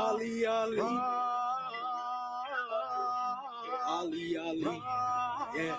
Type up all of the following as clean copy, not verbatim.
Ali, Ali. Ali, Ali. Yeah.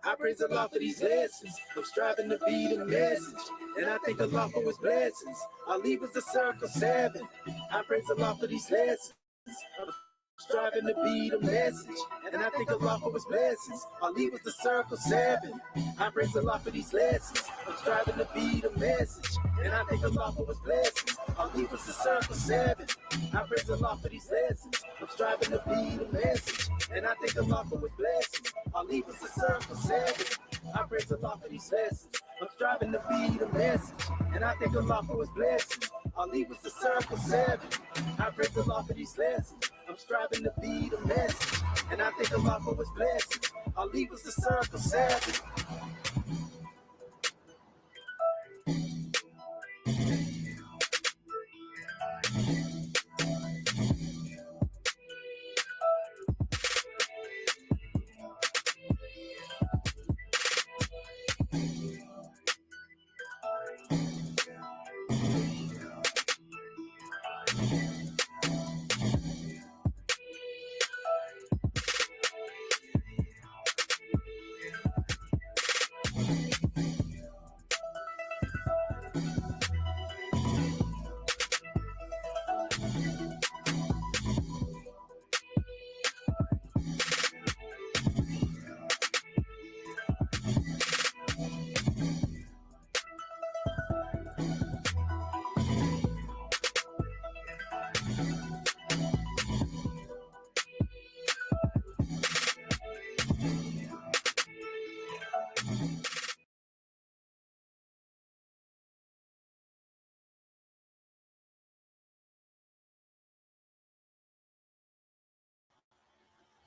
I praise Allah for these lessons. I'm striving to be the message. And I thank Allah for his blessings. Ali was the circle 7. I praise Allah for these lessons. I'm striving to be the message. And I thank Allah for his blessings. Ali was the circle 7. I praise Allah for these lessons. I'm striving to be the message. And I thank Allah for his blessings. Ali was the circle 7. I praise Allah for these lessons. I'm striving to be the message. And I thank Allah for his blessings. Ali was the circle 7. I praise Allah for these lessons. I'm striving to be the message. And I thank Allah for his blessings. Ali was the circle 7. I praise Allah for these lessons. I'm striving to be the message. And I thank Allah for his blessings. Ali was the circle 7.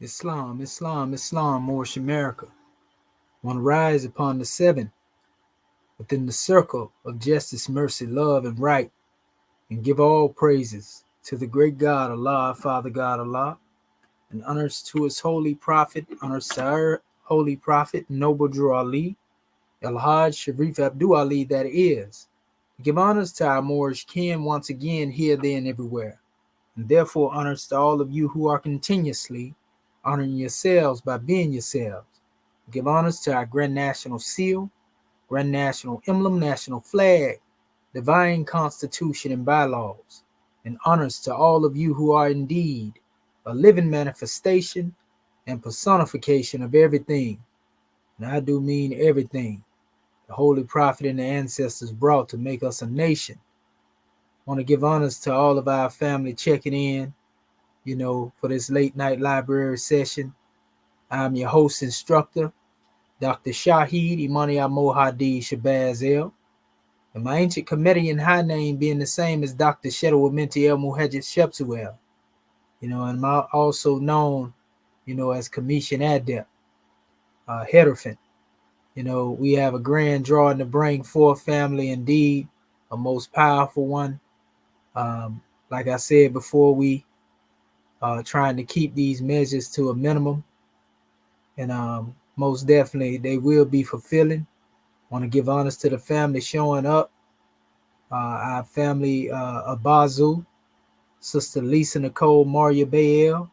Islam, Islam, Islam, Moorish America. One rise upon the 7 within the circle of justice, mercy, love, and right, and give all praises to the great God, Allah, Father God, Allah, and honors to his holy prophet, honors to our holy prophet, Noble Drew Ali, El-Hajj Sharif Abdul Ali, that is. Give honors to our Moorish kin once again here, there, and everywhere, and therefore honors to all of you who are continuously honoring yourselves by being yourselves. Give honors to our Grand National Seal, Grand National Emblem, National Flag, Divine Constitution and bylaws, and honors to all of you who are indeed a living manifestation and personification of everything, and I do mean everything, the Holy Prophet and the ancestors brought to make us a nation. I want to give honors to all of our family checking in, for this late night library session. I'm your host instructor, Dr. Shahid Imani Mohadi Shabazz El, and my ancient Comedian high name being the same as Dr. Shedow Minti El Muhajid Shepsuel, and I'm also known, as Commission Adept, Hedderfin. We have a grand drawing to bring forth family, indeed, a most powerful one. Like I said before, we trying to keep these measures to a minimum, and most definitely they will be fulfilling. Want to give honors to the family showing up. Our family, Abazu, Sister Lisa Nicole Maria Bayel,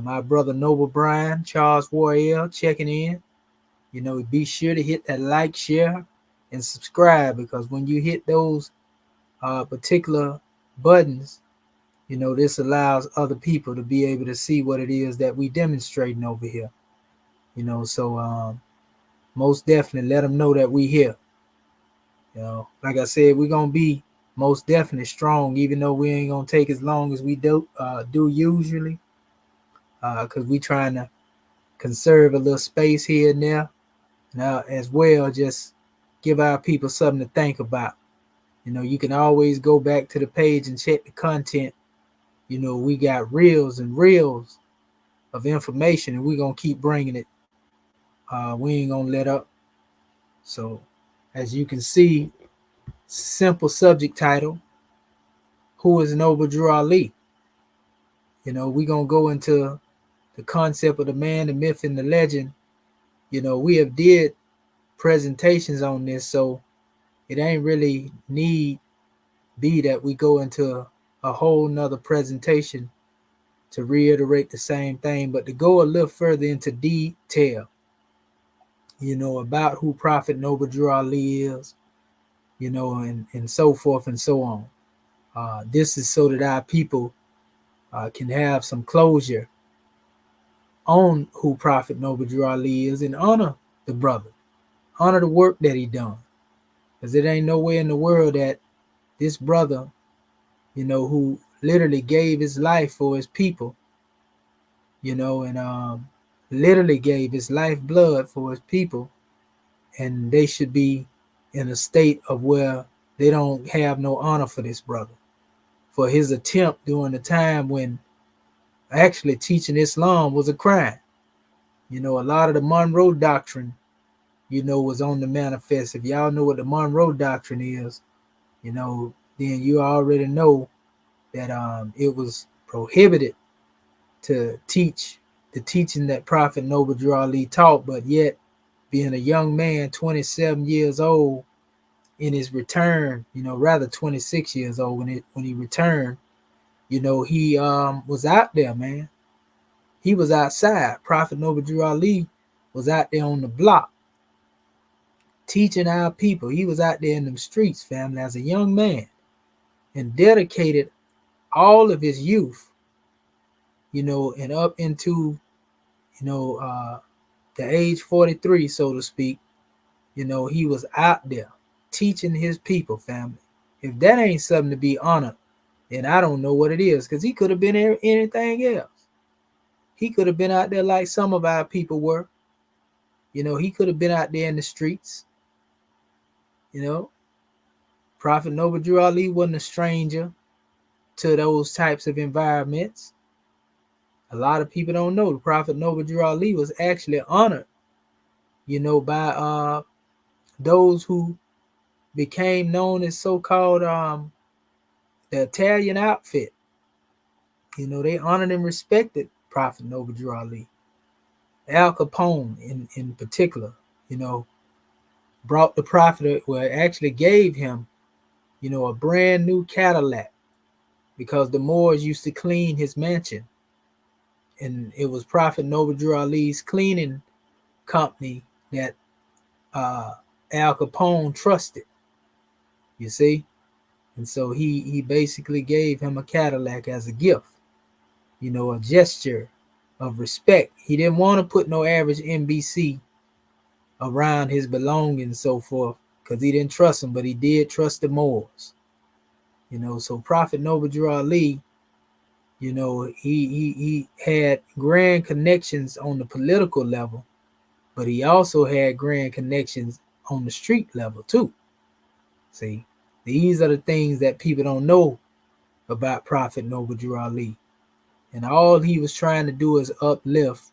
my brother Noble Brian, Charles Warriel checking in. Be sure to hit that like, share, and subscribe, because when you hit those particular buttons, this allows other people to be able to see what it is that we demonstrating over here. So most definitely let them know that we here. Like I said, we're gonna be most definitely strong, even though we ain't gonna take as long as we do usually, because we trying to conserve a little space here and there. Now, as well, just give our people something to think about. You can always go back to the page and check the content. We got reels and reels of information, and we're gonna keep bringing it. We ain't gonna let up. So, as you can see, simple subject title: Who is Noble Drew Ali? We're gonna go into the concept of the man, the myth, and the legend. We have did presentations on this, so it ain't really need be that we go into a whole nother presentation to reiterate the same thing, but to go a little further into detail, about who Prophet Noble Drew Ali is, and so forth and so on. This is so that our people can have some closure on who Prophet Noble Drew Ali is and honor the brother, honor the work that he done. Because it ain't nowhere in the world that this brother, who literally gave his life for his people, and literally gave his lifeblood for his people, and they should be in a state of where they don't have no honor for this brother, for his attempt during the time when actually teaching Islam was a crime. A lot of the Monroe Doctrine, was on the manifest. If y'all know what the Monroe Doctrine is, then you already know that it was prohibited to teach the teaching that Prophet Noble Drew Ali taught, but yet being a young man, 27 years old, in his return, rather 26 years old when he returned, he was out there, man. He was outside. Prophet Noble Drew Ali was out there on the block teaching our people. He was out there in them streets, family, as a young man, and dedicated all of his youth, and up into, the age 43, so to speak, he was out there teaching his people, family. If that ain't something to be honored, then I don't know what it is, because he could have been anything else. He could have been out there like some of our people were. He could have been out there in the streets. Prophet Noble Drew Ali wasn't a stranger to those types of environments. A lot of people don't know the Prophet Noble Drew Ali was actually honored, by those who became known as so-called the Italian outfit. They honored and respected Prophet Noble Drew Ali. Al Capone in particular, brought the Prophet, actually gave him, a brand new Cadillac, because the Moors used to clean his mansion. And it was Prophet Noble Drew Ali's cleaning company that Al Capone trusted, you see? And so he basically gave him a Cadillac as a gift, a gesture of respect. He didn't want to put no average NBC around his belongings and so forth, because he didn't trust him, but he did trust the Moors. So Prophet Noble Drew Ali, he had grand connections on the political level, but he also had grand connections on the street level too. See, these are the things that people don't know about Prophet Noble Drew Ali. And all he was trying to do is uplift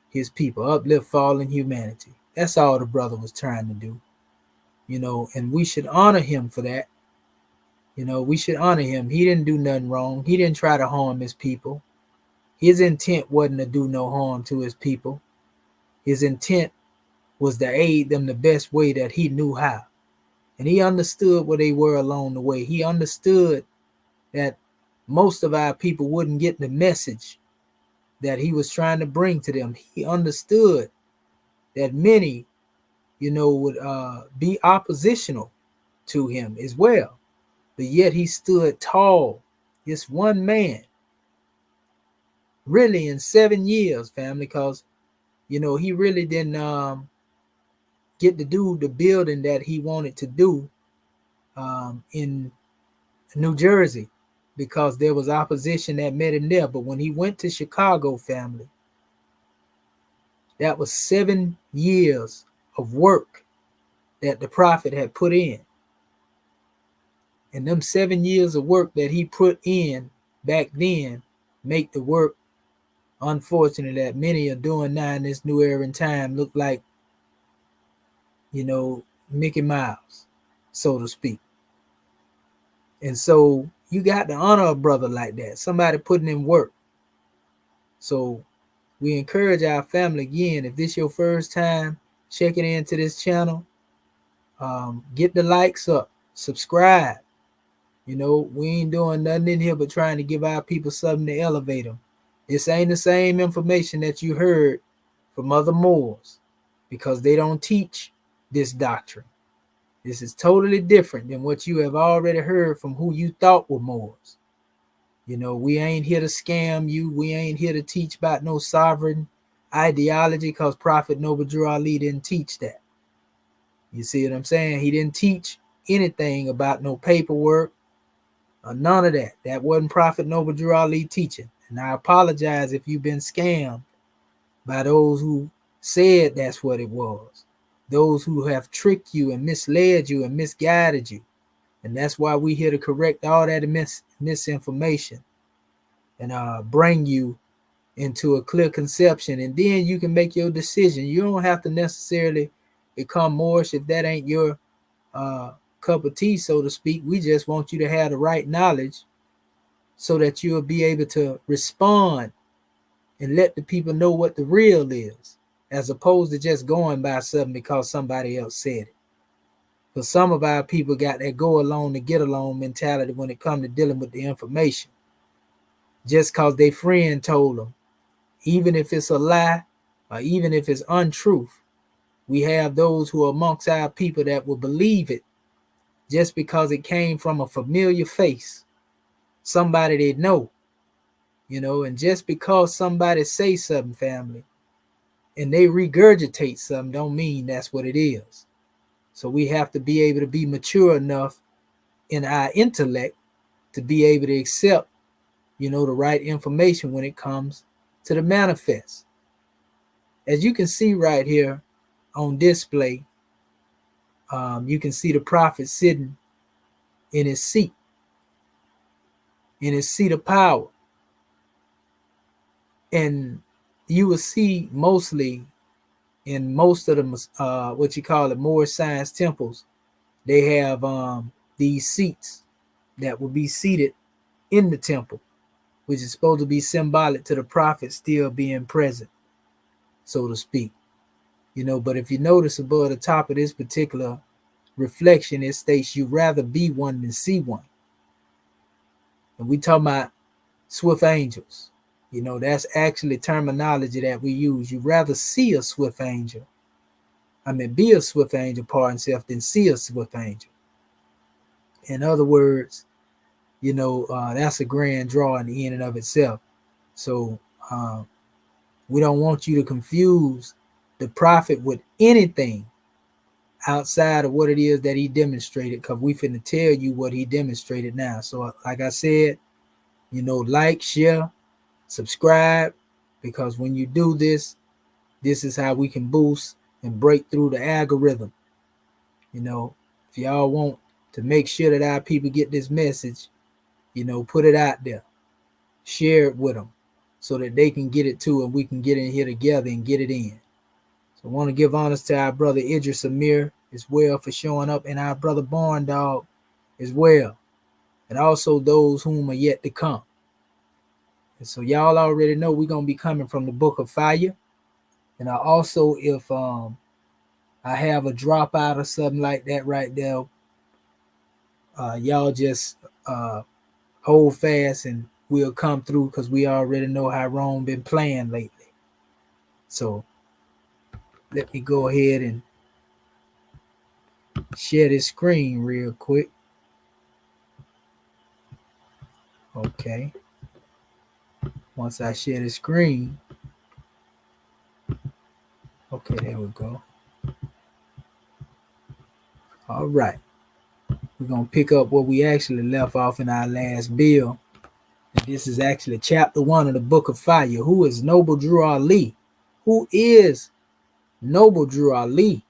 his people, uplift fallen humanity. That's all the brother was trying to do. And we should honor him for that. We should honor him. He didn't do nothing wrong. He didn't try to harm his people. His intent wasn't to do no harm to his people. His intent was to aid them the best way that he knew how. And he understood where they were along the way. He understood that most of our people wouldn't get the message that he was trying to bring to them. He understood that many, would be oppositional to him as well. But yet he stood tall, this one man, really in 7 years, family, because, he really didn't get to do the building that he wanted to do in New Jersey, because there was opposition that met him there. But when he went to Chicago, family, that was 7 years of work that the Prophet had put in. And them 7 years of work that he put in back then make the work, unfortunate, that many are doing now in this new era and time look like, Mickey Mouse, so to speak. And so you got to honor a brother like that, somebody putting in work. So we encourage our family, again, if this your first time checking into this channel, get the likes up, subscribe, You know, we ain't doing nothing in here but trying to give our people something to elevate them. This ain't the same information that you heard from other Moors, because they don't teach this doctrine. This is totally different than what you have already heard from who you thought were Moors. You know, we ain't here to scam you. We ain't here to teach about no sovereign ideology, because Prophet Noble Drew Ali didn't teach that. You see what I'm saying? He didn't teach anything about no paperwork or none of that. That wasn't Prophet Noble Drew Ali teaching. And I apologize if you've been scammed by those who said that's what it was. Those who have tricked you and misled you and misguided you. And that's why we're here to correct all that misinformation and bring you into a clear conception. And then you can make your decision. You don't have to necessarily become Moorish if that ain't your cup of tea, so to speak. We just want you to have the right knowledge so that you'll be able to respond and let the people know what the real is, as opposed to just going by something because somebody else said it. Because some of our people got that go along to get along mentality when it comes to dealing with the information. Just because their friend told them, even if it's a lie or even if it's untruth, we have those who are amongst our people that will believe it just because it came from a familiar face, somebody they know, you know. And just because somebody say something, family, and they regurgitate something, don't mean that's what it is. So we have to be able to be mature enough in our intellect to be able to accept, you know, the right information when it comes to the manifest. As you can see right here on display, you can see the prophet sitting in his seat of power. And you will see mostly in most of the what you call it, Moorish science temples, they have these seats that will be seated in the temple, which is supposed to be symbolic to the prophet still being present, so to speak. You know, but if you notice above the top of this particular reflection, it states you rather be one than see one. And we talking about swift angels. You know, that's actually terminology that we use. You rather see a swift angel. Be a swift angel, pardon self, than see a swift angel. In other words, you know, that's a grand draw in the and of itself. So we don't want you to confuse the prophet with anything outside of what it is that he demonstrated, because we finna tell you what he demonstrated now. So like I said, you know, like, share, subscribe, because when you do this, this is how we can boost and break through the algorithm. You know, if y'all want to make sure that our people get this message, you know, put it out there, share it with them so that they can get it too, and we can get in here together and get it in. So I want to give honors to our brother Idris Amir as well for showing up, and our brother Barn Dog as well, and also those whom are yet to come. And so y'all already know we're going to be coming from the Book of Fire. And I also, if I have a dropout or something like that right there, y'all just hold fast and we'll come through, because we already know how Rome been playing lately. So let me go ahead and share this screen real quick. Okay. Once I share the screen. Okay, there we go. All right. We're going to pick up where we actually left off in our last bill. And this is actually chapter 1 of the Book of Fire. Who is Noble Drew Ali? Who is Noble Drew Ali?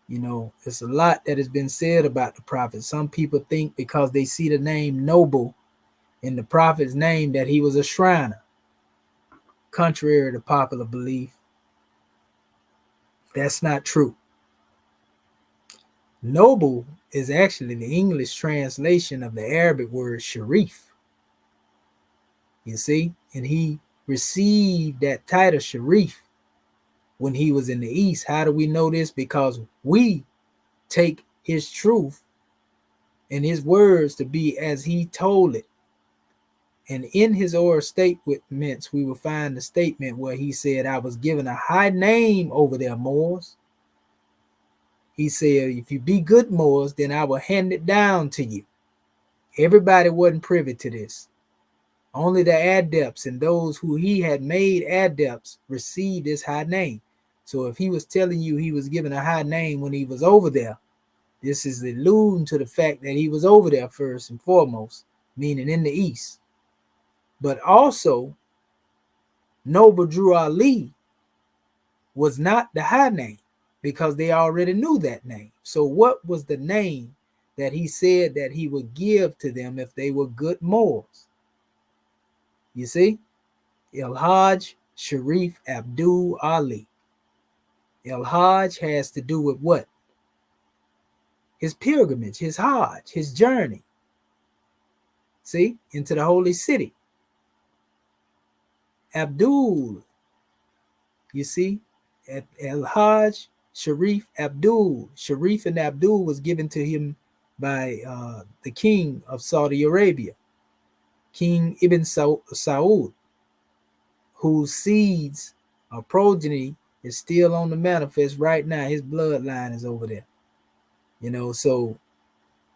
You know, it's a lot that has been said about the prophet. Some people think because they see the name Noble in the prophet's name that he was a Shriner. Contrary to popular belief, that's not true. Noble is actually the English translation of the Arabic word Sharif. You see, and he received that title Sharif when he was in the East. How do we know this? Because we take his truth and his words to be as he told it. And in his oral statements, we will find the statement where he said, I was given a high name over their Moors. He said, if you be good Moors, then I will hand it down to you. Everybody wasn't privy to this. Only the adepts and those who he had made adepts received this high name. So if he was telling you he was given a high name when he was over there, this is alluding to the fact that he was over there first and foremost, meaning in the east. But also, Noble Drew Ali was not the high name because they already knew that name. So what was the name that he said that he would give to them if they were good Moors? You see? El-Hajj Sharif Abdul Ali. El-Hajj has to do with what? His pilgrimage, his Hajj, his journey. See? Into the holy city. Abdul, you see? El-Hajj Sharif Abdul. Sharif and Abdul was given to him by the king of Saudi Arabia, King Ibn Saud, whose seeds or progeny is still on the manifest right now. His bloodline is over there. You know, so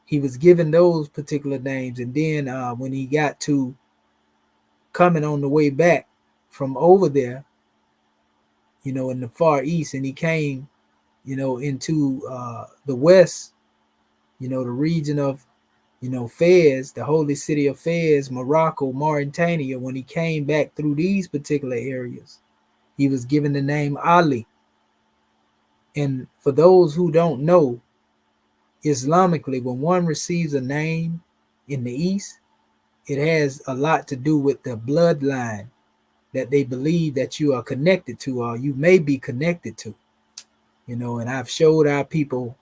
he was given those particular names. And then when he got to coming on the way back from over there, you know, in the Far East, and he came, you know, into the West, you know, the region of, you know, Fez, the holy city of Fez, Morocco, Mauritania. When he came back through these particular areas, he was given the name Ali. And for those who don't know, Islamically, when one receives a name in the East, it has a lot to do with the bloodline that they believe that you are connected to, or you may be connected to. You know, and I've showed our people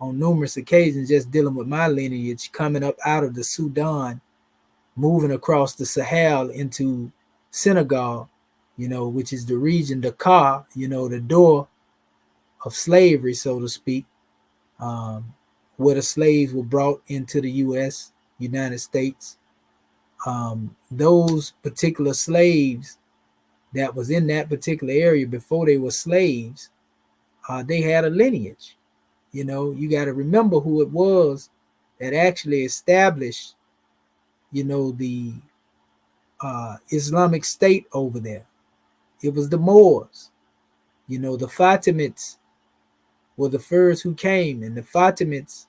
on numerous occasions just dealing with my lineage coming up out of the Sudan, moving across the Sahel into Senegal, you know, which is the region, Dakar, you know, the door of slavery, so to speak, where the slaves were brought into the U.S., United States. Those particular slaves that was in that particular area before they were slaves, they had a lineage. You know, you got to remember who it was that actually established, you know, the Islamic State over there. It was the Moors. You know, the Fatimids were the first who came, and the Fatimids,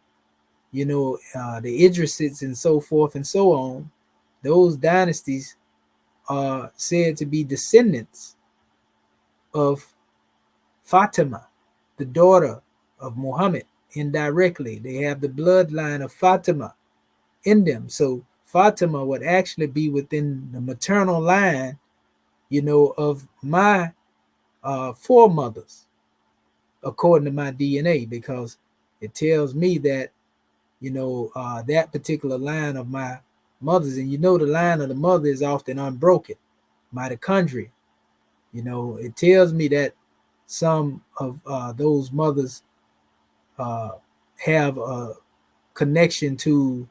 you know, the Idrisids and so forth and so on, those dynasties are said to be descendants of Fatima, the daughter of Muhammad. Indirectly, they have the bloodline of Fatima in them. So Fatima would actually be within the maternal line, you know, of my foremothers, according to my DNA, because it tells me that, you know, that particular line of my mothers, and you know, the line of the mother is often unbroken, mitochondria. You know, it tells me that some of those mothers have a connection to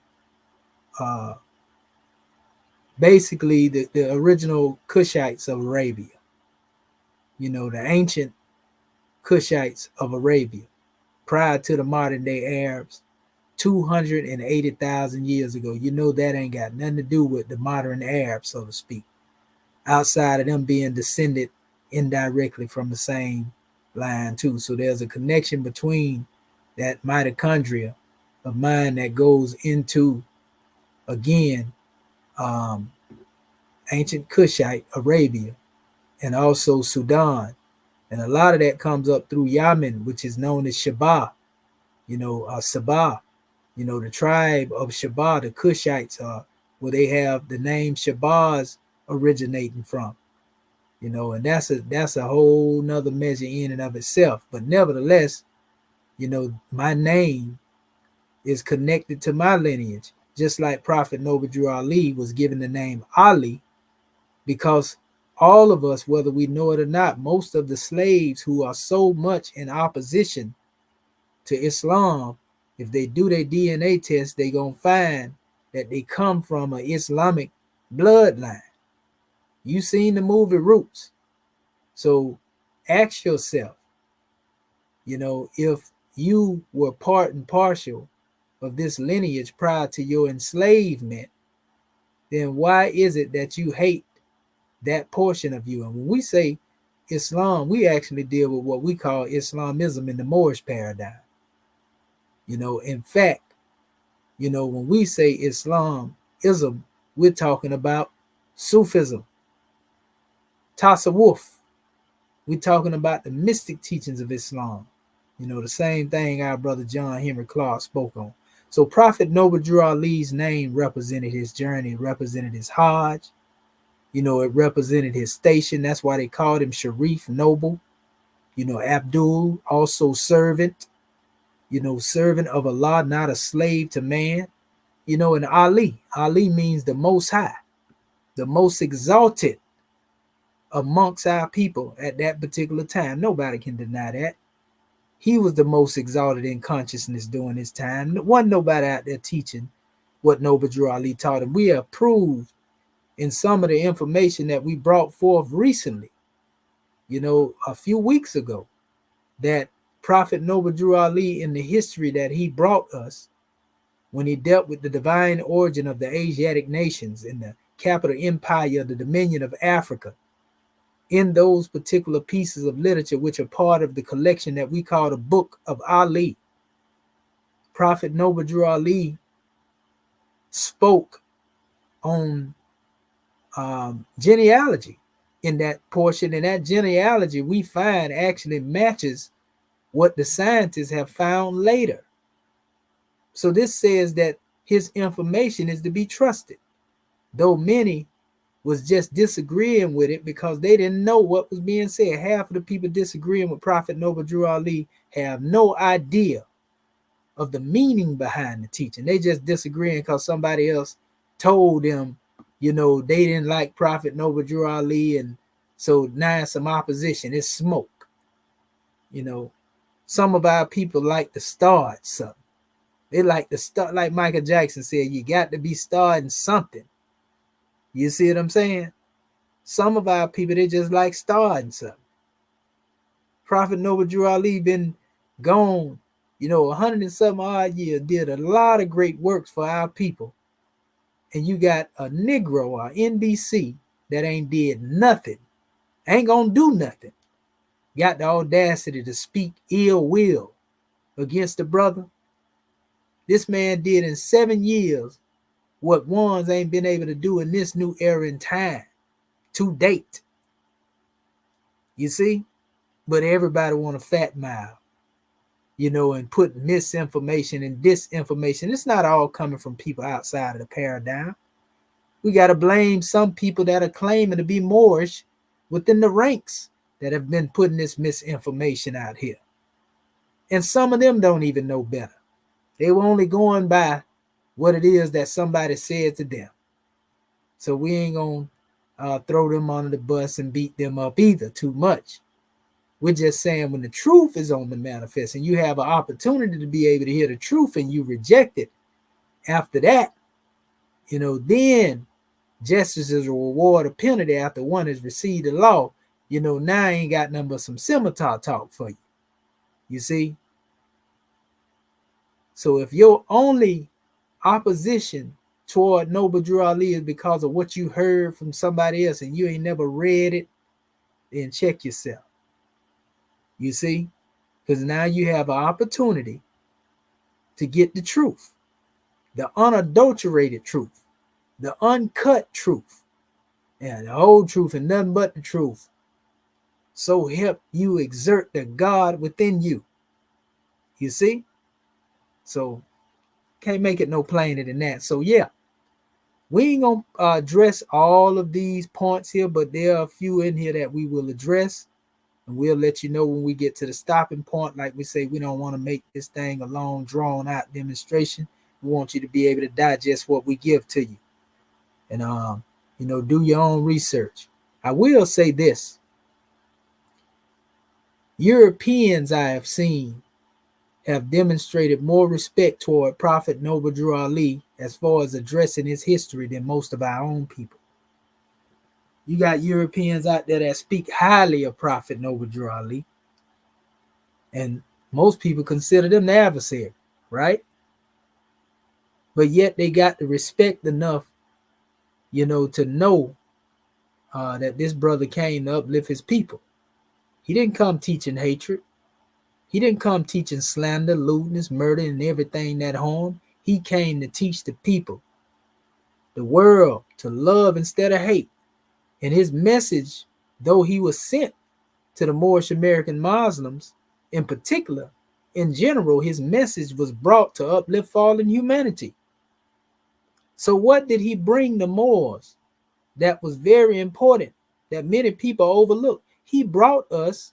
basically the original Cushites of Arabia, you know, the ancient Cushites of Arabia, prior to the modern day Arabs, 280,000 years ago. You know, that ain't got nothing to do with the modern Arabs, so to speak, outside of them being descended indirectly from the same line too. So there's a connection between that mitochondria of mine that goes into, again, ancient Kushite Arabia, and also Sudan. And a lot of that comes up through Yemen, which is known as Shabah, you know, Sabah, you know, the tribe of Shabah, the Kushites, where they have the name Shabazz originating from, you know, and that's a whole nother measure in and of itself. But nevertheless, you know, my name is connected to my lineage, just like Prophet Noble Drew Ali was given the name Ali, because all of us, whether we know it or not, most of the slaves who are so much in opposition to Islam If they do their DNA test, they gonna find that they come from an Islamic bloodline. You seen the movie Roots. So ask yourself, if you were part and partial of this lineage prior to your enslavement, then why is it that you hate that portion of you? And when we say Islam, we actually deal with what we call Islamism in the Moorish paradigm. In fact, when we say Islamism, we're talking about Sufism, Tasawwuf. We're talking about the mystic teachings of Islam. The same thing our brother John Henry Clarke spoke on. So Prophet Noble Drew Ali's name represented his journey, represented his Hajj. It represented his station. That's why they called him Sharif, noble. Abdul, also servant. Servant of Allah, not a slave to man. And Ali means the most high, the most exalted amongst our people at that particular time. Nobody can deny that. He was the most exalted in consciousness during his time. There wasn't nobody out there teaching what Noble Drew Ali taught him. We have proved in some of the information that we brought forth recently, a few weeks ago, that Prophet Noble Drew Ali, in the history that he brought us, when he dealt with the divine origin of the Asiatic nations and the capital empire of the Dominion of Africa, in those particular pieces of literature, which are part of the collection that we call the Book of Ali, Prophet Noble Drew Ali spoke on genealogy in that portion, and that genealogy we find actually matches what the scientists have found later. So this says that his information is to be trusted, though many was just disagreeing with it because they didn't know what was being said. Half of the people disagreeing with Prophet Noble Drew Ali have no idea of the meaning behind the teaching. They just disagreeing because somebody else told them, they didn't like Prophet Noble Drew Ali, and so now it's some opposition. It's smoke. Some of our people like to start something. They like to start, like Michael Jackson said, you got to be starting something. You see what I'm saying? Some of our people, they just like starting something. Prophet Noble Drew Ali been gone, 100 and some odd years, did a lot of great works for our people. And you got a Negro or NBC that ain't did nothing, ain't gonna do nothing, got the audacity to speak ill will against the brother. This man did in 7 years what ones ain't been able to do in this new era in time to date. You see? But everybody want a fat mile, and put misinformation and disinformation. It's not all coming from people outside of the paradigm. We got to blame some people that are claiming to be Moorish within the ranks that have been putting this misinformation out here. And some of them don't even know better. They were only going by what it is that somebody said to them. So we ain't going to throw them under the bus and beat them up either too much. We're just saying when the truth is on the manifest and you have an opportunity to be able to hear the truth and you reject it, after that, then justice is a reward or penalty after one has received the law. Now I ain't got nothing but some scimitar talk for you. You see? So if your only opposition toward Noble Drew Ali is because of what you heard from somebody else and you ain't never read it, then check yourself. You see? Because now you have an opportunity to get the truth, the unadulterated truth, the uncut truth, and the whole truth and nothing but the truth. So help you exert the God within you. You see? So can't make it no plainer than that. So yeah, we ain't gonna address all of these points here, but there are a few in here that we will address, and we'll let you know when we get to the stopping point. Like we say, we don't want to make this thing a long, drawn out demonstration. We want you to be able to digest what we give to you, and do your own research. I will say this: Europeans I have seen have demonstrated more respect toward Prophet Noble Drew Ali as far as addressing his history than most of our own people. You got Europeans out there that speak highly of Prophet Noble Drew Ali, and most people consider them the adversary, right? But yet they got the respect enough, to know that this brother came to uplift his people. He didn't come teaching hatred. He didn't come teaching slander, lewdness, murder, and everything that harm. He came to teach the people, the world, to love instead of hate. And his message, though he was sent to the Moorish American Muslims in particular, in general, his message was brought to uplift fallen humanity. So what did he bring the Moors that was very important, that many people overlook? He brought us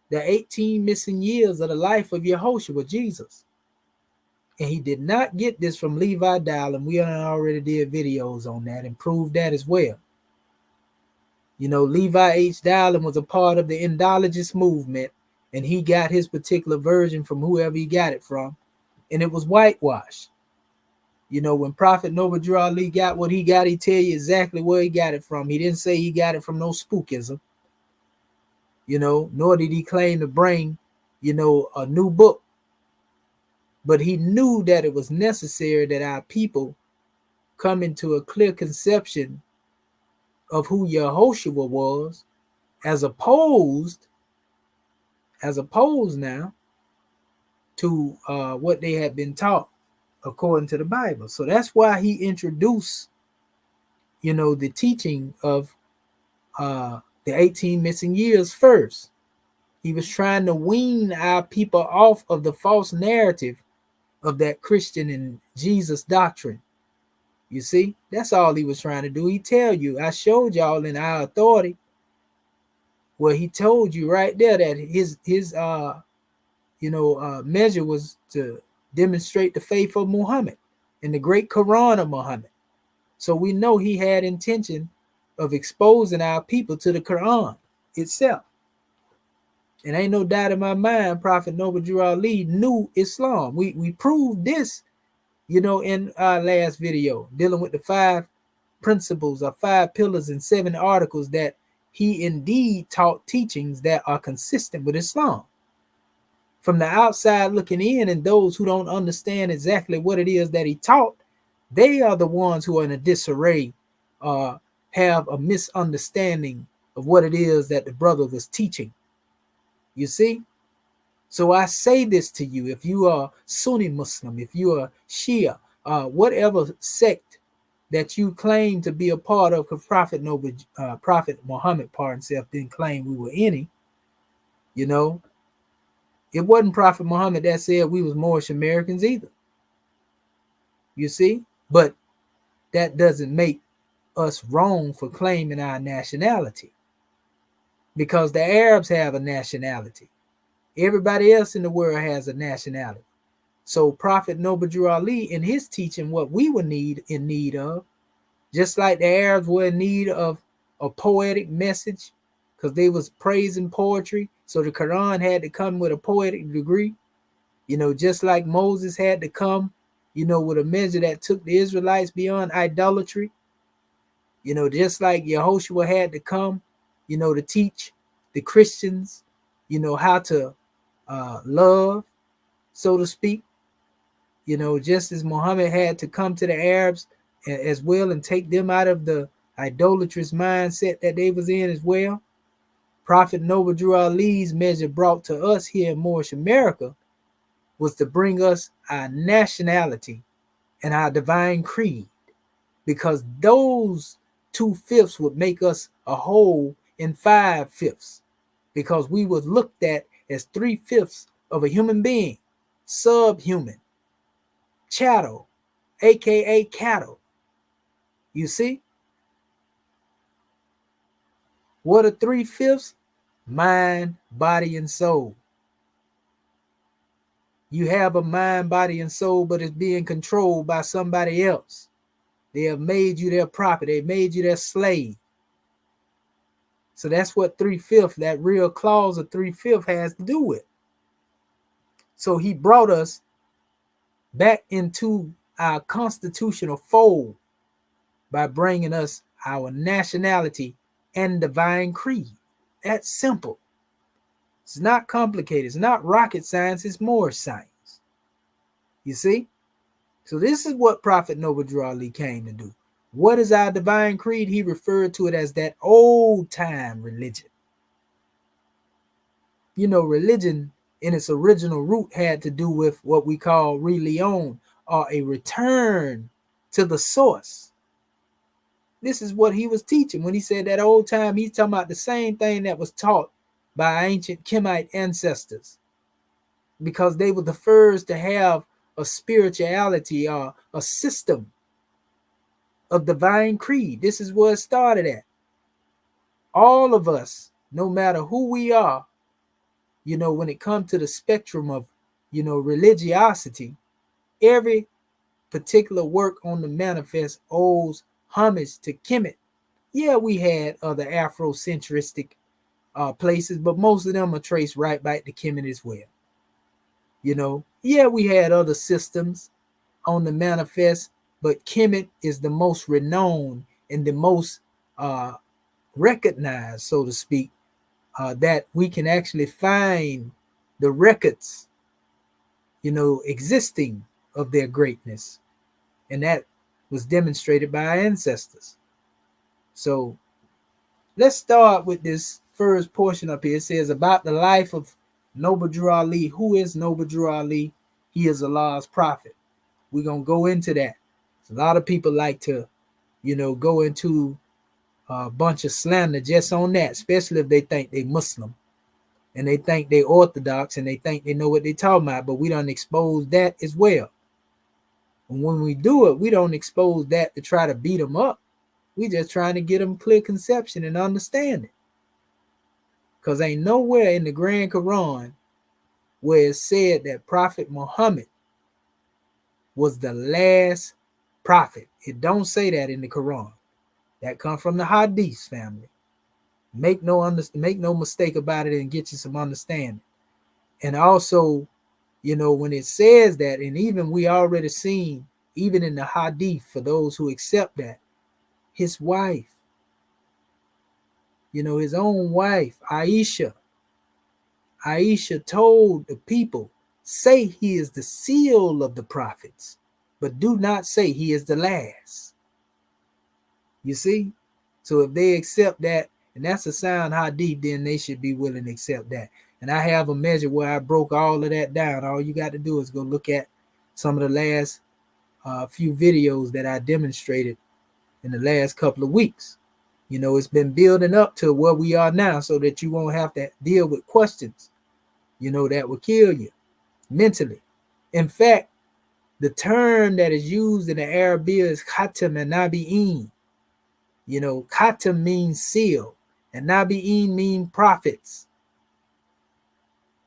the 18 missing years of the life of Yehoshua, Jesus. And he did not get this from Levi Dowling. We already did videos on that and proved that as well. Levi H. Dowling was a part of the Indologist movement, and he got his particular version from whoever he got it from, and it was whitewashed. When Prophet Noble Drew Ali got what he got, he tell you exactly where he got it from. He didn't say he got it from no spookism, nor did he claim to bring, a new book. But he knew that it was necessary that our people come into a clear conception of who Yehoshua was, as opposed now to what they had been taught according to the Bible. So that's why he introduced, the teaching of the 18 missing years first. He was trying to wean our people off of the false narrative of that Christian and Jesus doctrine. You see, that's all he was trying to do. He tell you, I showed y'all in Our Authority, where he told you right there that his measure was to demonstrate the faith of Muhammad and the great Quran of Muhammad. So we know he had intention of exposing our people to the Quran itself. And ain't no doubt in my mind, Prophet Noble Drew Ali knew Islam. We proved this, in our last video, dealing with the 5 principles or 5 pillars and 7 articles, that he indeed taught teachings that are consistent with Islam. From the outside looking in, and those who don't understand exactly what it is that he taught, they are the ones who are in a disarray, have a misunderstanding of what it is that the brother was teaching. You see? So I say this to you: if you are Sunni Muslim, if you are Shia, whatever sect that you claim to be a part of, because Prophet Muhammad, pardon himself, didn't claim we were any, it wasn't Prophet Muhammad that said we was Moorish Americans either. You see? But that doesn't make us wrong for claiming our nationality, because the Arabs have a nationality. Everybody else in the world has a nationality. So Prophet Noble Drew Ali, in his teaching, what we were in need of, just like the Arabs were in need of a poetic message, because they was praising poetry. So the Quran had to come with a poetic degree, just like Moses had to come, with a measure that took the Israelites beyond idolatry. Just like Yehoshua had to come, to teach the Christians, how to love, so to speak. Just as Muhammad had to come to the Arabs as well and take them out of the idolatrous mindset that they was in as well. Prophet Noble Drew Ali's measure brought to us here in Moorish America was to bring us our nationality and our divine creed, because those 2/5 would make us a whole in 5/5, because we was looked at as 3/5 of a human being, subhuman, chattel, aka cattle. You see? What are 3/5? Mind, body, and soul. You have a mind, body, and soul, but it's being controlled by somebody else. They have made you their property. They made you their slave. So that's what 3/5, that real clause of 3/5, has to do with. So he brought us back into our constitutional fold by bringing us our nationality and divine creed. That's simple. It's not complicated. It's not rocket science. It's more science. You see? So this is what Prophet Noble Drew Ali came to do. What is our divine creed? He referred to it as that old time religion. You know, religion in its original root had to do with what we call religion, or a return to the source. This is what he was teaching when he said that old time. He's talking about the same thing that was taught by ancient Kemite ancestors, because they were the first to have a spirituality or a system of divine creed. This is where it started at. All of us, no matter who we are, you know, when it comes to the spectrum of, you know, religiosity, every particular work on the manifest owes homage to Kemet. Yeah, we had other Afrocentristic places, but most of them are traced right back to Kemet as well. You know, yeah, we had other systems on the manifest, but Kemet is the most renowned and the most recognized, so to speak, that we can actually find the records, you know, existing of their greatness. And that was demonstrated by our ancestors. So let's start with this first portion up here. It says about the life of Noble Drew Ali. Who is Noble Drew Ali? He is Allah's prophet. We're going to go into that. A lot of people like to, you know, go into a bunch of slander just on that, especially if they think they Muslim and they think they Orthodox and they think they know what they're talking about. But we don't expose that as well. And when we do it, we don't expose that to try to beat them up. We just trying to get them clear conception and understanding. Because ain't nowhere in the Grand Quran where it said that Prophet Muhammad was the last prophet. It don't say that in the Quran. That come from the Hadith family. Make no mistake about it and get you some understanding. And also, you know, when it says that, and even we already seen, even in the Hadith, for those who accept that, his wife, you know, his own wife, Aisha told the people, say he is the seal of the prophets, but do not say he is the last. You see? So if they accept that, and that's a sound Hadith, then they should be willing to accept that. And I have a measure where I broke all of that down. All you got to do is go look at some of the last few videos that I demonstrated in the last couple of weeks. You know, it's been building up to where we are now so that you won't have to deal with questions, you know, that will kill you mentally. In fact, the term that is used in the Arabic is khatam and nabi'in. You know, khatam means seal and nabi'in mean prophets.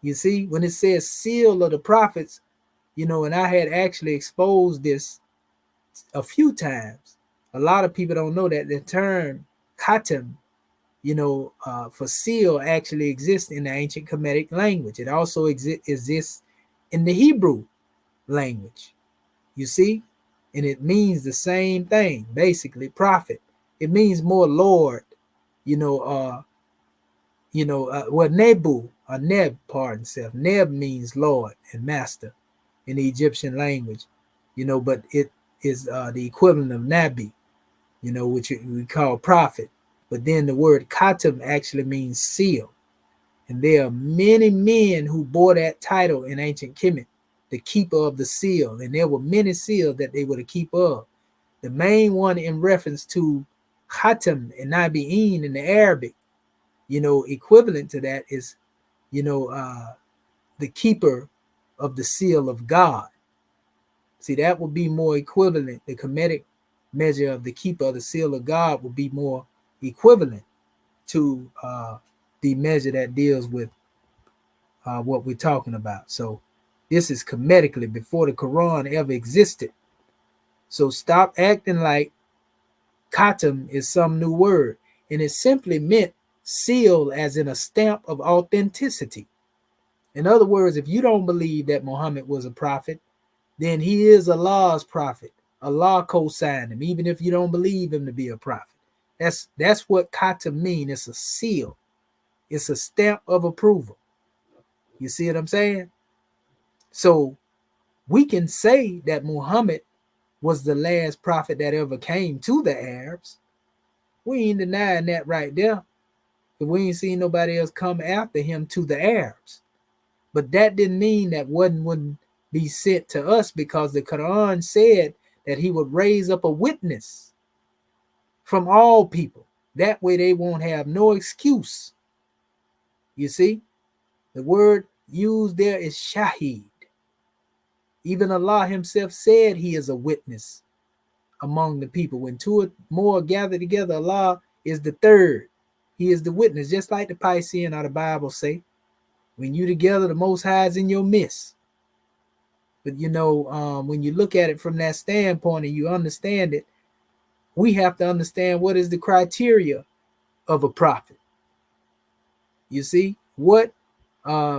You see, when it says seal of the prophets, you know, and I had actually exposed this a few times. A lot of people don't know that the term khatam, you know, for seal actually exists in the ancient Kemetic language. It also exists in the Hebrew language. You see, and it means the same thing, basically, prophet. It means more Lord, you know, well, Nebu, or Neb, pardon self. Neb means Lord and Master in the Egyptian language, you know, but it is the equivalent of Nabi, you know, which we call prophet. But then the word Khatam actually means seal. And there are many men who bore that title in ancient Kemet, the keeper of the seal. And there were many seals that they were the keeper of. The main one in reference to Khatam and Nabi'in in the Arabic, you know, equivalent to that is, you know, the keeper of the seal of God. See, that would be more equivalent. The Kemetic measure of the keeper of the seal of God would be more equivalent to the measure that deals with what we're talking about. So this is Kemetically before the Quran ever existed. So stop acting like Khatam is some new word. And it simply meant seal as in a stamp of authenticity. In other words, if you don't believe that Muhammad was a prophet, then he is Allah's prophet. Allah co-signed him, even if you don't believe him to be a prophet. That's what khatam mean. It's a seal. It's a stamp of approval. You see what I'm saying? So we can say that Muhammad was the last prophet that ever came to the Arabs. We ain't denying that right there. But we ain't seen nobody else come after him to the Arabs. But that didn't mean that one wouldn't be sent to us, because the Quran said that he would raise up a witness from all people. That way they won't have no excuse. You see, the word used there is shahid. Even Allah himself said he is a witness among the people. When two or more gather together, Allah is the third. He is the witness, just like the Piscean or the Bible say. When you together, the Most High is in your midst. But when you look at it from that standpoint and you understand it, we have to understand what is the criteria of a prophet. You see, what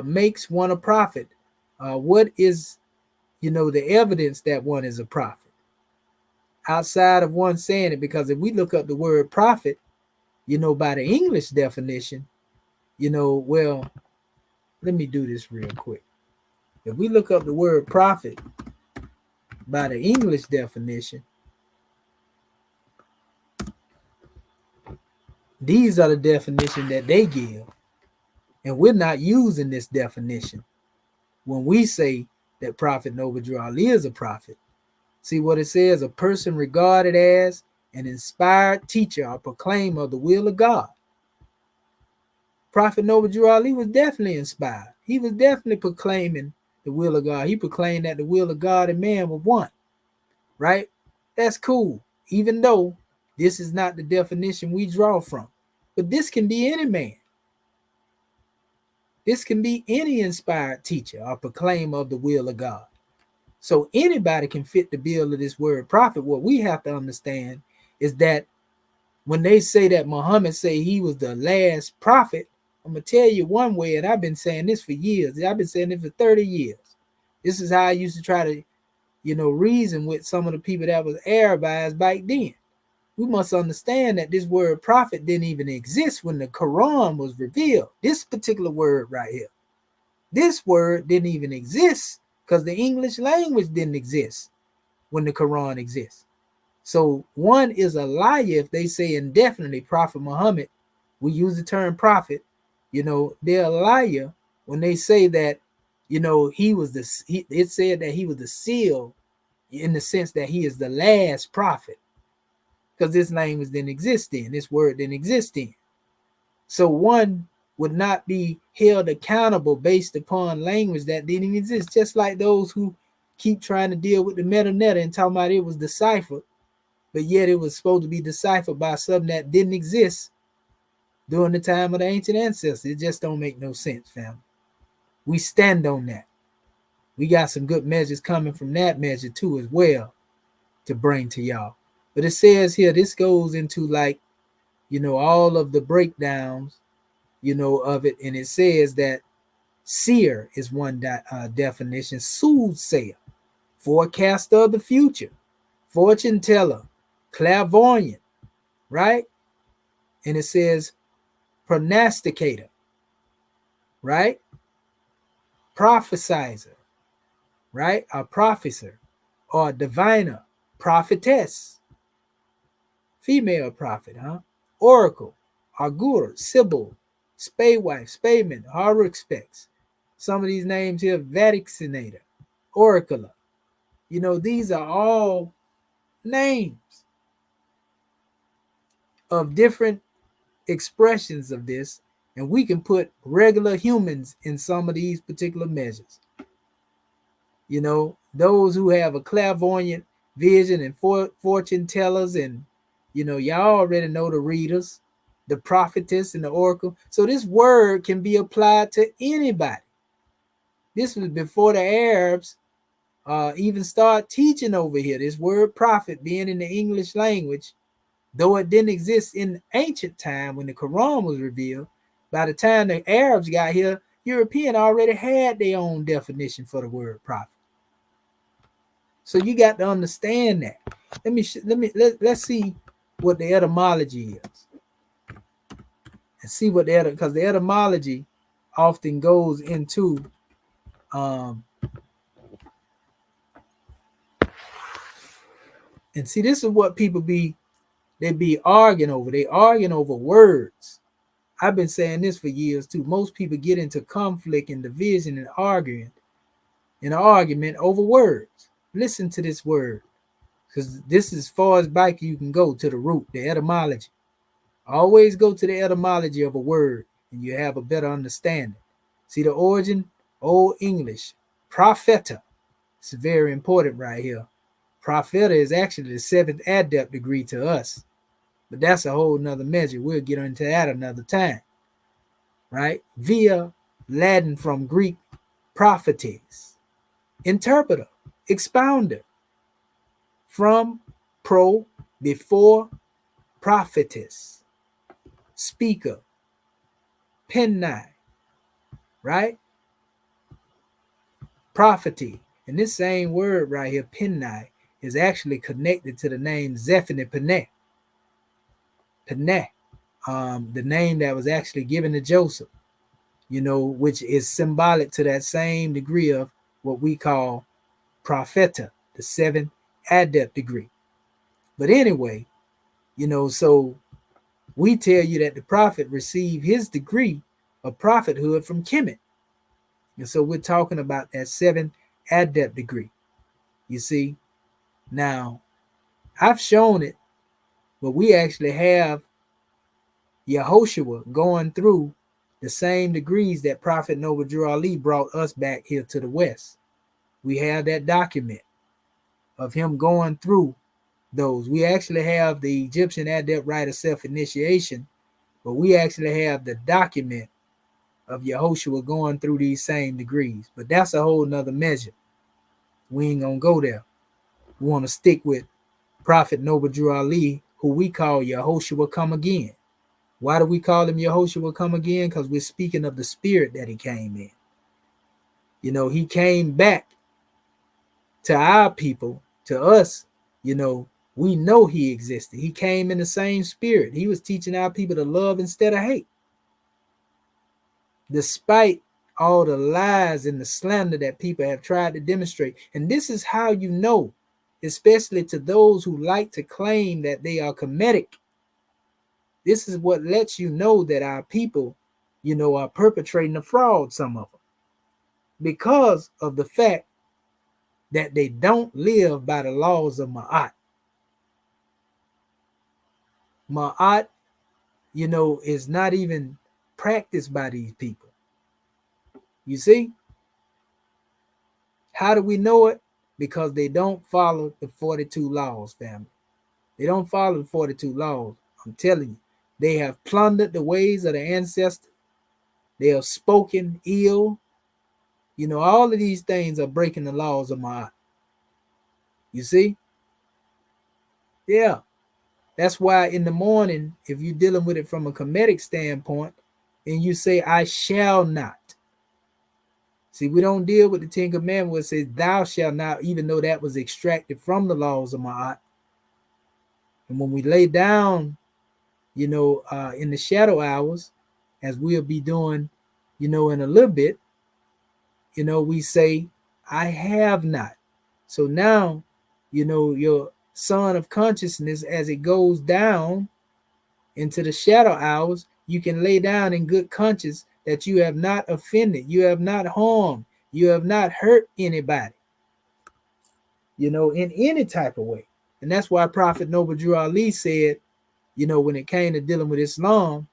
makes one a prophet? What is, the evidence that one is a prophet? Outside of one saying it, because if we look up the word prophet, by the English definition, well, let me do this real quick. If we look up the word prophet by the English definition, these are the definition that they give. And we're not using this definition when we say that Prophet Noble Ali is a prophet. See what it says: a person regarded as an inspired teacher or proclaimer of the will of God. Prophet Noble Ali was definitely inspired. He was definitely proclaiming the will of God. He proclaimed that the will of God and man were one, right? That's cool, even though this is not the definition we draw from. But this can be any man. This can be any inspired teacher or proclaimer of the will of God. So anybody can fit the bill of this word prophet. What we have to understand is that when they say that Muhammad say he was the last prophet, I'm going to tell you one way, and I've been saying this for years. I've been saying it for 30 years. This is how I used to try to, reason with some of the people that was Arabized back then. We must understand that this word prophet didn't even exist when the Quran was revealed. This particular word right here. This word didn't even exist because the English language didn't exist when the Quran exists. So one is a liar if they say indefinitely Prophet Muhammad. We use the term prophet. They're a liar when they say that, it said that he was the seal in the sense that he is the last prophet, because this language didn't exist then. This word didn't exist then. So one would not be held accountable based upon language that didn't exist, just like those who keep trying to deal with the metanetta and talking about it was deciphered, but yet it was supposed to be deciphered by something that didn't exist during the time of the ancient ancestors. It just don't make no sense, fam. We stand on that. We got some good measures coming from that measure too as well to bring to y'all. But it says here, this goes into all of the breakdowns, of it. And it says that seer is one definition, soothsayer, forecaster of the future, fortune teller, clairvoyant, right? And it says prognosticator, right? Prophesizer, right? A professor or a diviner, prophetess, female prophet, oracle, augur, sibyl, spadewife, spademan, horoscope. Some of these names here: vaticinator, oracular. These are all names of different expressions of this, and we can put regular humans in some of these particular measures. Those who have a clairvoyant vision and fortune tellers, and y'all already know the readers, the prophetess and the oracle. So this word can be applied to anybody. This was before the Arabs even start teaching over here. This word prophet being in the English language, though it didn't exist in ancient time when the Quran was revealed, by the time the Arabs got here, European already had their own definition for the word prophet. So you got to understand that. Let's see what the etymology is, and see what because the etymology often goes into and see, this is what people be arguing over. They arguing over words. I've been saying this for years too. Most people get into conflict and division and arguing in an argument over words. Listen to this word, because this is as far as back you can go to the root, the etymology. Always go to the etymology of a word and you have a better understanding. See the origin, Old English, propheta. It's very important right here. Propheta is actually the 7th adept degree to us, but that's a whole nother measure. We'll get into that another time, right? Via Latin from Greek, prophetes, interpreter, expounder, from pro, before, prophetess, speaker, penai, right? Prophecy. And this same word right here, penai, is actually connected to the name Zephaniah Peneh. Peneh, the name that was actually given to Joseph, which is symbolic to that same degree of what we call propheta, the 7th adept degree. But anyway, so we tell you that the prophet received his degree of prophethood from Kemet. And so we're talking about that 7th adept degree. You see, now I've shown it, but we actually have Yehoshua going through the same degrees that Prophet Noble Drew Ali brought us back here to the West. We have that document of him going through those. We actually have the Egyptian adept rite of self-initiation, but we actually have the document of Yehoshua going through these same degrees. But that's a whole nother measure. We ain't gonna go there. We want to stick with Prophet Noble Drew Ali, who we call Yehoshua come again. Why do we call him Yehoshua come again? Because we're speaking of the spirit that he came in. He came back to our people, to us. We know he existed. He came in the same spirit. He was teaching our people to love instead of hate. Despite all the lies and the slander that people have tried to demonstrate. And this is how you know, especially to those who like to claim that they are Kemetic. This is what lets you know that our people, are perpetrating a fraud, some of them, because of the fact that they don't live by the laws of Ma'at. Ma'at, is not even practiced by these people. You see? How do we know it? Because they don't follow the 42 laws, family. They don't follow the 42 laws. I'm telling you, they have plundered the ways of the ancestors. They have spoken ill. All of these things are breaking the laws of Ma'at. You see? Yeah. That's why in the morning, if you're dealing with it from a Kemetic standpoint, and you say, I shall not. See, we don't deal with the 10 Commandments where it says, thou shalt not, even though that was extracted from the laws of Ma'at. And when we lay down, in the shadow hours, as we'll be doing, in a little bit, we say, I have not. So now, your sun of consciousness, as it goes down into the shadow hours, you can lay down in good conscience that you have not offended, you have not harmed, you have not hurt anybody, in any type of way. And that's why Prophet Noble Drew Ali said, when it came to dealing with Islam,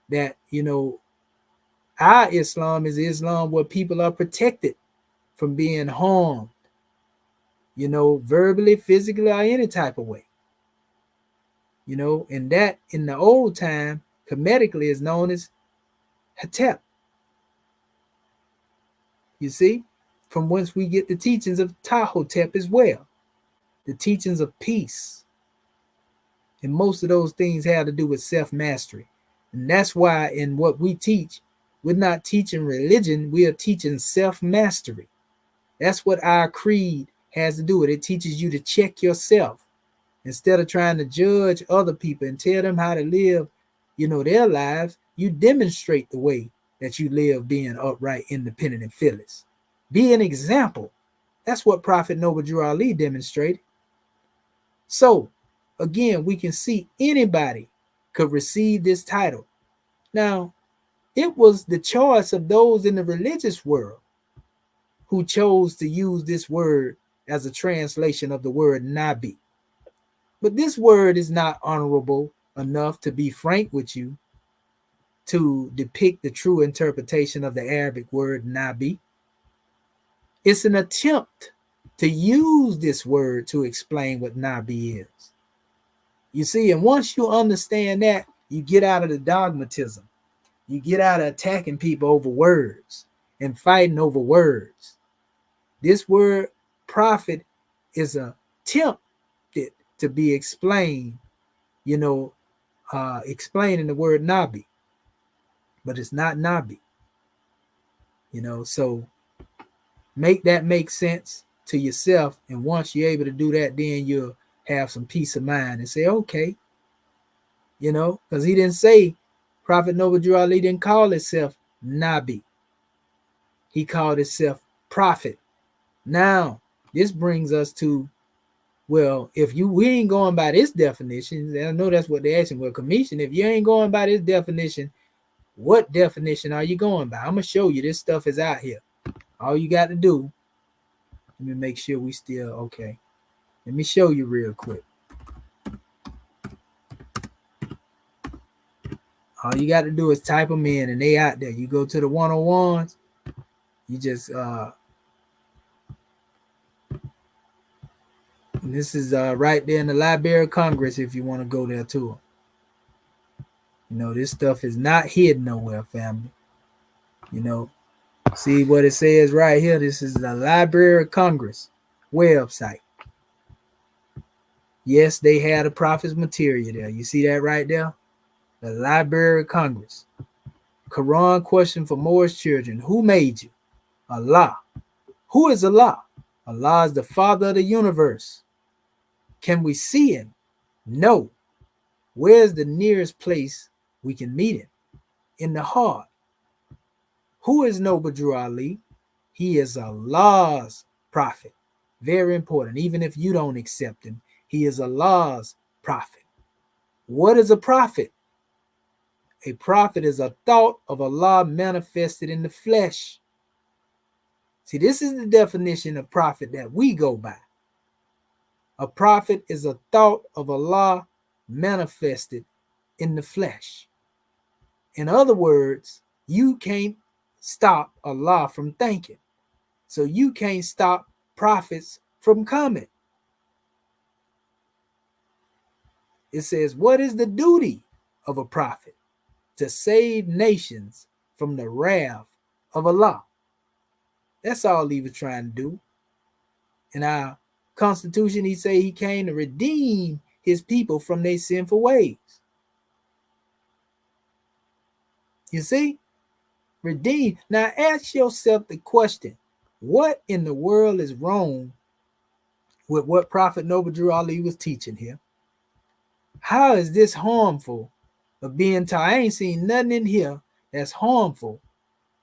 that, our Islam is Islam where people are protected from being harmed, verbally, physically, or any type of way. And that in the old time, Kemetically, is known as Hetep. You see, from whence we get the teachings of Tahotep as well, the teachings of peace. And most of those things have to do with self-mastery. And that's why in what we teach, We're not teaching religion, we are teaching self-mastery. That's what our creed has to do with. It teaches you to check yourself instead of trying to judge other people and tell them how to live, their lives. You demonstrate the way that you live, being upright, independent, and fearless. Be an example. That's what Prophet Noble Drew Ali demonstrated. So, again, we can see anybody could receive this title. Now, it was the choice of those in the religious world who chose to use this word as a translation of the word Nabi. But this word is not honorable enough, to be frank with you, to depict the true interpretation of the Arabic word Nabi. It's an attempt to use this word to explain what Nabi is. You see, and once you understand that, you get out of the dogmatism. You get out of attacking people over words and fighting over words. This word prophet is attempted to be explained, explaining the word Nabi, but it's not Nabi. So make that make sense to yourself. And once you're able to do that, then you'll have some peace of mind and say, okay, because he didn't say, Prophet Noble Drew Ali didn't call himself Nabi. He called himself prophet. Now, this brings us to, well, we ain't going by this definition, I know that's what they're asking. Well, Commission, if you ain't going by this definition, what definition are you going by? I'm going to show you this stuff is out here. All you got to do, let me make sure we still okay. Let me show you real quick. All you got to do is type them in and they out there. You go to the 101s, you just this is right there in the Library of Congress if you want to go there too. This stuff is not hidden nowhere, family. See what it says right here. This is the Library of Congress website. Yes, they had a prophet's material there. You see that right there? The Library of Congress. Quran question for Moorish children. Who made you? Allah. Who is Allah? Allah is the Father of the universe. Can we see him? No. Where's the nearest place we can meet him? In the heart. Who is Noble Drew Ali? He is Allah's prophet. Very important. Even if you don't accept him, he is Allah's prophet. What is a prophet? A prophet is a thought of Allah manifested in the flesh. See, this is the definition of prophet that we go by. A prophet is a thought of Allah manifested in the flesh. In other words, you can't stop Allah from thinking. So you can't stop prophets from coming. It says, what is the duty of a prophet? To save nations from the wrath of Allah. That's all he was trying to do. In our Constitution, he said he came to redeem his people from their sinful ways. You see? Redeem. Now ask yourself the question, what in the world is wrong with what Prophet Noble Drew Ali was teaching here? How is this harmful of being taught? I ain't seen nothing in here that's harmful.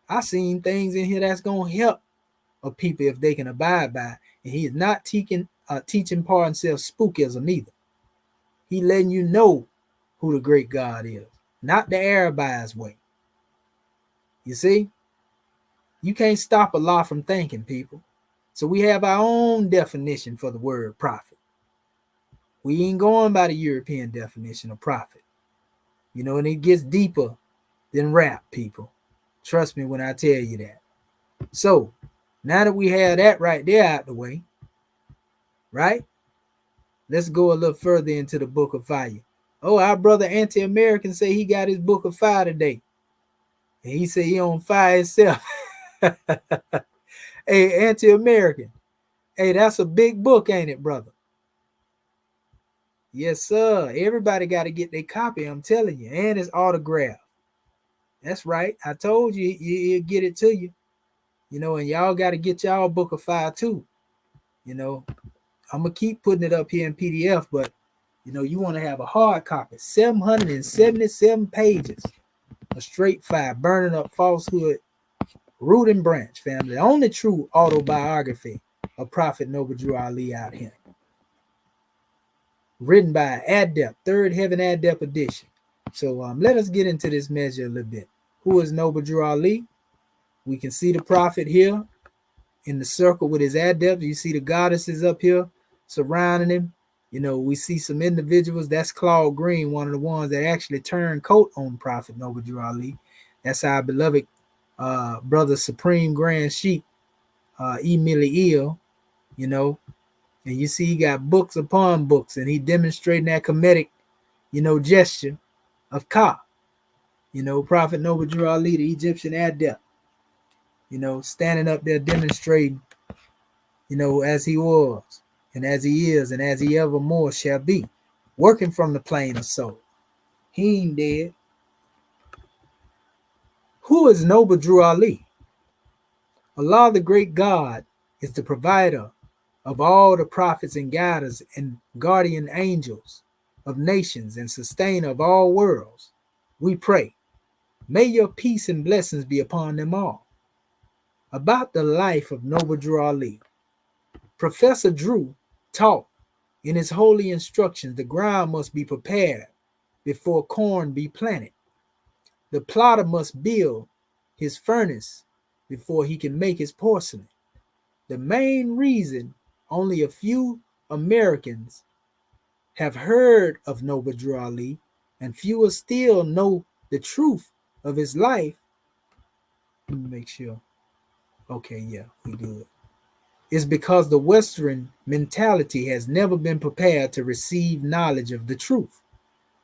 I seen things in here that's going to help a people if they can abide by. And he is not teaching part himself spookism either. He letting you know who the great God is, not the Arabized way. You see? You can't stop Allah from thinking, people. So we have our own definition for the word prophet. We ain't going by the European definition of prophet. And it gets deeper than rap, people. Trust me when I tell you that. So, now that we have that right there out the way, right? Let's go a little further into the Book of Fire. Oh, our brother Anti-American say he got his Book of Fire today. And he said he on fire himself. Hey, Anti-American. Hey, that's a big book, ain't it, brother? Yes, sir. Everybody got to get their copy, I'm telling you. And it's autographed. That's right. I told you he'll get it to you. You know, and y'all got to get y'all book of fire too. You know, I'm gonna keep putting it up here in PDF, but you know, you want to have a hard copy, 777 pages, a straight fire, burning up falsehood, root and branch, family. The only true autobiography of Prophet Noble Drew Ali out here. Written by Adept, Third Heaven Adept Edition. So let us get into this measure a little bit. Who is Noble Drew Ali? We can see the prophet here in the circle with his adept. You see the goddesses up here surrounding him. You know, we see some individuals. That's Claude Green, one of the ones that actually turned coat on Prophet Noble Drew Ali. That's our beloved brother Supreme Grand Sheik, Emily Eel, you know. And you see he got books upon books, and he demonstrating that comedic, you know, gesture of Ka. You know, Prophet Noble Drew Ali, the Egyptian adept, you know, standing up there demonstrating, you know, as he was, and as he is, and as he evermore shall be, working from the plane of soul. He ain't dead. Who is Noble Drew Ali? Allah, the great God, is the provider of all the prophets and guiders and guardian angels of nations and sustainer of all worlds. We pray, may your peace and blessings be upon them all. About the life of Noble Drew Ali, Professor Drew taught in his holy instructions the ground must be prepared before corn be planted. The plotter must build his furnace before he can make his porcelain. The main reason only a few Americans have heard of Noble Drew Ali, and fewer still know the truth of his life. Let me make sure. Okay, yeah, we good. Is because the Western mentality has never been prepared to receive knowledge of the truth,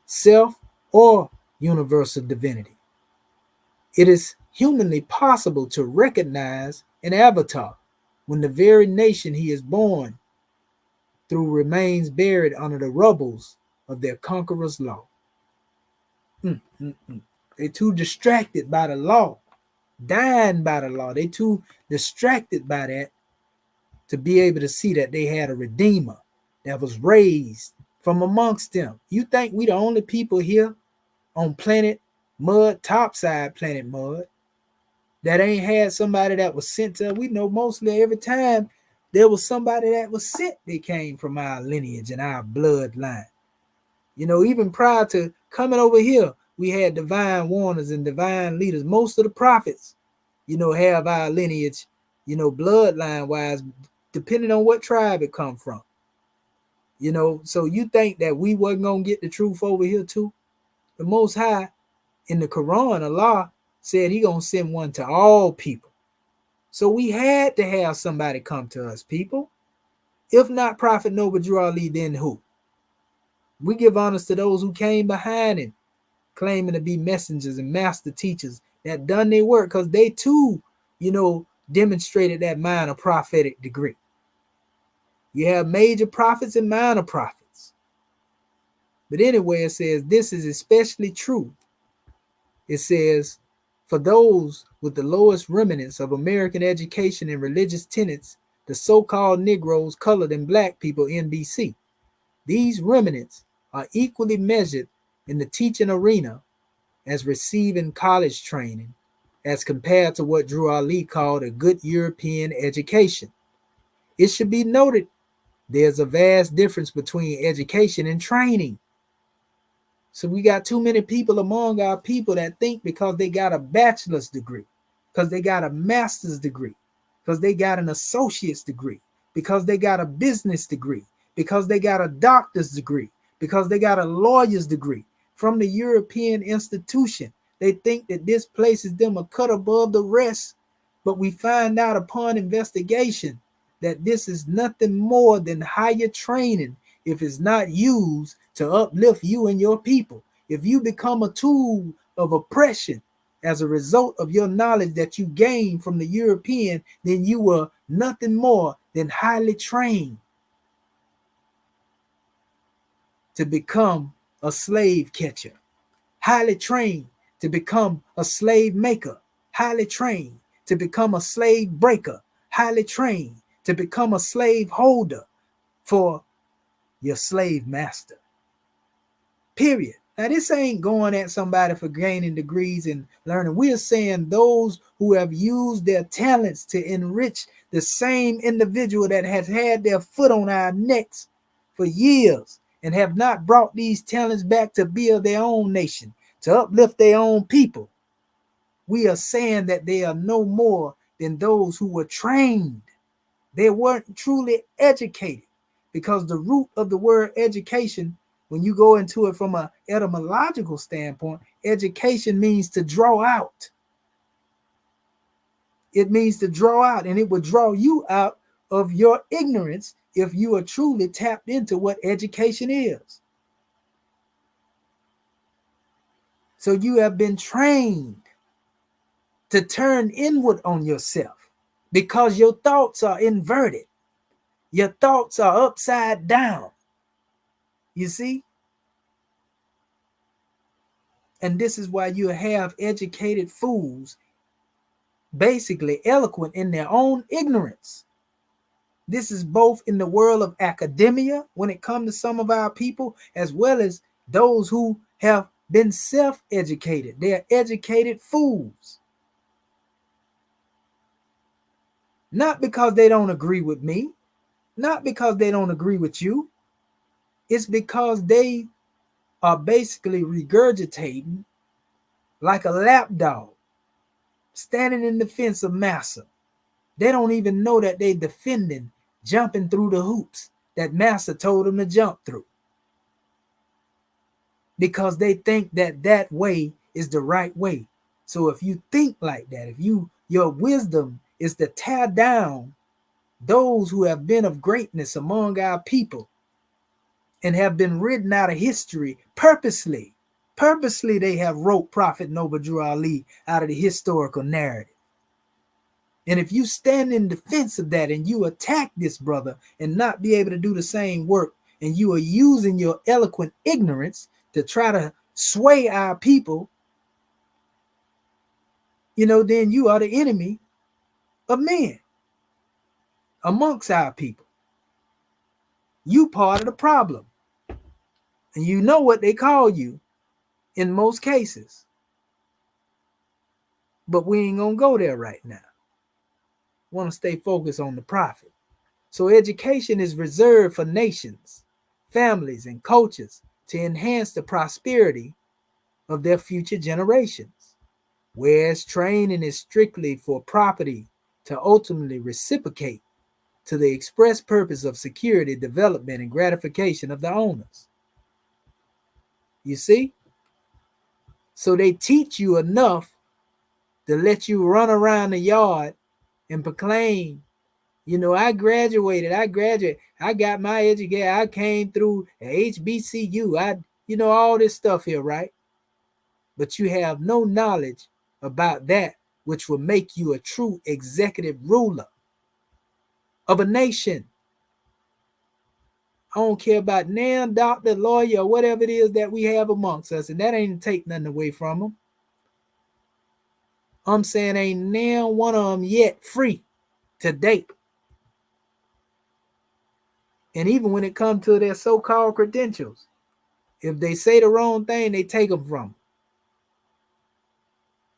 self, or universal divinity. It is humanly possible to recognize an avatar when the very nation he is born through remains buried under the rubbles of their conqueror's law. They're too distracted by the law, dying by the law. They're too distracted by that to be able to see that they had a redeemer that was raised from amongst them. You think we the only people here on planet Mud, topside planet Mud, that ain't had somebody that was sent to us? We know mostly every time there was somebody that was sent, they came from our lineage and our bloodline. You know, even prior to coming over here, we had divine warners and divine leaders. Most of the prophets, you know, have our lineage, you know, bloodline wise, depending on what tribe it come from. You know, so you think that we wasn't going to get the truth over here too? The Most High in the Quran, Allah said he going to send one to all people. So we had to have somebody come to us, people. If not Prophet Noble Drew Ali, then who? We give honors to those who came behind him, claiming to be messengers and master teachers that done their work, because they too, you know, demonstrated that minor prophetic degree. You have major prophets and minor prophets. But anyway, it says this is especially true. It says, for those with the lowest remnants of American education and religious tenets, the so-called Negroes, colored, and black people, NBC. These remnants are equally measured in the teaching arena as receiving college training, as compared to what Drew Ali called a good European education. It should be noted there's a vast difference between education and training. So we got too many people among our people that think because they got a bachelor's degree, because they got a master's degree, because they got an associate's degree, because they got a business degree, because they got a doctor's degree, because they got a lawyer's degree from the European institution. They think that this places them a cut above the rest, but we find out upon investigation that this is nothing more than higher training if it's not used to uplift you and your people. If you become a tool of oppression as a result of your knowledge that you gained from the European, then you were nothing more than highly trained to become a slave catcher, highly trained to become a slave maker, highly trained, to become a slave breaker, highly trained, to become a slave holder for your slave master. Period. Now, this ain't going at somebody for gaining degrees and learning. We are saying those who have used their talents to enrich the same individual that has had their foot on our necks for years and have not brought these talents back to build their own nation, to uplift their own people. We are saying that they are no more than those who were trained. They weren't truly educated, because the root of the word education, when you go into it from an etymological standpoint, education means to draw out. It means to draw out, and it will draw you out of your ignorance if you are truly tapped into what education is. So you have been trained to turn inward on yourself because your thoughts are inverted. Your thoughts are upside down. You see? And this is why you have educated fools, basically eloquent in their own ignorance. This is both in the world of academia, when it comes to some of our people, as well as those who have been self-educated. They are educated fools. Not because they don't agree with me, not because they don't agree with you. It's because they are basically regurgitating like a lapdog, standing in defense of massa. They don't even know that they're defending, jumping through the hoops that massa told them to jump through, because they think that that way is the right way. So if you think like that, if your wisdom is to tear down those who have been of greatness among our people and have been written out of history purposely they have wrote Prophet Noble Drew Ali out of the historical narrative. And if you stand in defense of that and you attack this brother and not be able to do the same work, and you are using your eloquent ignorance to try to sway our people, then you are the enemy of men amongst our people. You part of the problem. And you know what they call you in most cases. But we ain't gonna go there right now. Want to stay focused on the prophet. So education is reserved for nations, families, and cultures to enhance the prosperity of their future generations, whereas training is strictly for property to ultimately reciprocate to the express purpose of security, development, and gratification of the owners. You see? So they teach you enough to let you run around the yard and proclaim, I graduated, I got my education, I came through HBCU, all this stuff here, right? But you have no knowledge about that which will make you a true executive ruler of a nation. I don't care about now, doctor, lawyer, or whatever it is that we have amongst us, and that ain't take nothing away from them. I'm saying ain't now one of them yet free to date. And even when it comes to their so-called credentials, if they say the wrong thing, they take them from them.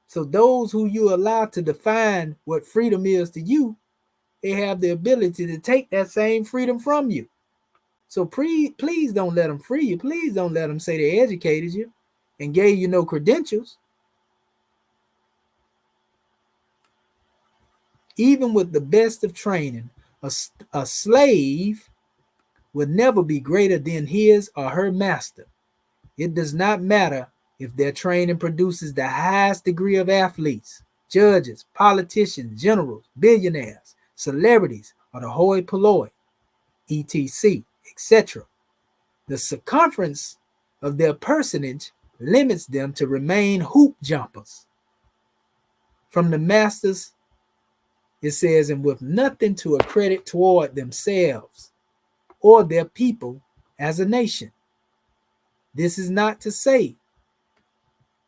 So those who you allow to define what freedom is to you, they have the ability to take that same freedom from you. So please don't let them free you. Please don't let them say they educated you and gave you no credentials. Even with the best of training, a slave would never be greater than his or her master. It does not matter if their training produces the highest degree of athletes, judges, politicians, generals, billionaires, celebrities, or the hoi polloi, etc., etc. The circumference of their personage limits them to remain hoop jumpers. From the masters, it says, and with nothing to accredit toward themselves or their people as a nation. This is not to say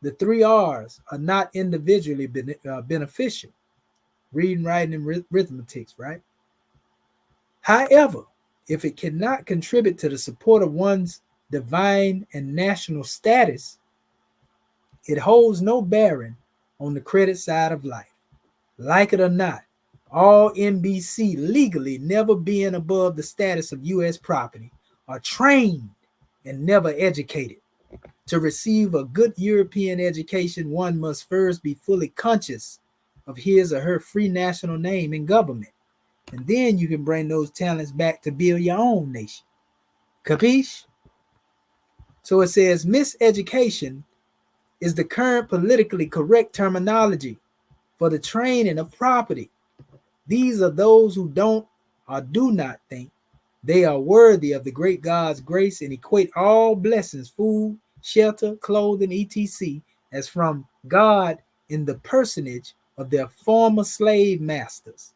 The 3 R's are not individually beneficial. Reading, writing, and arithmetic, right? However, if it cannot contribute to the support of one's divine and national status, it holds no bearing on the credit side of life. Like it or not, all NBC legally never being above the status of U.S. property are trained and never educated. To receive a good European education, one must first be fully conscious of his or her free national name in government. And then you can bring those talents back to build your own nation. Capiche? So it says miseducation is the current politically correct terminology for the training of property. These are those who don't or do not think they are worthy of the great God's grace and equate all blessings, food, shelter, clothing, etc., as from God in the personage of their former slave masters.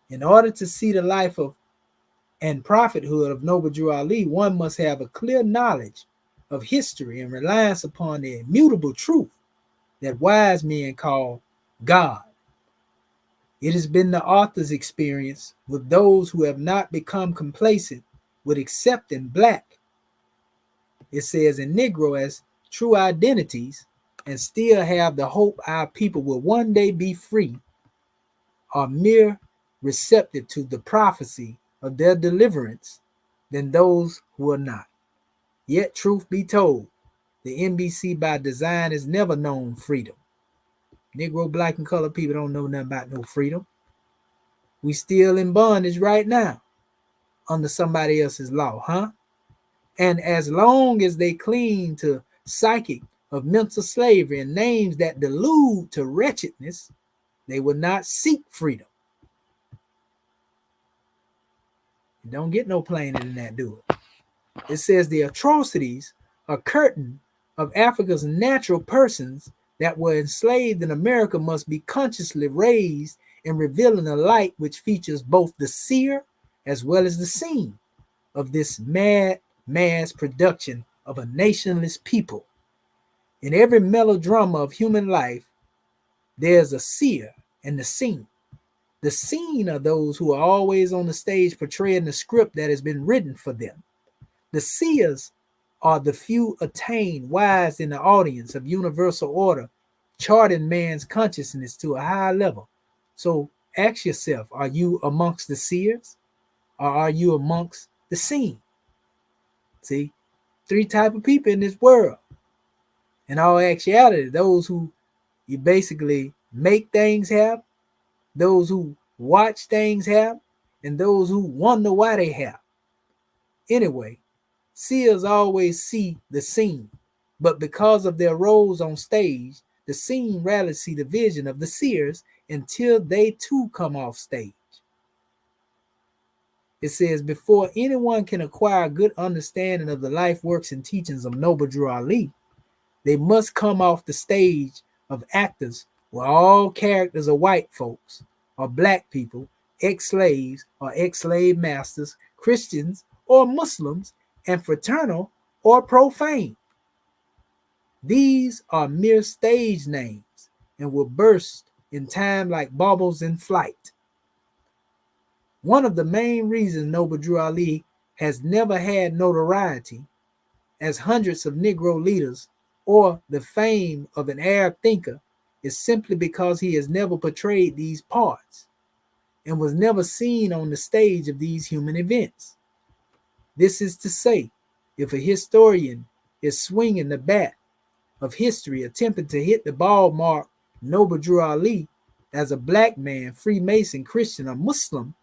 In order to see the life of and prophethood of Noble Drew Ali, one must have a clear knowledge of history and reliance upon the immutable truth that wise men call God. It has been the author's experience with those who have not become complacent with accepting black, it says in Negro, as true identities and still have the hope our people will one day be free, are mere receptive to the prophecy of their deliverance than those who are not. Yet, truth be told, the NBC by design has never known freedom. Negro, black, and colored people don't know nothing about no freedom. We still in bondage right now under somebody else's law, huh? And as long as they cling to psychic of mental slavery and names that delude to wretchedness, they will not seek freedom. It don't get no plainer than that, do it? It says the atrocities are curtain of Africa's natural persons that were enslaved in America must be consciously raised and revealing a light which features both the seer as well as the seen of this mad mass production of a nationless people. In every melodrama of human life, there's a seer and the seen. The seen are those who are always on the stage portraying the script that has been written for them. The seers are the few attained wise in the audience of universal order, charting man's consciousness to a high level. So ask yourself, are you amongst the seers or are you amongst the seen? See, 3 types of people in this world. In all actuality, those who you basically make things happen, those who watch things happen, and those who wonder why they happen. Anyway, seers always see the scene, but because of their roles on stage, the scene rarely see the vision of the seers until they too come off stage. It says, before anyone can acquire a good understanding of the life, works, and teachings of Noble Drew Ali, they must come off the stage of actors where all characters are white folks, or black people, ex-slaves or ex-slave masters, Christians or Muslims, and fraternal or profane. These are mere stage names and will burst in time like bubbles in flight. One of the main reasons Noble Drew Ali has never had notoriety as hundreds of Negro leaders or the fame of an Arab thinker is simply because he has never portrayed these parts and was never seen on the stage of these human events. This is to say, if a historian is swinging the bat of history attempting to hit the ball mark Noble Drew Ali as a black man, Freemason, Christian, or Muslim,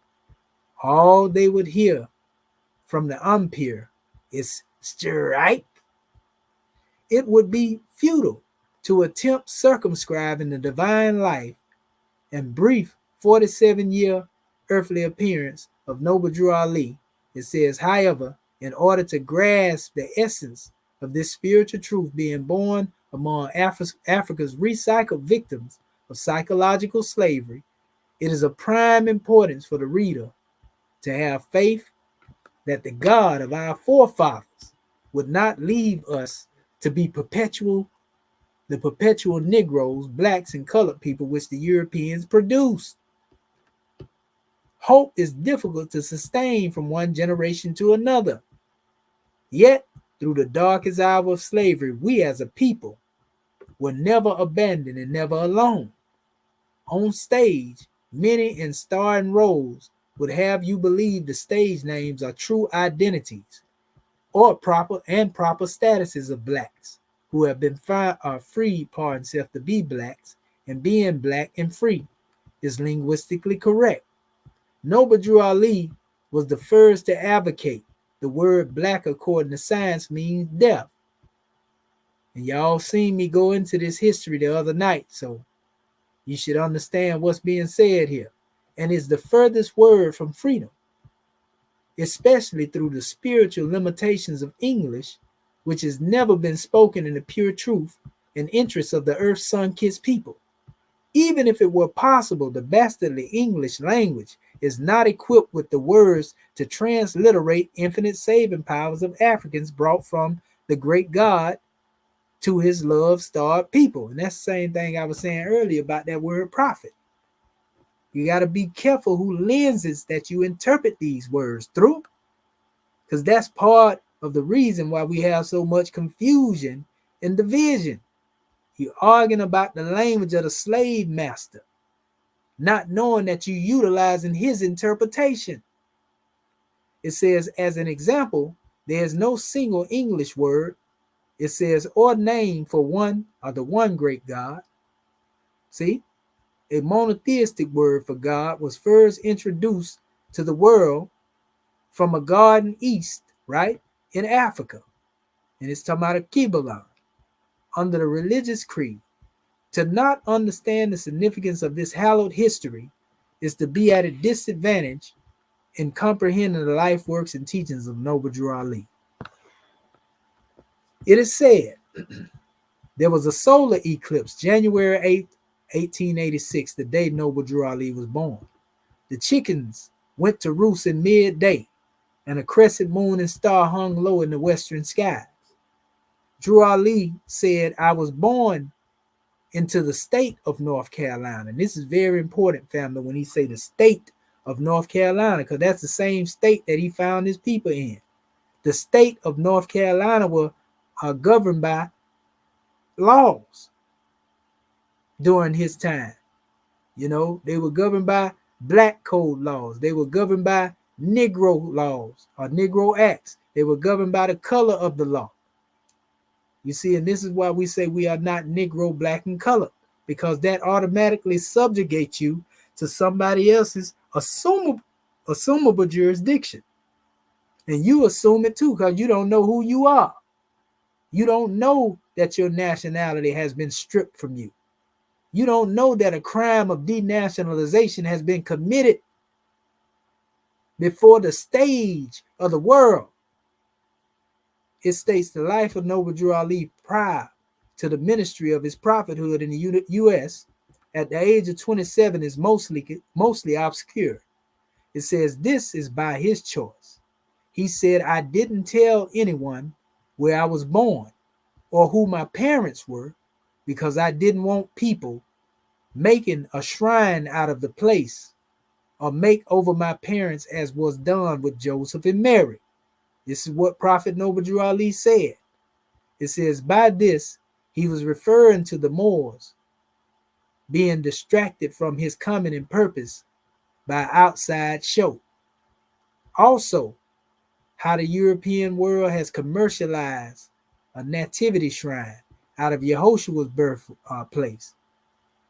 all they would hear from the umpire is strike. It would be futile to attempt circumscribing the divine life and brief 47-year earthly appearance of Noble Drew Ali. It says, however, in order to grasp the essence of this spiritual truth being born among Africa's recycled victims of psychological slavery, it is of prime importance for the reader to have faith that the God of our forefathers would not leave us to be perpetual the perpetual Negroes, blacks, and colored people which the Europeans produced. Hope is difficult to sustain from one generation to another. Yet, through the darkest hour of slavery, we as a people were never abandoned and never alone. On stage, many in starring roles would have you believe the stage names are true identities or proper statuses of blacks who have been free, to be blacks, and being black and free is linguistically correct. Noble Drew Ali was the first to advocate the word black according to science means deaf. And y'all seen me go into this history the other night, so you should understand what's being said here. And it's the furthest word from freedom, especially through the spiritual limitations of English, which has never been spoken in the pure truth and interests of the earth sun-kissed people. Even if it were possible, the bastardly English language is not equipped with the words to transliterate infinite saving powers of Africans brought from the great God to his love-starved people. And that's the same thing I was saying earlier about that word prophet. You got to be careful who lenses that you interpret these words through, because that's part of the reason why we have so much confusion and division. You're arguing about the language of the slave master, not knowing that you're utilizing his interpretation. It says, as an example, there's no single English word. It says, or name for one or the one great God. See, a monotheistic word for God was first introduced to the world from a garden east, right, in Africa. And it's talking about a Kibbalah under the religious creed. To not understand the significance of this hallowed history is to be at a disadvantage in comprehending the life, works, and teachings of Noble Drew Ali. It is said there was a solar eclipse January 8th, 1886, the day Noble Drew Ali was born. The chickens went to roost in midday, and a crescent moon and star hung low in the western skies. Drew Ali said, I was born into the state of North Carolina. And this is very important, family, when he say the state of North Carolina, because that's the same state that he found his people in. The state of North Carolina were governed by laws during his time. You know, they were governed by black code laws. They were governed by Negro laws or Negro acts. They were governed by the color of the law. You see, and this is why we say we are not Negro, black, and colored, because that automatically subjugates you to somebody else's assumable jurisdiction. And you assume it too, because you don't know who you are. You don't know that your nationality has been stripped from you. You don't know that a crime of denationalization has been committed before the stage of the world. It states the life of Noble Drew Ali prior to the ministry of his prophethood in the U.S. at the age of 27 is mostly obscure. It says this is by his choice. He said, I didn't tell anyone where I was born or who my parents were, because I didn't want people making a shrine out of the place or make over my parents as was done with Joseph and Mary. This is what Prophet Noble Drew Ali said. It says, by this, he was referring to the Moors being distracted from his coming and purpose by outside show. Also, how the European world has commercialized a nativity shrine out of Yehoshua's birthplace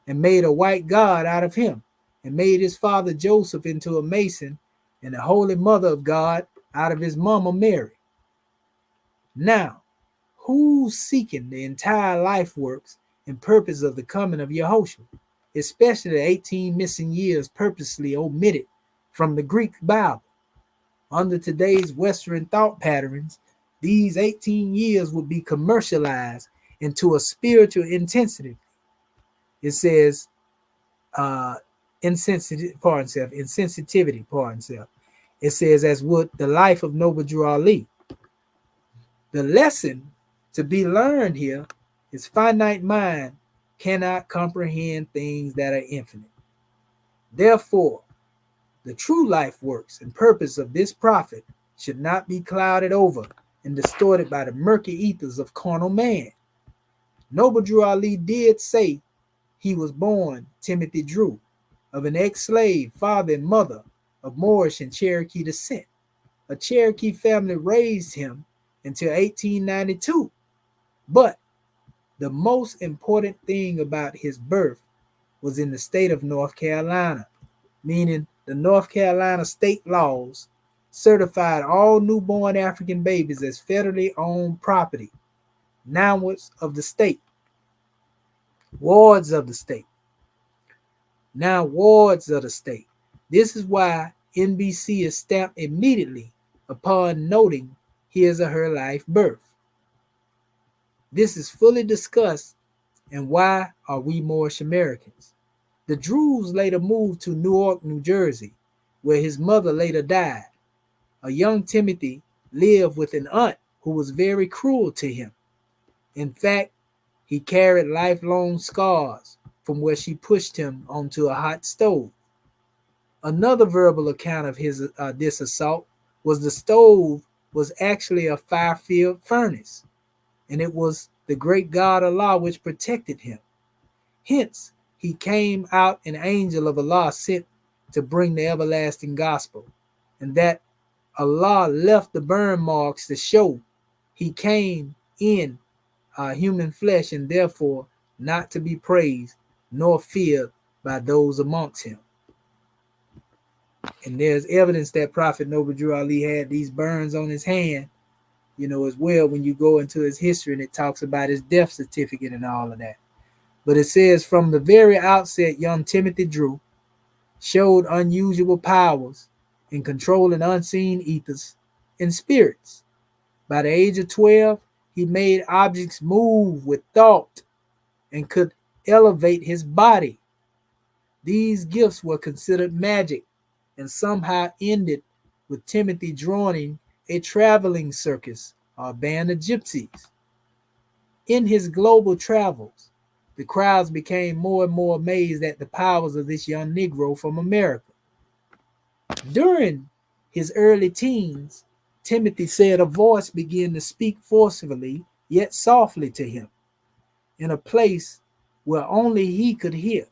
and made a white god out of him and made his father Joseph into a mason and the holy mother of God out of his mama Mary. Now, who's seeking the entire life works and purpose of the coming of Yehoshua, especially the 18 missing years purposely omitted from the Greek Bible? Under today's Western thought patterns, these 18 years would be commercialized into a spiritual intensity. It says insensitivity. It says, as would the life of Noble Drew Ali. The lesson to be learned here His finite mind cannot comprehend things that are infinite. Therefore, the true life works and purpose of this prophet should not be clouded over and distorted by the murky ethers of carnal man. Noble Drew Ali did say he was born Timothy Drew, of an ex-slave father and mother of Moorish and Cherokee descent. A Cherokee family raised him until 1892. But the most important thing about his birth was in the state of North Carolina, meaning the North Carolina state laws certified all newborn African babies as federally owned property, now of the state, wards of the state. Now wards of the state. This is why NBC is stamped immediately upon noting his or her life birth. This is fully discussed, and why are we Moorish Americans? The Drews later moved to Newark, New Jersey, where his mother later died. A young Timothy lived with an aunt who was very cruel to him. In fact, he carried lifelong scars from where she pushed him onto a hot stove. Another verbal account of this assault was the stove was actually a fire-filled furnace, and it was the great God Allah which protected him. Hence, he came out an angel of Allah sent to bring the everlasting gospel, and that Allah left the burn marks to show he came in human flesh and therefore not to be praised nor feared by those amongst him. And there's evidence that Prophet Noble Drew Ali had these burns on his hand, as well, when you go into his history and it talks about his death certificate and all of that. But it says, from the very outset, young Timothy Drew showed unusual powers in controlling unseen ethers and spirits. By the age of 12, he made objects move with thought and could elevate his body. These gifts were considered magic and somehow ended with Timothy joining a traveling circus or a band of gypsies. In his global travels, the crowds became more and more amazed at the powers of this young Negro from America. During his early teens, Timothy said a voice began to speak forcefully yet softly to him in a place where only he could hear.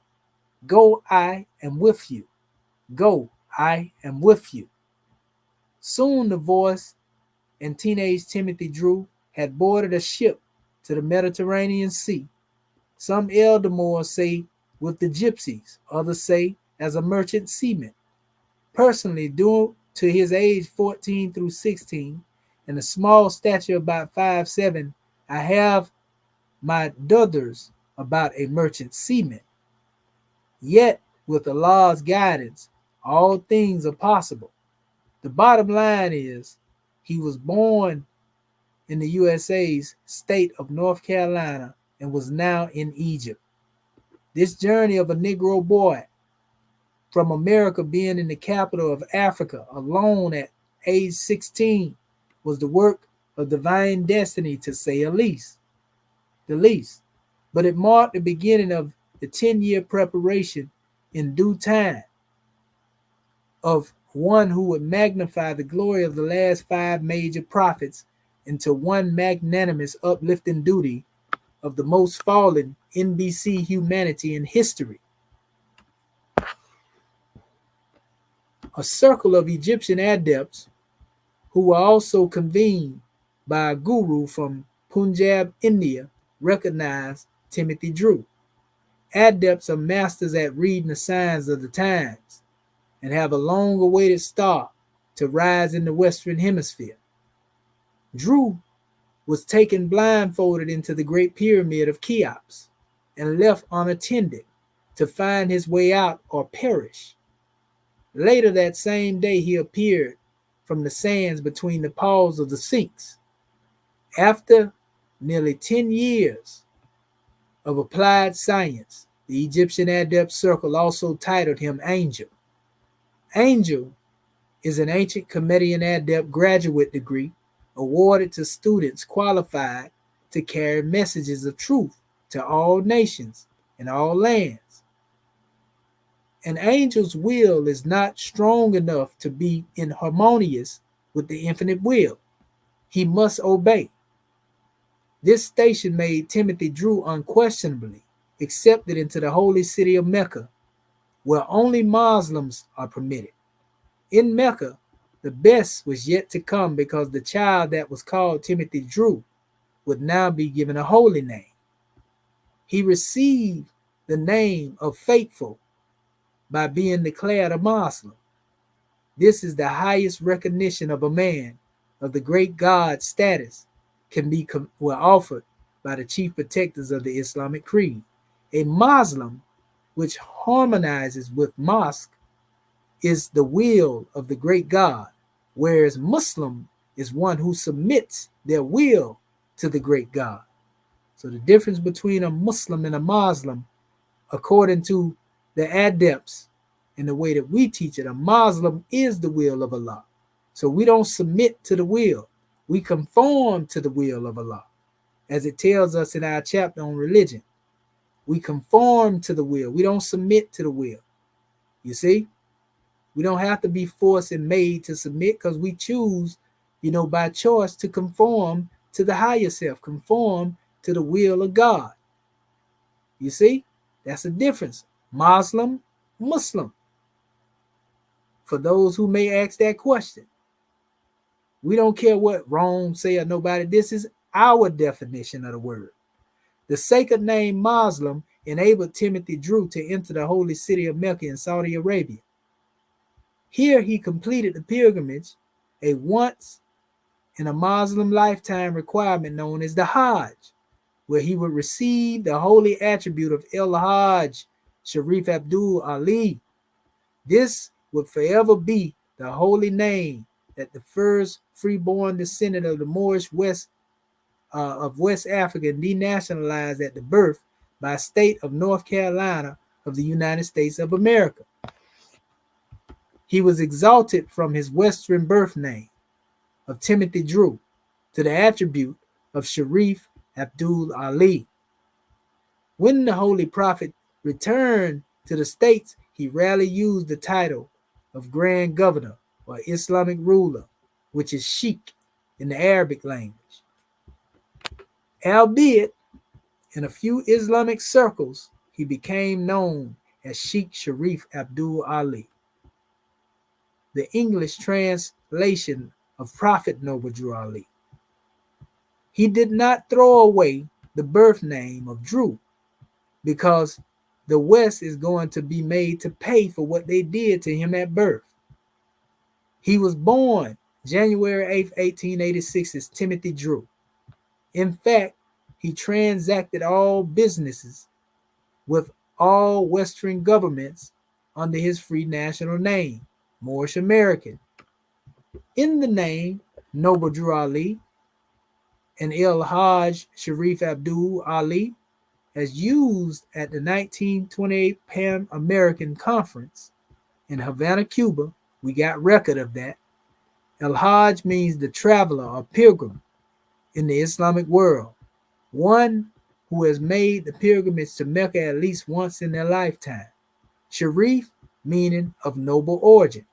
Go, I am with you. Go, I am with you. Soon the voice and teenage Timothy Drew had boarded a ship to the Mediterranean Sea. Some elder Moors say with the gypsies, others say as a merchant seaman. Personally, due to his age 14 through 16 and a small stature about 5'7", I have my dudders about a merchant seaman. Yet, with Allah's guidance, all things are possible. The bottom line is, he was born in the USA's state of North Carolina and was now in Egypt. This journey of a Negro boy from America being in the capital of Africa alone at age 16 was the work of divine destiny, to say the least. But it marked the beginning of the 10-year preparation in due time of one who would magnify the glory of the last 5 major prophets into one magnanimous uplifting duty of the most fallen NBC humanity in history. A circle of Egyptian adepts who were also convened by a guru from Punjab, India, recognized Timothy Drew. Adepts are masters at reading the signs of the times and have a long-awaited star to rise in the Western Hemisphere. Drew was taken blindfolded into the Great Pyramid of Cheops and left unattended to find his way out or perish. Later that same day, he appeared from the sands between the paws of the Sphinx. After nearly 10 years of applied science, the Egyptian Adept Circle also titled him Angel. Angel is an ancient Comedian Adept graduate degree awarded to students qualified to carry messages of truth to all nations and all lands. An angel's will is not strong enough to be inharmonious with the infinite will. He must obey. This station made Timothy Drew unquestionably accepted into the holy city of Mecca, where only Muslims are permitted. In Mecca, the best was yet to come, because the child that was called Timothy Drew would now be given a holy name. He received the name of Faithful by being declared a Muslim. This is the highest recognition of a man of the great God status can be offered by the chief protectors of the Islamic creed. A Muslim, which harmonizes with mosque, is the will of the great God, whereas Muslim is one who submits their will to the great God. So the difference between a Muslim and a Muslim, according to the adepts in the way that we teach it, a Muslim is the will of Allah. So we don't submit to the will. We conform to the will of Allah. As it tells us in our chapter on religion, we conform to the will. We don't submit to the will. You see? We don't have to be forced and made to submit, because we choose, by choice to conform to the higher self, conform to the will of God. You see? That's the difference. Muslim, Muslim. For those who may ask that question, we don't care what Rome say or nobody. This is our definition of the word. The sacred name Muslim enabled Timothy Drew to enter the holy city of Mecca in Saudi Arabia. Here he completed the pilgrimage, a once in a Muslim lifetime requirement known as the Hajj, where he would receive the holy attribute of El-Hajj Sharif Abdul Ali. This would forever be the holy name that the first freeborn descendant of the Moorish of West Africa denationalized at the birth by state of North Carolina of the United States of America. He was exalted from his Western birth name of Timothy Drew to the attribute of Sharif Abdul Ali. When the Holy Prophet returned to the States, he rarely used the title of Grand Governor or Islamic ruler, which is Sheikh in the Arabic language. Albeit, in a few Islamic circles, he became known as Sheikh Sharif Abdul Ali. The English translation of Prophet Noble Drew Ali. He did not throw away the birth name of Drew, because the West is going to be made to pay for what they did to him at birth. He was born January 8th, 1886 as Timothy Drew. In fact, he transacted all businesses with all Western governments under his free national name, Moorish American. In the name Noble Drew Ali and El-Hajj Sharif Abdul Ali, as used at the 1928 Pan American Conference in Havana, Cuba, we got record of that. El-Hajj means the traveler or pilgrim in the Islamic world, one who has made the pilgrimage to Mecca at least once in their lifetime. Sharif, meaning of noble origin.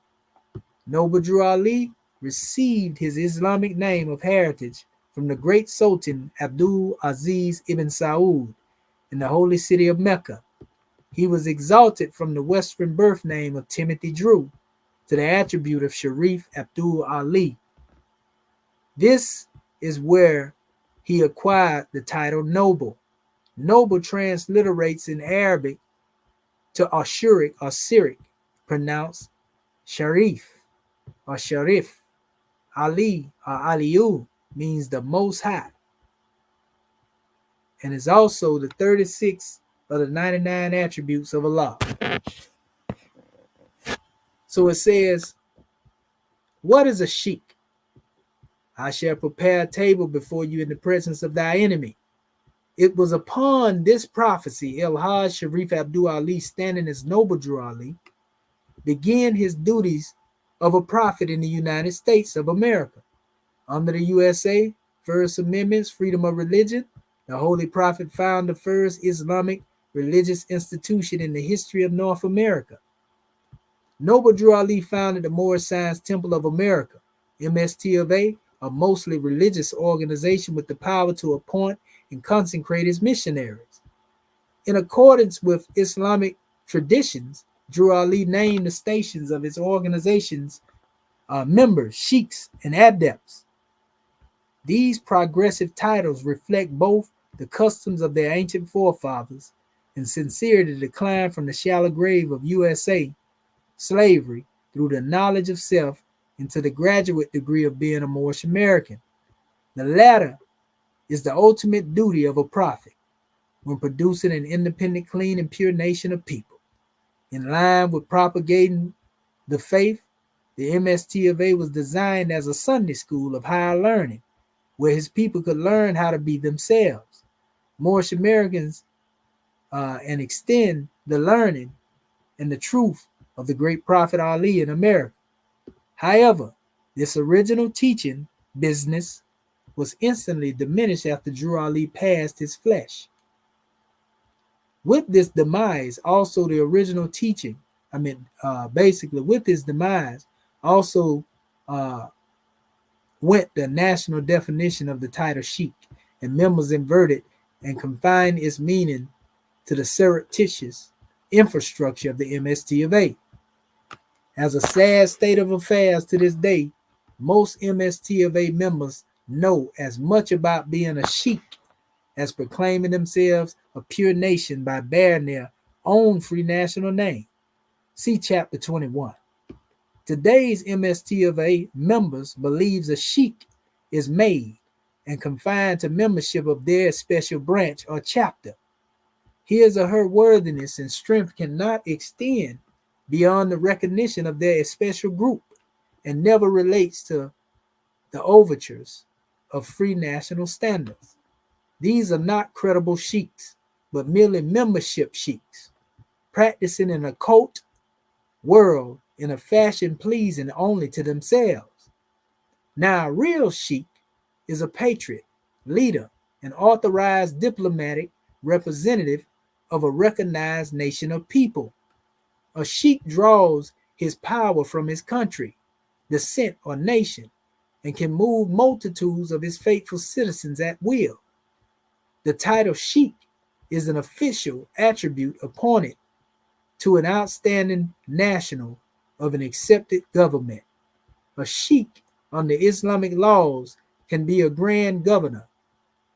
Noble Drew Ali received his Islamic name of heritage from the great Sultan Abdul Aziz ibn Saud in the holy city of Mecca. He was exalted from the Western birth name of Timothy Drew to the attribute of Sharif Abdul Ali. This is where he acquired the title Noble. Noble transliterates in Arabic to Ashuric or Syriac, pronounced Sharif or Sharif. Ali or Aliyu means the Most High, and is also the 36 of the 99 attributes of Allah. So it says, what is a sheikh? I shall prepare a table before you in the presence of thy enemy. It was upon this prophecy El-Hajj Sharif Abdul Ali, standing as Noble Drew Ali, began his duties of a prophet in the United States of America, under the USA First Amendments, freedom of religion. The Holy Prophet found the first Islamic religious institution in the history of North America. Noble Drew Ali founded the Moorish Science Temple of America, MST of A mostly religious organization with the power to appoint and consecrate its missionaries. In accordance with Islamic traditions, Drew Ali named the stations of his organization's members, sheikhs, and adepts. These progressive titles reflect both the customs of their ancient forefathers and sincerity to decline from the shallow grave of USA slavery through the knowledge of self into the graduate degree of being a Moorish American. The latter is the ultimate duty of a prophet when producing an independent, clean, and pure nation of people. In line with propagating the faith, the MST of A was designed as a Sunday school of higher learning, where his people could learn how to be themselves, Moorish Americans, and extend the learning and the truth of the great Prophet Ali in America. However, this original teaching business was instantly diminished after Drew Ali passed his flesh. With this demise, also the original teaching, basically with his demise, also went the national definition of the title Sheikh, and members inverted and confined its meaning to the surreptitious infrastructure of the MST of A. As a sad state of affairs to this day, most MST of A members know as much about being a sheikh as proclaiming themselves a pure nation by bearing their own free national name. See chapter 21. Today's MST of A members believes a sheikh is made and confined to membership of their special branch or chapter. His or her worthiness and strength cannot extend beyond the recognition of their special group and never relates to the overtures of free national standards. These are not credible sheiks, but merely membership sheiks, practicing an occult world in a fashion pleasing only to themselves. Now, a real sheik is a patriot, leader, and authorized diplomatic representative of a recognized nation of people. A sheik draws his power from his country, descent, or nation, and can move multitudes of his faithful citizens at will. The title sheik is an official attribute appointed to an outstanding national of an accepted government. A sheik under Islamic laws can be a grand governor,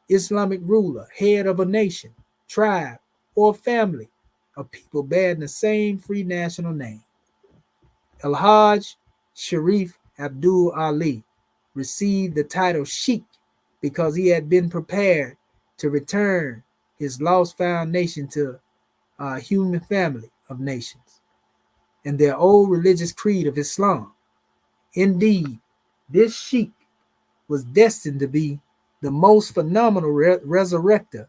Islamic ruler, head of a nation, tribe, or family of people bearing the same free national name. Al-Hajj Sharif Abdul Ali received the title sheikh because he had been prepared to return his lost found nation to a human family of nations and their old religious creed of Islam. Indeed, this sheikh was destined to be the most phenomenal resurrector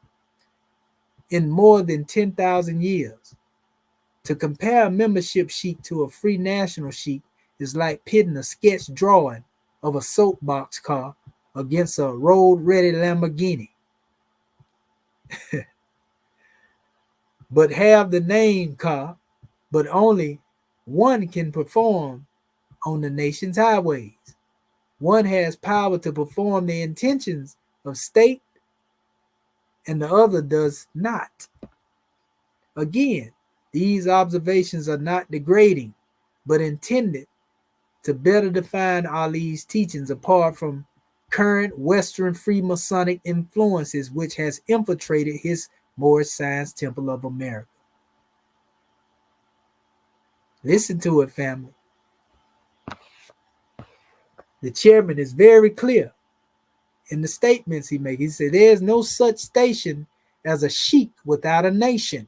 in more than 10,000 years. To compare a membership sheikh to a free national sheikh is like pitting a sketch drawing of a soapbox car against a road-ready Lamborghini. But have the name car, but only one can perform on the nation's highways. One has power to perform the intentions of state, and the other does not. Again, these observations are not degrading, but intended to better define Ali's teachings apart from current Western Freemasonic influences which has infiltrated his Moorish Science Temple of America. Listen to it, family. The chairman is very clear in the statements he makes. He said, there's no such station as a sheikh without a nation.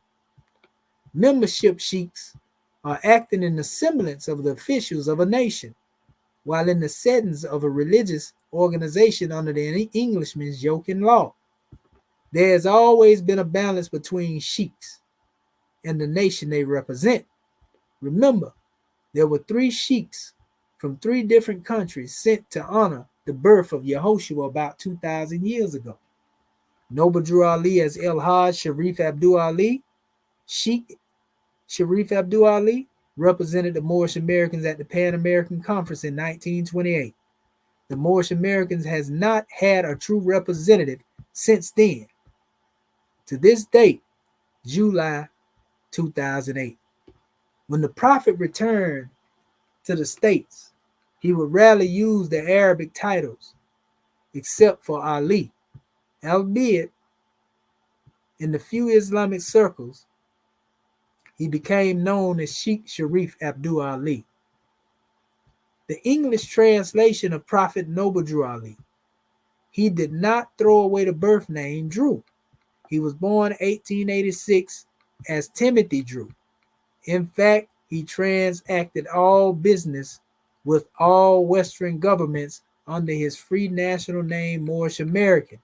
Membership sheiks are acting in the semblance of the officials of a nation, while in the settings of a religious organization under the Englishman's yoke and law. There has always been a balance between sheiks and the nation they represent. Remember, there were 3 sheiks from 3 different countries sent to honor the birth of Yehoshua about 2,000 years ago. Noble Drew Ali as El Hajj Sharif Abdul Ali, Sheikh Sharif Abdul Ali, represented the Moorish Americans at the Pan American Conference in 1928. The Moorish Americans has not had a true representative since then. To this date, July 2008. When the Prophet returned to the States, he would rarely use the Arabic titles except for Ali, albeit in the few Islamic circles, he became known as Sheikh Sharif Abdul Ali. The English translation of Prophet Noble Drew Ali. He did not throw away the birth name Drew. He was born 1886 as Timothy Drew. In fact, he transacted all business with all Western governments under his free national name, Moorish American.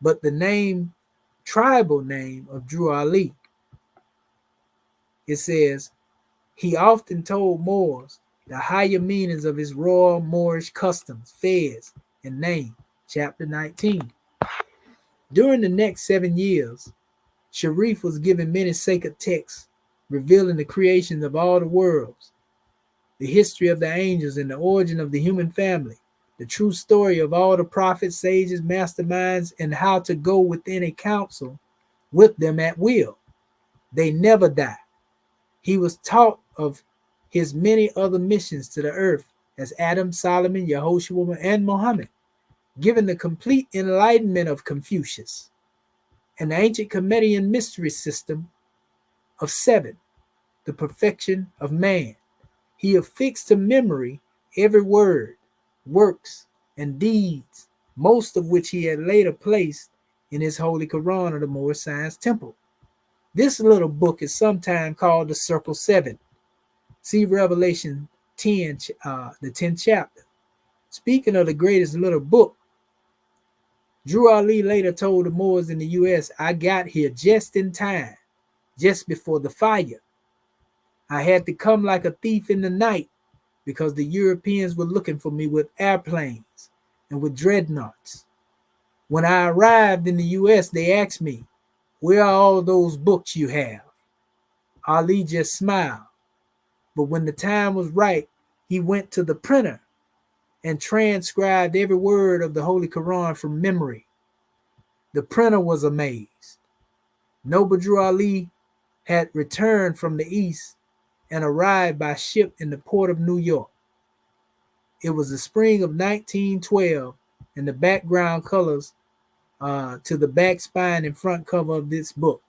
But the tribal name of Drew Ali, it says, he often told Moors the higher meanings of his royal Moorish customs, fairs, and name, chapter 19. During the next 7 years, Sharif was given many sacred texts revealing the creation of all the worlds, the history of the angels and the origin of the human family, the true story of all the prophets, sages, masterminds, and how to go within a council with them at will. They never die. He was taught of his many other missions to the earth as Adam, Solomon, Yehoshua, and Muhammad, given the complete enlightenment of Confucius, and the ancient Chimerian mystery system of 7, the perfection of man. He affixed to memory every word, works, and deeds, most of which he had later placed in his holy Quran of the Moorish Science Temple. This little book is sometimes called the Circle 7. See Revelation 10, the 10th chapter. Speaking of the greatest little book, Drew Ali later told the Moors in the U.S., I got here just in time, just before the fire. I had to come like a thief in the night because the Europeans were looking for me with airplanes and with dreadnoughts. When I arrived in the U.S., they asked me, where are all those books you have? Ali just smiled. But when the time was right, he went to the printer and transcribed every word of the Holy Quran from memory. The printer was amazed. Noble Drew Ali had returned from the East and arrived by ship in the port of New York. It was the spring of 1912, and the background colors to the back spine and front cover of this book.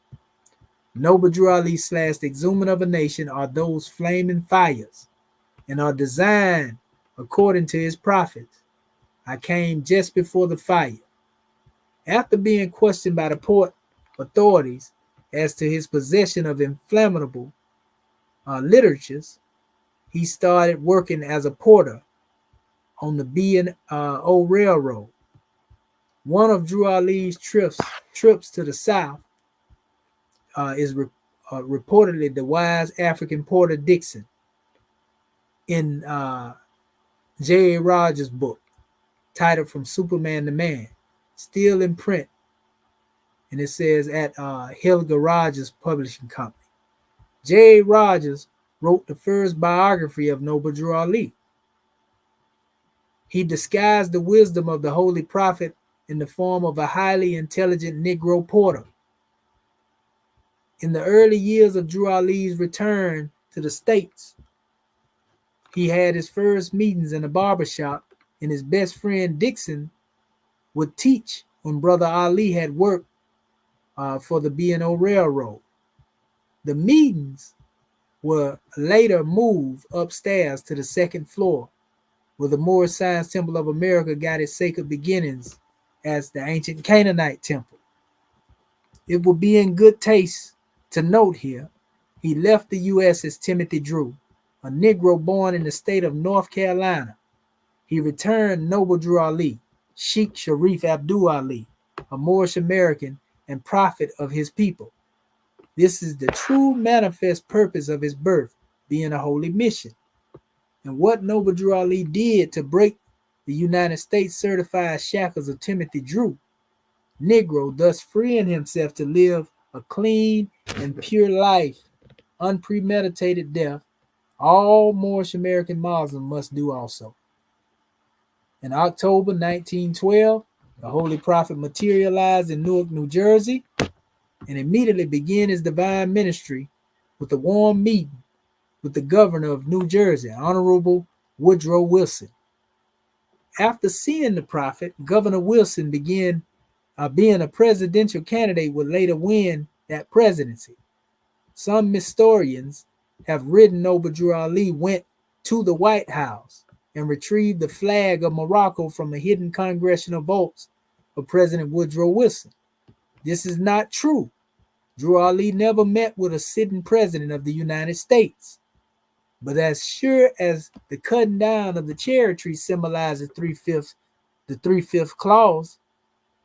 Noble Drew Ali / the Exhuman of a Nation are those flaming fires and are designed according to his prophets. I came just before the fire. After being questioned by the port authorities as to his possession of inflammable literatures, he started working as a porter on the B&O Railroad. One of Drew Ali's trips to the South is reportedly the wise African porter Dixon in J.A. Rogers' book titled From Superman to Man, still in print, and it says at Helga Rogers Publishing Company. J.A. Rogers wrote the first biography of Noble Drew Ali. He disguised the wisdom of the Holy Prophet in the form of a highly intelligent Negro porter. In the early years of Drew Ali's return to the States, he had his first meetings in a barbershop, and his best friend Dixon would teach when Brother Ali had worked for the B&O Railroad. The meetings were later moved upstairs to the second floor, where the Moorish Science Temple of America got its sacred beginnings as the ancient Canaanite temple. It will be in good taste to note here, he left the U.S. as Timothy Drew, a Negro born in the state of North Carolina. He returned Noble Drew Ali, Sheikh Sharif Abdul Ali, a Moorish American and prophet of his people. This is the true manifest purpose of his birth, being a holy mission. And what Noble Drew Ali did to break the United States certified shackles of Timothy Drew, Negro, thus freeing himself to live a clean and pure life, unpremeditated death, all Moorish American Muslims must do also. In October 1912, the Holy Prophet materialized in Newark, New Jersey, and immediately began his divine ministry with a warm meeting with the governor of New Jersey, Honorable Woodrow Wilson. After seeing the prophet, Governor Wilson began being a presidential candidate would later win that presidency. Some historians have written Noble Drew Ali went to the White House and retrieved the flag of Morocco from the hidden congressional vaults of President Woodrow Wilson. This is not true. Drew Ali never met with a sitting president of the United States. But as sure as the cutting down of the cherry tree symbolizes the three-fifth clause,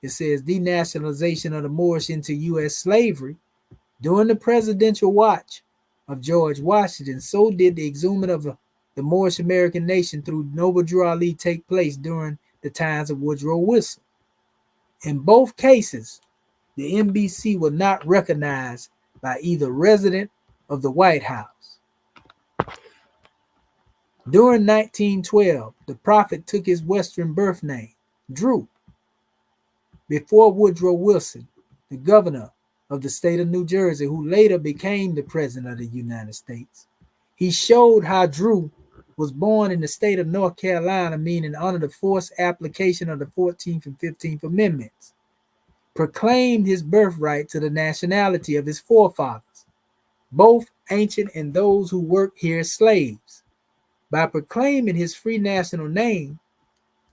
it says denationalization of the Moorish into U.S. slavery, during the presidential watch of George Washington, so did the exhumation of the Moorish American nation through Noble Drew Ali take place during the times of Woodrow Wilson. In both cases, the NBC was not recognized by either resident of the White House. During 1912, the prophet took his Western birth name, Drew, before Woodrow Wilson, the governor of the state of New Jersey, who later became the president of the United States. He showed how Drew was born in the state of North Carolina, meaning under the forced application of the 14th and 15th Amendments, proclaimed his birthright to the nationality of his forefathers, both ancient and those who worked here as slaves. By proclaiming his free national name,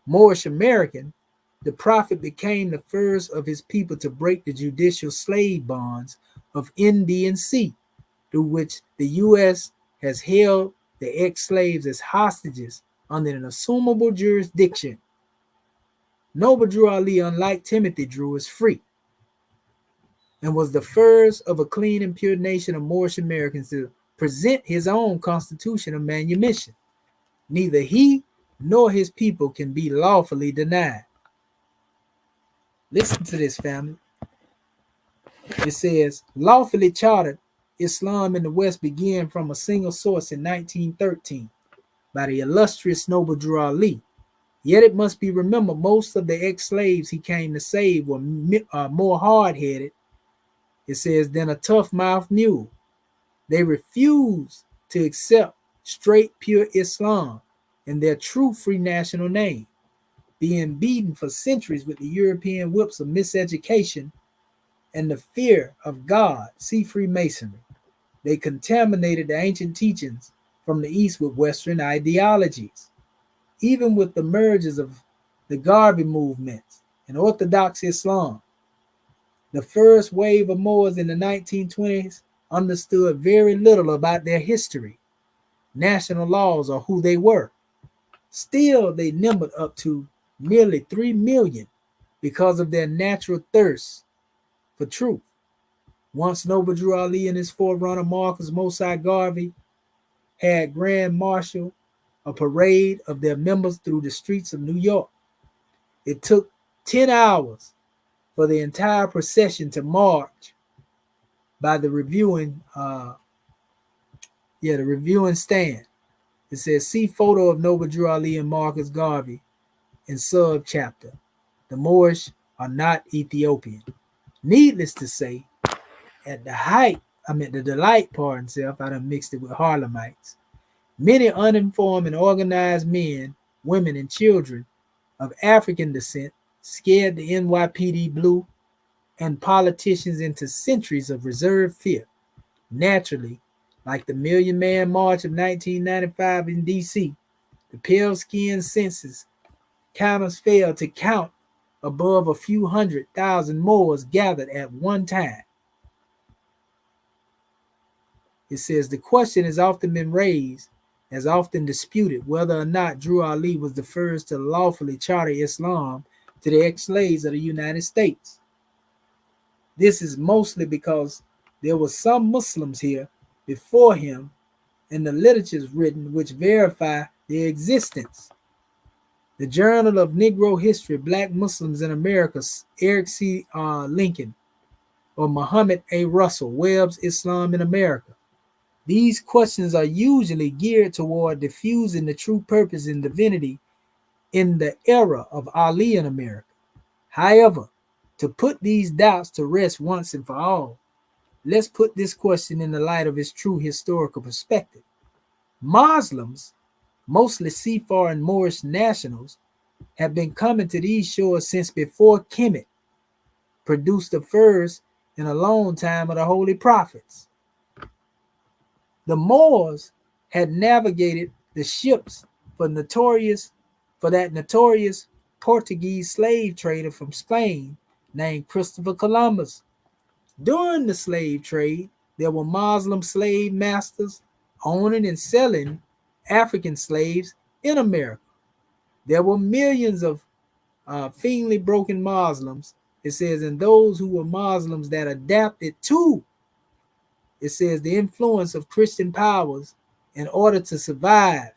Moorish American, the prophet became the first of his people to break the judicial slave bonds of Indian Sea, through which the U.S. has held the ex-slaves as hostages under an assumable jurisdiction. Noble Drew Ali, unlike Timothy Drew, is free and was the first of a clean and pure nation of Moorish Americans to present his own constitution of manumission. Neither he nor his people can be lawfully denied. Listen to this, family. It says, lawfully chartered Islam in the West began from a single source in 1913 by the illustrious Noble Drew Ali. Yet it must be remembered most of the ex-slaves he came to save were more hard-headed, it says, than a tough-mouthed mule. They refused to accept straight, pure Islam in their true free national name, being beaten for centuries with the European whips of miseducation and the fear of God, see Freemasonry. They contaminated the ancient teachings from the East with Western ideologies. Even with the mergers of the Garvey movements and Orthodox Islam, the first wave of Moors in the 1920s understood very little about their history, national laws, or who they were. Still, they numbered up to nearly 3 million because of their natural thirst for truth. Once Noble Drew Ali and his forerunner Marcus Mosai Garvey had grand marshal a parade of their members through the streets of New York. It took 10 hours for the entire procession to march by the reviewing stand. It says, see photo of Noble Drew Ali and Marcus Garvey in sub-chapter. The Moorish are not Ethiopian. Needless to say, at the delight part himself, I done mixed it with Harlemites. Many uninformed and organized men, women, and children of African descent scared the NYPD Blue and politicians into centuries of reserved fear. Naturally, like the Million Man March of 1995 in D.C., the pale-skinned census counters failed to count above a few 100,000 Moors gathered at one time. It says the question has often been raised, has often disputed, whether or not Drew Ali was the first to lawfully charter Islam to the ex-slaves of the United States. This is mostly because there were some Muslims here before him, and the literatures written which verify their existence. The Journal of Negro History, Black Muslims in America, Eric C. Lincoln, or Muhammad A. Russell, Webb's Islam in America. These questions are usually geared toward diffusing the true purpose and divinity in the era of Ali in America. However, to put these doubts to rest once and for all, let's put this question in the light of its true historical perspective. Muslims, mostly seafaring Moorish nationals, have been coming to these shores since before Kemet produced the first in a long time of the holy prophets. The Moors had navigated the ships for that notorious Portuguese slave trader from Spain named Christopher Columbus. During the slave trade, there were Muslim slave masters owning and selling African slaves in America. There were millions of fiendly broken Muslims, it says, and those who were Muslims that adapted to, it says, the influence of Christian powers in order to survive,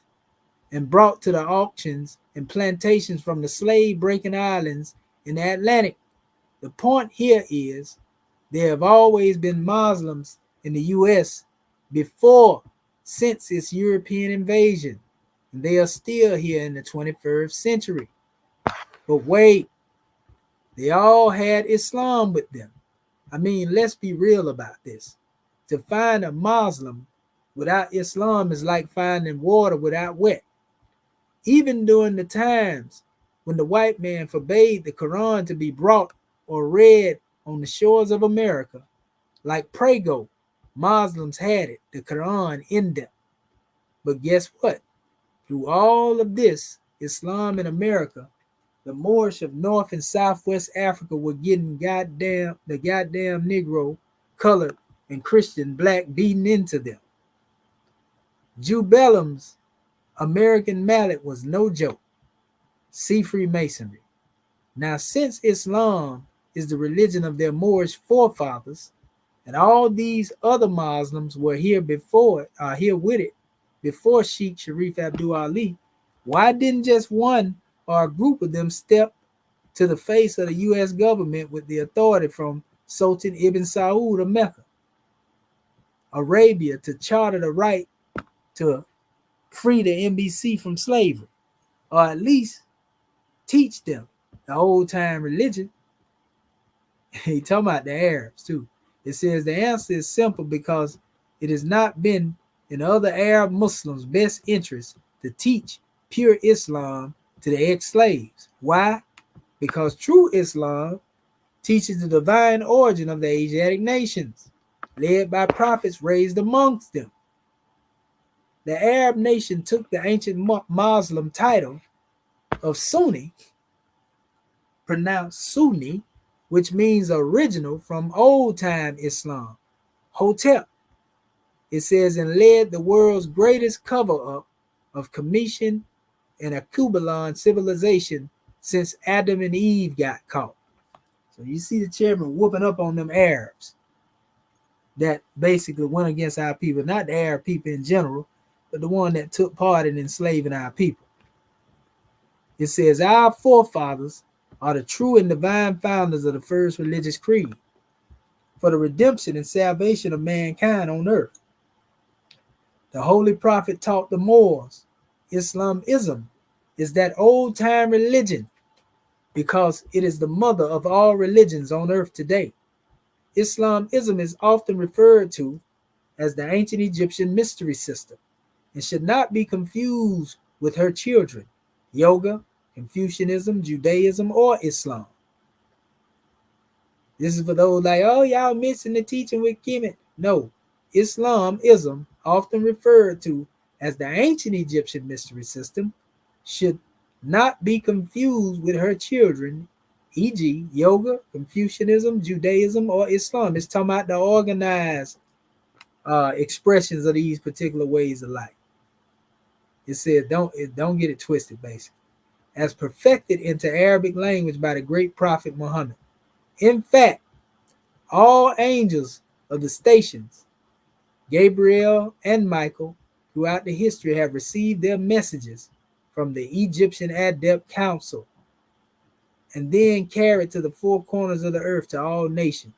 and brought to the auctions and plantations from the slave breaking islands in the Atlantic. The point here is there have always been Muslims in the U.S. since its European invasion, and they are still here in the 21st century. But wait, they all had Islam with them. I mean, let's be real about this. To find a Muslim without Islam is like finding water without wet. Even during the times when the white man forbade the Quran to be brought or read on the shores of America, like Prego, Muslims had it, the Quran, in them. But guess what? Through all of this Islam in America, the Moorish of North and Southwest Africa were getting the goddamn Negro, colored, and Christian black beaten into them. Jubellum's American mallet was no joke. See Freemasonry. Now, since Islam is the religion of their Moorish forefathers, and all these other Muslims were here with it before Sheikh Sharif Abdul Ali, why didn't just one or a group of them step to the face of the U.S. government with the authority from Sultan Ibn Saud of Mecca, Arabia, to charter the right to free the NBC from slavery, or at least teach them the old time religion? He talking about the Arabs too. It says the answer is simple because it has not been in other Arab Muslims' best interest to teach pure Islam to the ex-slaves. Why? Because true Islam teaches the divine origin of the Asiatic nations, led by prophets raised amongst them. The Arab nation took the ancient Muslim title of Sunni, pronounced Sunni, which means original, from old-time Islam, Hotep. It says, and led the world's greatest cover-up of Commission and a Kubalan civilization since Adam and Eve got caught. So you see the chairman whooping up on them Arabs that basically went against our people, not the Arab people in general, but the one that took part in enslaving our people. It says, our forefathers are the true and divine founders of the first religious creed for the redemption and salvation of mankind on earth. The Holy Prophet taught the Moors Islamism is that old-time religion because it is the mother of all religions on earth today. Islamism is often referred to as the ancient Egyptian mystery system and should not be confused with her children, yoga, Confucianism, Judaism, or Islam. This is for those like, oh, y'all missing the teaching with Kemet. No, Islamism, often referred to as the ancient Egyptian mystery system, should not be confused with her children, e.g., yoga, Confucianism, Judaism, or Islam. It's talking about the organized expressions of these particular ways of life. It said, don't get it twisted, basically. As perfected into Arabic language by the great prophet Muhammad. In fact, all angels of the stations, Gabriel and Michael, throughout the history have received their messages from the Egyptian Adept Council, and then carried to the four corners of the earth to all nations.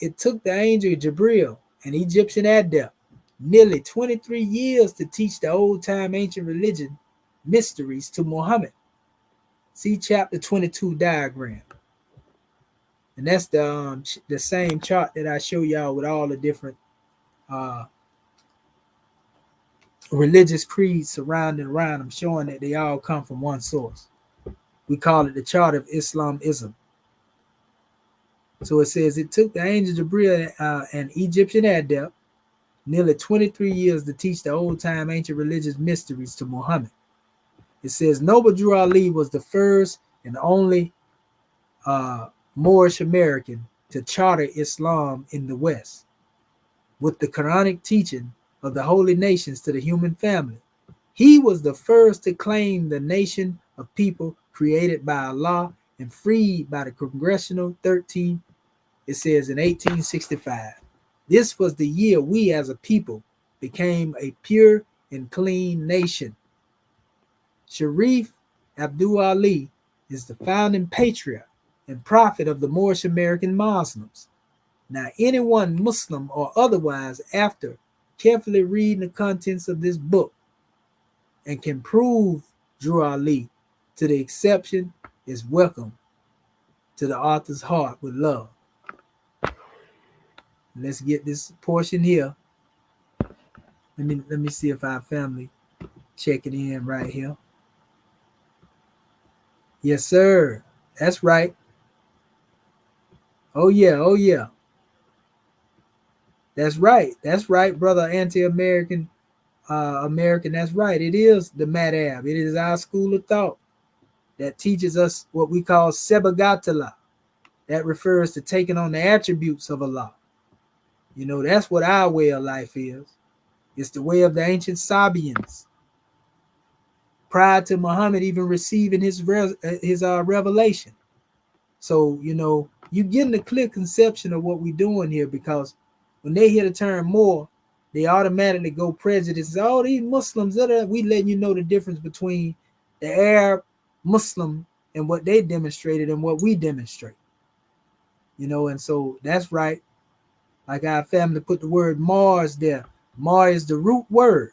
It took the angel Jibril, an Egyptian adept, nearly 23 years to teach the old-time ancient religion mysteries to Muhammad. See chapter 22 diagram. And that's the same chart that I show y'all with all the different religious creeds surrounding around them, showing that they all come from one source. We call it the chart of Islamism. So it says it took the angel Jibril, an Egyptian adept, nearly 23 years to teach the old-time ancient religious mysteries to Muhammad. It says Noble Drew Ali was the first and only Moorish American to charter Islam in the West, with the Quranic teaching of the holy nations to the human family. He was the first to claim the nation of people created by Allah and freed by the Congressional 13. It says in 1865. This was the year we as a people became a pure and clean nation. Sharif Abdul Ali is the founding patriarch and prophet of the Moorish American Muslims. Now, anyone Muslim or otherwise, after carefully reading the contents of this book and can prove Drew Ali to the exception, is welcome to the author's heart with love. Let's get this portion here. Let me see if our family checking in right here. Yes, sir. That's right. Oh yeah. That's right, brother. Anti-American, American. That's right. It is the Madhab. It is our school of thought that teaches us what we call Sebagatala. That refers to taking on the attributes of Allah. You know, that's what our way of life is. It's the way of the ancient Sabians. Prior to Muhammad even receiving his revelation. So, you know, you getting a clear conception of what we're doing here, because when they hear the term more, they automatically go prejudice. Oh, these Muslims, we letting you know the difference between the Arab Muslim and what they demonstrated and what we demonstrate. You know, and so that's right. Like our family put the word Mars there. Mar is the root word.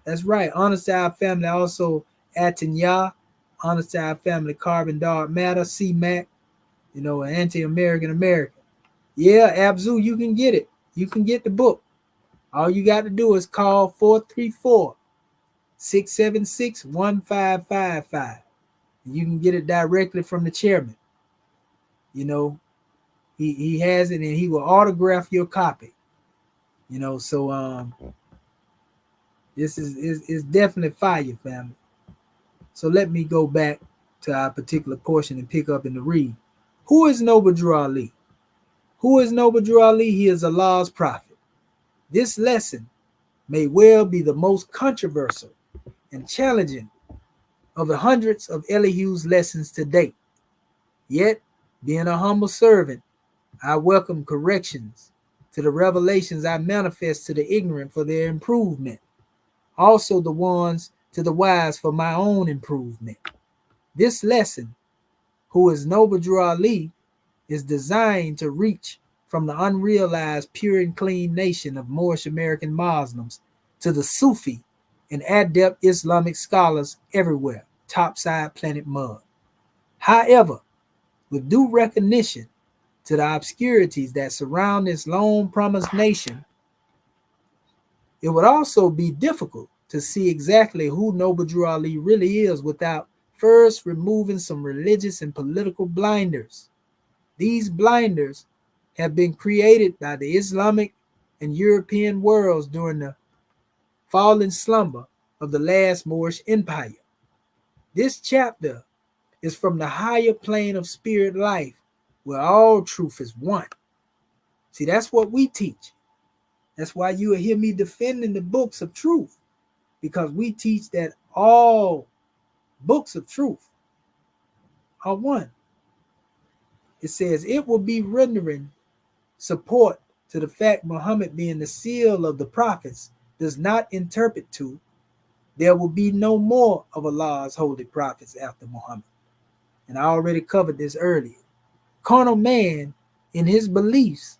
That's right. Honor to our family also Atanya. Honor to our family Carbon Dark Matter, C-Mac. You know, an anti-American American. Yeah, Abzu, you can get it. You can get the book. All you got to do is call 434-676-1555. You can get it directly from the chairman. You know, he has it and he will autograph your copy. You know, so this is definitely fire, family. So let me go back to our particular portion and pick up in the read. Who is Noble Drew Ali? Who is Noble Drew Ali? He is Allah's prophet. This lesson may well be the most controversial and challenging of the hundreds of Elihu's lessons to date. Yet, being a humble servant, I welcome corrections to the revelations I manifest to the ignorant for their improvement, also the ones to the wise for my own improvement. This lesson, who is Noble Drew Ali, is designed to reach from the unrealized pure and clean nation of Moorish American Muslims to the Sufi and adept Islamic scholars everywhere, topside planet mud. However, with due recognition to the obscurities that surround this long promised nation, it would also be difficult to see exactly who Noble Drew Ali really is without first removing some religious and political blinders. These blinders have been created by the Islamic and European worlds during the fallen slumber of the last Moorish Empire. This chapter is from the higher plane of spirit life, where all truth is one. See, that's what we teach. That's why you will hear me defending the books of truth, because we teach that all books of truth are one. It says it will be rendering support to the fact Muhammad being the seal of the prophets does not interpret to There will be no more of Allah's holy prophets after Muhammad. And I already covered this earlier. Carnal man, in his beliefs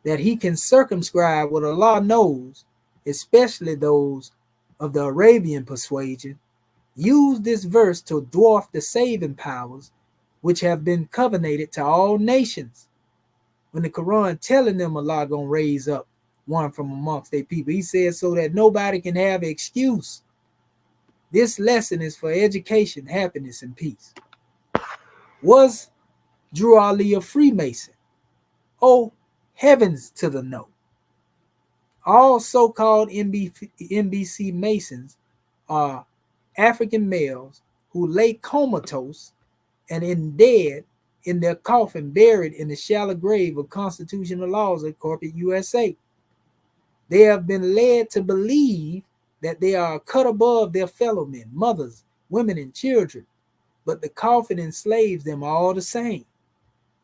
that he can circumscribe what Allah knows, especially those of the Arabian persuasion, use this verse to dwarf the saving powers which have been covenanted to all nations. When the Quran telling them Allah gonna raise up one from amongst their people, he says so that nobody can have an excuse. This lesson is for education, happiness, and peace. Was Drew Ali a Freemason? Oh, heavens to the no. All so-called NBC Masons are African males who lay comatose and dead in their coffin, buried in the shallow grave of constitutional laws of corporate USA. They have been led to believe that they are cut above their fellow men, mothers, women, and children, but the coffin enslaves them all the same.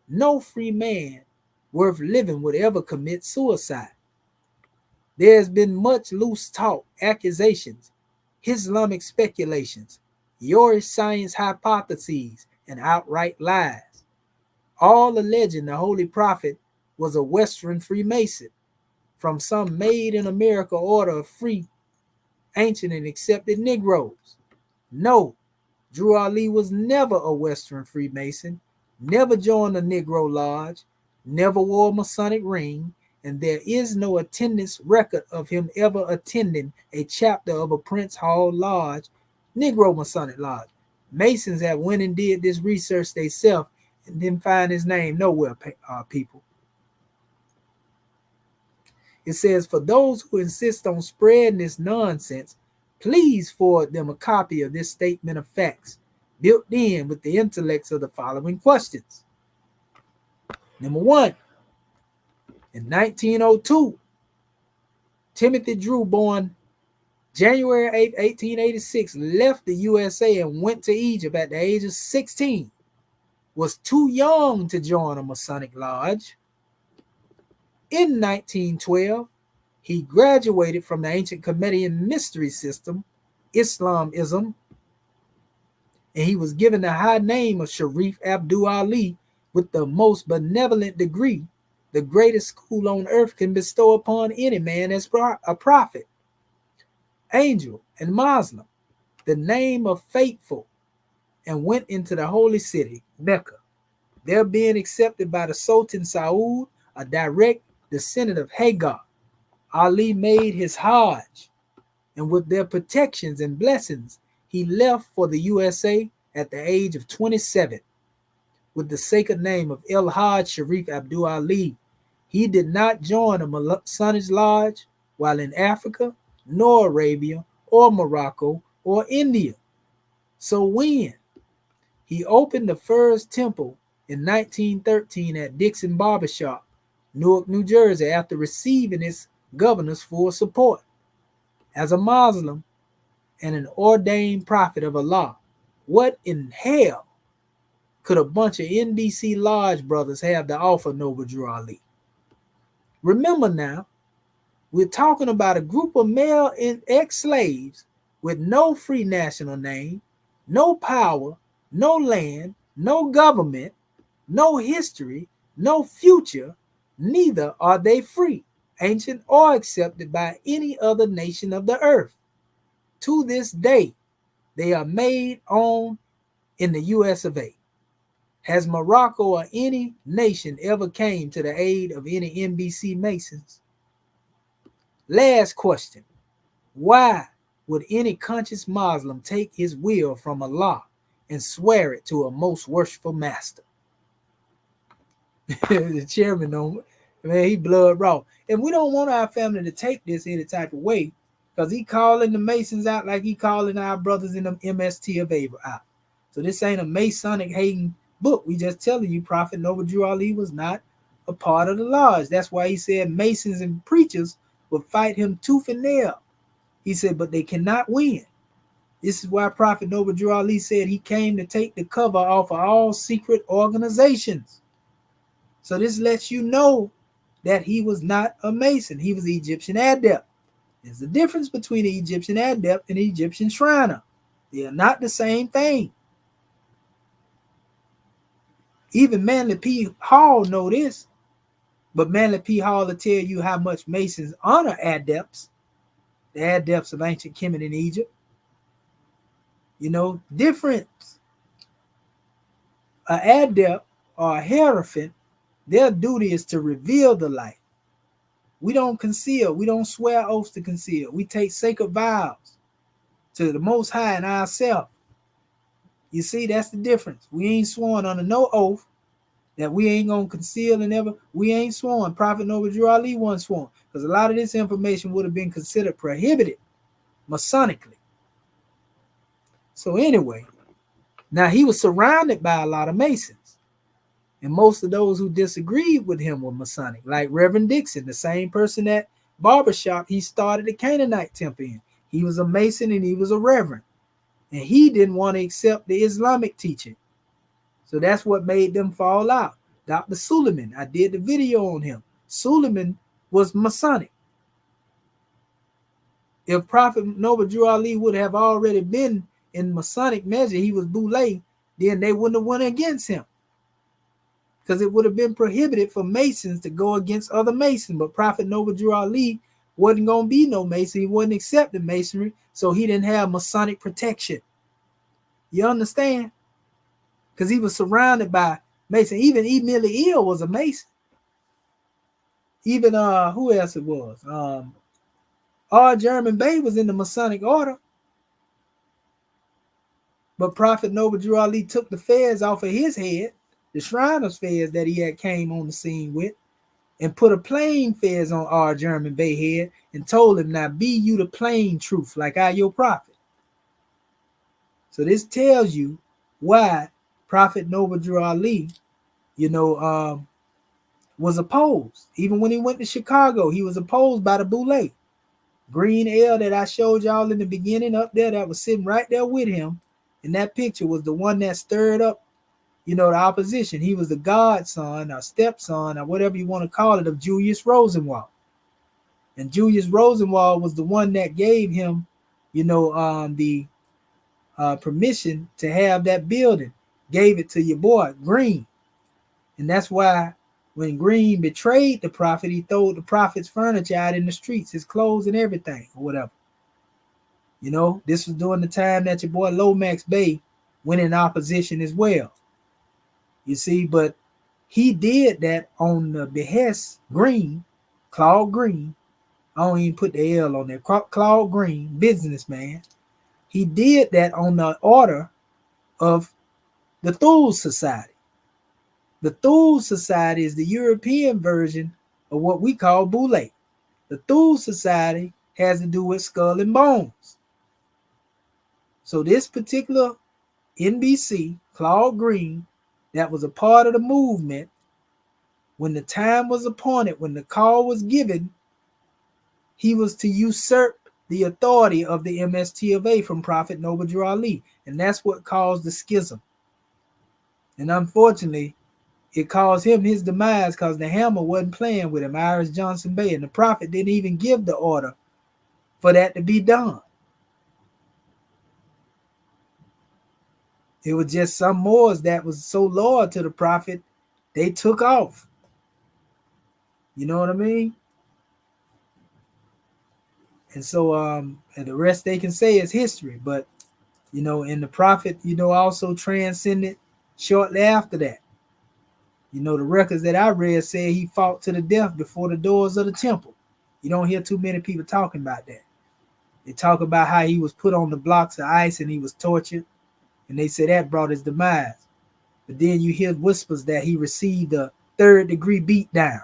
No free man worth living would ever commit suicide. There has been much loose talk, accusations, Islamic speculations, Yorish science hypotheses, and outright lies, all alleging the Holy Prophet was a Western Freemason from some made-in-America order of free, ancient, and accepted Negroes. No, Drew Ali was never a Western Freemason, never joined a Negro Lodge, never wore a Masonic ring, and there is no attendance record of him ever attending a chapter of a Prince Hall Lodge, Negro Masonic Lodge. Masons have went and did this research themselves and didn't find his name nowhere, people. It says, for those who insist on spreading this nonsense, please forward them a copy of this statement of facts, built in with the intellects of the following questions. Number one, in 1902, Timothy Drew, born January 8, 1886, left the USA and went to Egypt at the age of 16, was too young to join a Masonic lodge. In 1912, he graduated from the ancient Comedian mystery system, Islamism, and he was given the high name of Sharif Abdul Ali with the most benevolent degree the greatest school on earth can bestow upon any man as a prophet, angel, and Muslim, the name of faithful, and went into the holy city, Mecca. There being accepted by the Sultan Saud, a direct descendant of Hagar, Ali made his Hajj, and with their protections and blessings, he left for the USA at the age of 27 with the sacred name of El Hajj Sharif Abdul Ali. He did not join a Masonic lodge while in Africa, nor Arabia, or Morocco, or India. So when he opened the first temple in 1913 at Dixon Barbershop, Newark, New Jersey, after receiving its governor's full support. As a Muslim and an ordained prophet of Allah, what in hell could a bunch of NBC Lodge brothers have to offer Noble Drew Ali? Remember now, we're talking about a group of male ex-slaves with no free national name, no power, no land, no government, no history, no future, neither are they free, ancient, or accepted by any other nation of the earth. To this day, they are made on in the US of A. Has Morocco or any nation ever came to the aid of any NBC Masons? Last question. Why would any conscious Muslim take his will from Allah and swear it to a most worshipful master? The chairman, man, he blood raw. And we don't want our family to take this any type of way, because he calling the Masons out like he calling our brothers in the MST of Ava out. So this ain't a Masonic hating book. We just telling you Prophet Noble Drew Ali was not a part of the lodge. That's why he said Masons and preachers would fight him tooth and nail. He said, but they cannot win. This is why Prophet Noble Drew Ali said he came to take the cover off of all secret organizations. So this lets you know that he was not a Mason. He was an Egyptian adept. There's a difference between the Egyptian adept and the Egyptian shriner. They are not the same thing. Even Manly P. Hall know this, but Manly P. Hall will tell you how much Masons honor adepts, the adepts of ancient Kemet in Egypt. You know, difference. An adept or a hierophant, their duty is to reveal the light. We don't conceal. We don't swear oaths to conceal. We take sacred vows to the Most High and ourselves. You see, that's the difference. We ain't sworn under no oath that we ain't going to conceal and ever. We ain't sworn. Prophet Noble Drew Ali wasn't sworn, because a lot of this information would have been considered prohibited Masonically. So anyway, now he was surrounded by a lot of Masons. And most of those who disagreed with him were Masonic, like Reverend Dixon, the same person at barbershop he started the Canaanite temple in. He was a Mason and he was a Reverend. And he didn't want to accept the Islamic teaching. So that's what made them fall out. Dr. Suleiman, I did the video on him. Suleiman was Masonic. If Prophet Noble Drew Ali would have already been in Masonic measure, he was Boule, then they wouldn't have went against him, because it would have been prohibited for Masons to go against other Masons. But Prophet Noble Drew Ali wasn't going to be no Mason. He wasn't accepting Masonry, so he didn't have Masonic protection. You understand? Because he was surrounded by Mason. Even Emily Eel was a Mason. Even who else it was? R. German Bay was in the Masonic order. But Prophet Noble Drew Ali took the fez off of his head, the Shriners fez that he had came on the scene with, and put a plain fez on R. German Bay head and told him, now be you the plain truth, like I your prophet. So this tells you why Prophet Noble Drew Ali, was opposed. Even when he went to Chicago, he was opposed by the Boule. Green L that I showed y'all in the beginning up there that was sitting right there with him in that picture was the one that stirred up, the opposition. He was the godson or stepson or whatever you want to call it of Julius Rosenwald. And Julius Rosenwald was the one that gave him, the permission to have that building. Gave it to your boy, Green. And that's why when Green betrayed the prophet, he threw the prophet's furniture out in the streets, his clothes and everything, or whatever. This was during the time that your boy Lomax Bey went in opposition as well. You see, but he did that on the behest, Claude Green. I don't even put the L on there. Claude Green, businessman. He did that on the order of the Thule Society. The Thule Society is the European version of what we call Boule. The Thule Society has to do with skull and bones. So this particular NBC, Claude Green, that was a part of the movement, when the time was appointed, when the call was given, he was to usurp the authority of the MST of A from Prophet Noble Drew Ali. And that's what caused the schism. And unfortunately, it caused him his demise because the hammer wasn't playing with him, Iris Johnson Bay. And the prophet didn't even give the order for that to be done. It was just some Moors that was so loyal to the prophet, they took off. You know what I mean? And so and the rest they can say is history. But, and the prophet, also transcended shortly after that. The records that I read said he fought to the death before the doors of the temple. You don't hear too many people talking about that. They talk about how he was put on the blocks of ice and he was tortured. And they say that brought his demise. But then you hear whispers that he received a 3rd-degree beatdown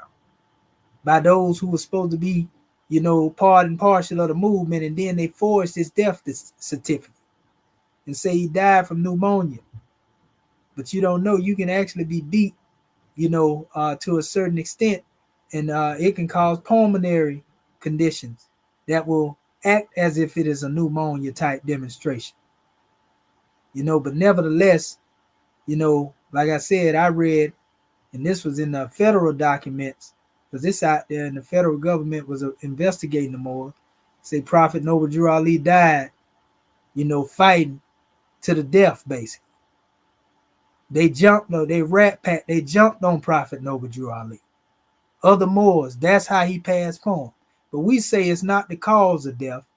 by those who were supposed to be, part and parcel of the movement. And then they forged his death certificate and say he died from pneumonia. But you don't know, you can actually be beat, to a certain extent. And it can cause pulmonary conditions that will act as if it is a pneumonia type demonstration. But nevertheless, like I said, I read, and this was in the federal documents, because this out there and the federal government was investigating the Moors, Say Prophet Noble Drew Ali died, fighting to the death, basically. They jumped on Prophet Noble Drew Ali. Other Moors, that's how he passed form. But we say it's not the cause of death,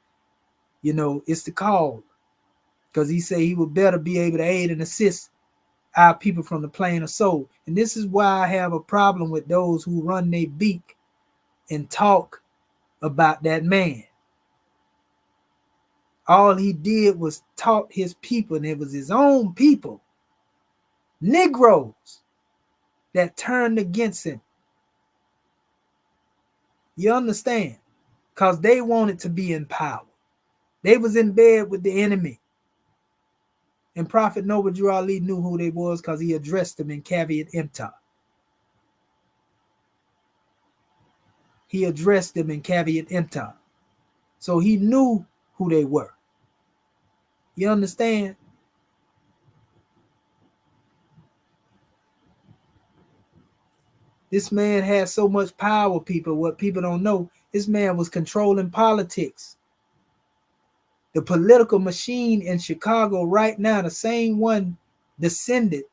it's the cause. Because he said he would better be able to aid and assist our people from the plane of soul. And this is why I have a problem with those who run their beak and talk about that man. All he did was taught his people, and it was his own people, Negroes, that turned against him. You understand? Because they wanted to be in power. They was in bed with the enemy. And Prophet Noble Drew Ali knew who they was because he addressed them in Caveat Emptor. He addressed them in Caveat Emptor. So he knew who they were. You understand? This man had so much power, people. What people don't know, this man was controlling politics. The political machine in Chicago right now, the same one descended,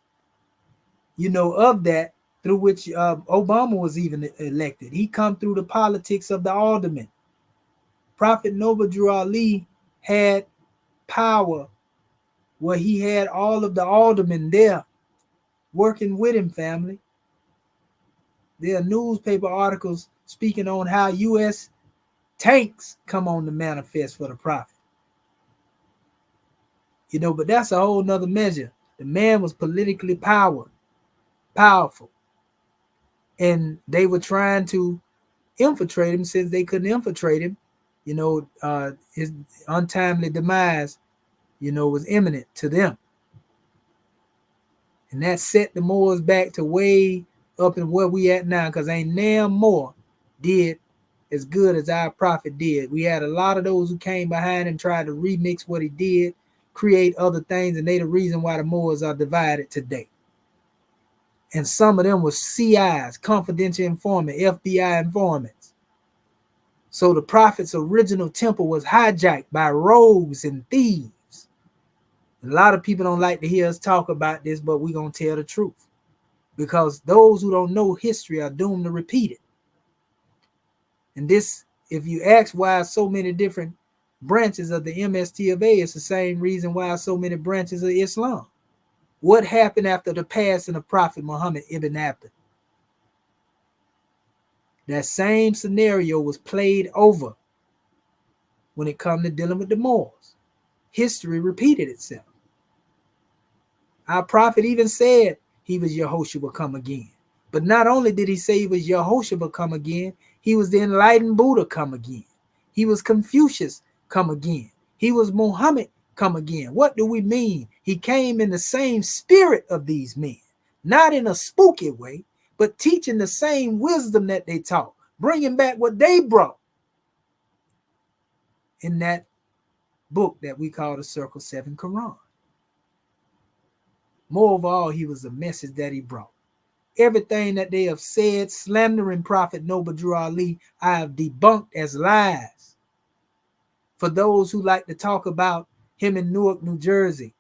of that through which Obama was even elected. He come through the politics of the aldermen. Prophet Noble Drew Ali had power where he had all of the aldermen there working with him, family. There are newspaper articles speaking on how U.S. tanks come on the manifest for the prophet. But that's a whole nother measure. The man was politically powerful. And they were trying to infiltrate him. Since they couldn't infiltrate him, his untimely demise, was imminent to them. And that set the Moors back to way up in where we at now, because ain't damn more did as good as our prophet did. We had a lot of those who came behind him, tried to remix what he did, create other things, and they the reason why the Moors are divided today. And some of them were CIs, confidential informant, FBI informants. So the prophet's original temple was hijacked by rogues and thieves. A lot of people don't like to hear us talk about this, but we're going to tell the truth. Because those who don't know history are doomed to repeat it. And this, if you ask why so many different branches of the MST of A, it's the same reason why so many branches of Islam. What happened after the passing of Prophet Muhammad ibn Abdullah? That same scenario was played over when it comes to dealing with the Moors. History repeated itself. Our prophet even said he was Yehoshua come again. But not only did he say he was Yehoshua come again, he was the enlightened Buddha come again. He was Confucius come again. He was Muhammad come again. What do we mean? He came in the same spirit of these men, not in a spooky way, but teaching the same wisdom that they taught, bringing back what they brought in that book that we call the Circle 7 Quran. More of all, he was the message that he brought. Everything that they have said, slandering Prophet Noble Drew Ali, I have debunked as lies. For those who like to talk about him in Newark, New Jersey,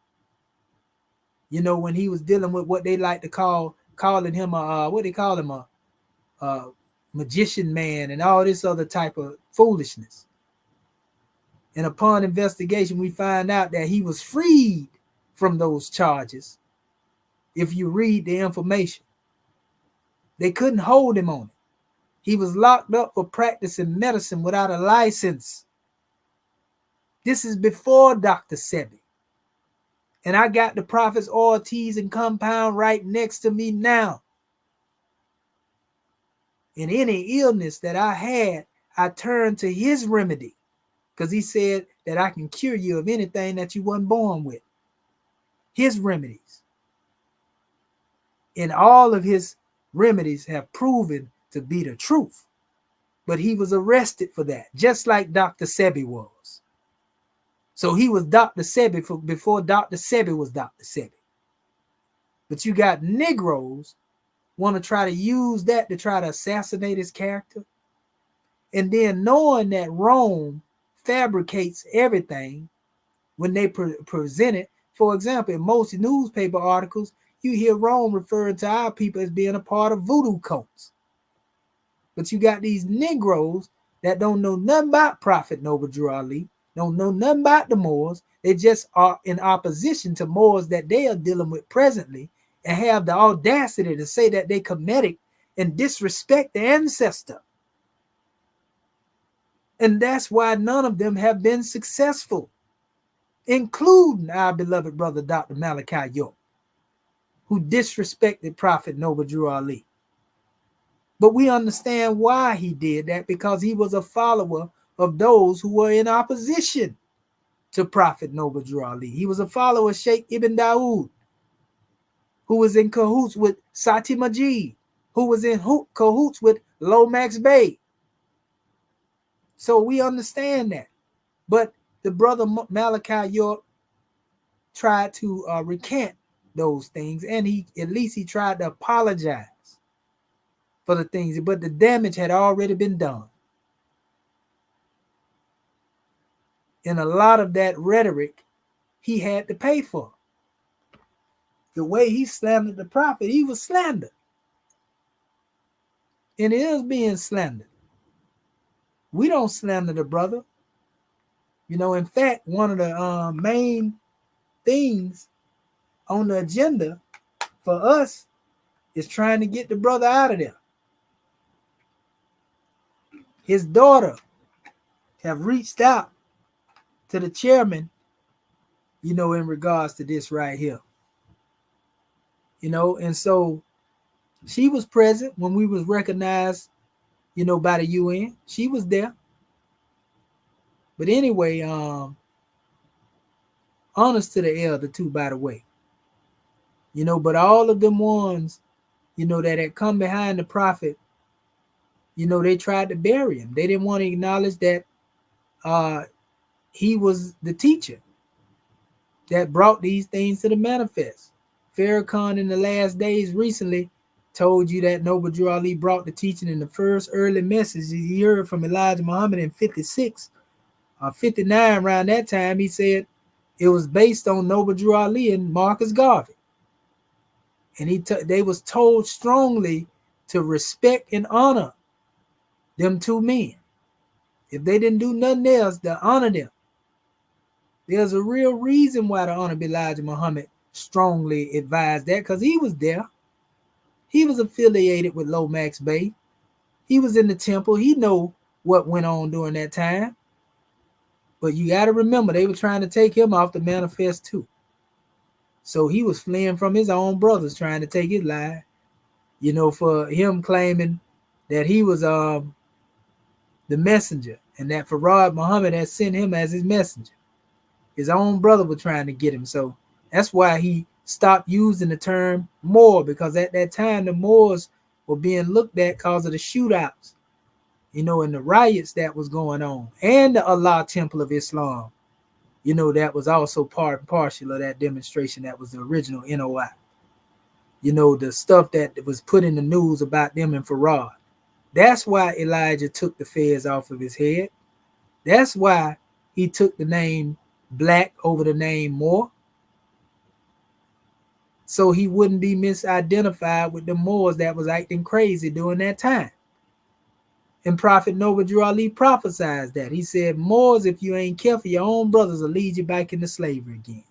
when he was dealing with what they like to calling him a magician man and all this other type of foolishness. And upon investigation, we find out that he was freed from those charges. If you read the information, they couldn't hold him on it. He was locked up for practicing medicine without a license. This is before Dr. Sebi. And I got the Prophet's oil, teas, and compound right next to me now. And any illness that I had, I turned to his remedy. Because he said that I can cure you of anything that you weren't born with. His remedies. And all of his remedies have proven to be the truth. But he was arrested for that, just like Dr. Sebi was. So he was Dr. Sebi before Dr. Sebi was Dr. Sebi. But you got Negroes want to try to use that to try to assassinate his character. And then knowing that Rome fabricates everything when they present it. For example, in most newspaper articles, you hear Rome referring to our people as being a part of voodoo cults. But you got these Negroes that don't know nothing about Prophet Noble Drew Ali, don't know nothing about the Moors. They just are in opposition to Moors that they are dealing with presently, and have the audacity to say that they Kemetic and disrespect the ancestor. And that's why none of them have been successful, including our beloved brother, Dr. Malachi York, who disrespected Prophet Noble Drew Ali. But we understand why he did that, because he was a follower of those who were in opposition to Prophet Noble Drew Ali. He was a follower of Sheikh Ibn Dawood, who was in cahoots with Sati Majid, who was in cahoots with Lomax Bey. So we understand that. But the brother Malachi York tried to recant those things, and at least he tried to apologize for the things, but the damage had already been done. And a lot of that rhetoric he had to pay for. The way he slandered the prophet, he was slandered. And it is being slandered. We don't slander the brother. In fact, one of the main things on the agenda for us is trying to get the brother out of there. His daughter have reached out to the chairman, in regards to this right here. And so she was present when we was recognized, by the UN. She was there. But anyway, honors to the elder too, by the way. But all of them ones, that had come behind the prophet, they tried to bury him. They didn't want to acknowledge that he was the teacher that brought these things to the manifest. Farrakhan in the last days recently told you that Noble Drew Ali brought the teaching in the first early message he heard from Elijah Muhammad in 56 or 59. Around that time, he said it was based on Noble Drew Ali and Marcus Garvey. And they was told strongly to respect and honor them two men. If they didn't do nothing else, to honor them. There's a real reason why the Honorable Elijah Muhammad strongly advised that, because he was there. He was affiliated with Lomax Bey. He was in the temple. He know what went on during that time. But you got to remember, they were trying to take him off the manifest too. So he was fleeing from his own brothers trying to take his life, for him claiming that he was the messenger and that Farad Muhammad had sent him as his messenger. His own brother was trying to get him. So that's why he stopped using the term Moor, because at that time the Moors were being looked at because of the shootouts, and the riots that was going on, and the Allah Temple of Islam, that was also part and parcel of that demonstration. That was the original NOI. The stuff that was put in the news about them and Farad. That's why Elijah took the fez off of his head. That's why he took the name Black over the name Moor, so he wouldn't be misidentified with the Moors that was acting crazy during that time. And Prophet Noble Drew Ali prophesied that. He said, Moors, if you ain't careful, your own brothers will lead you back into slavery again.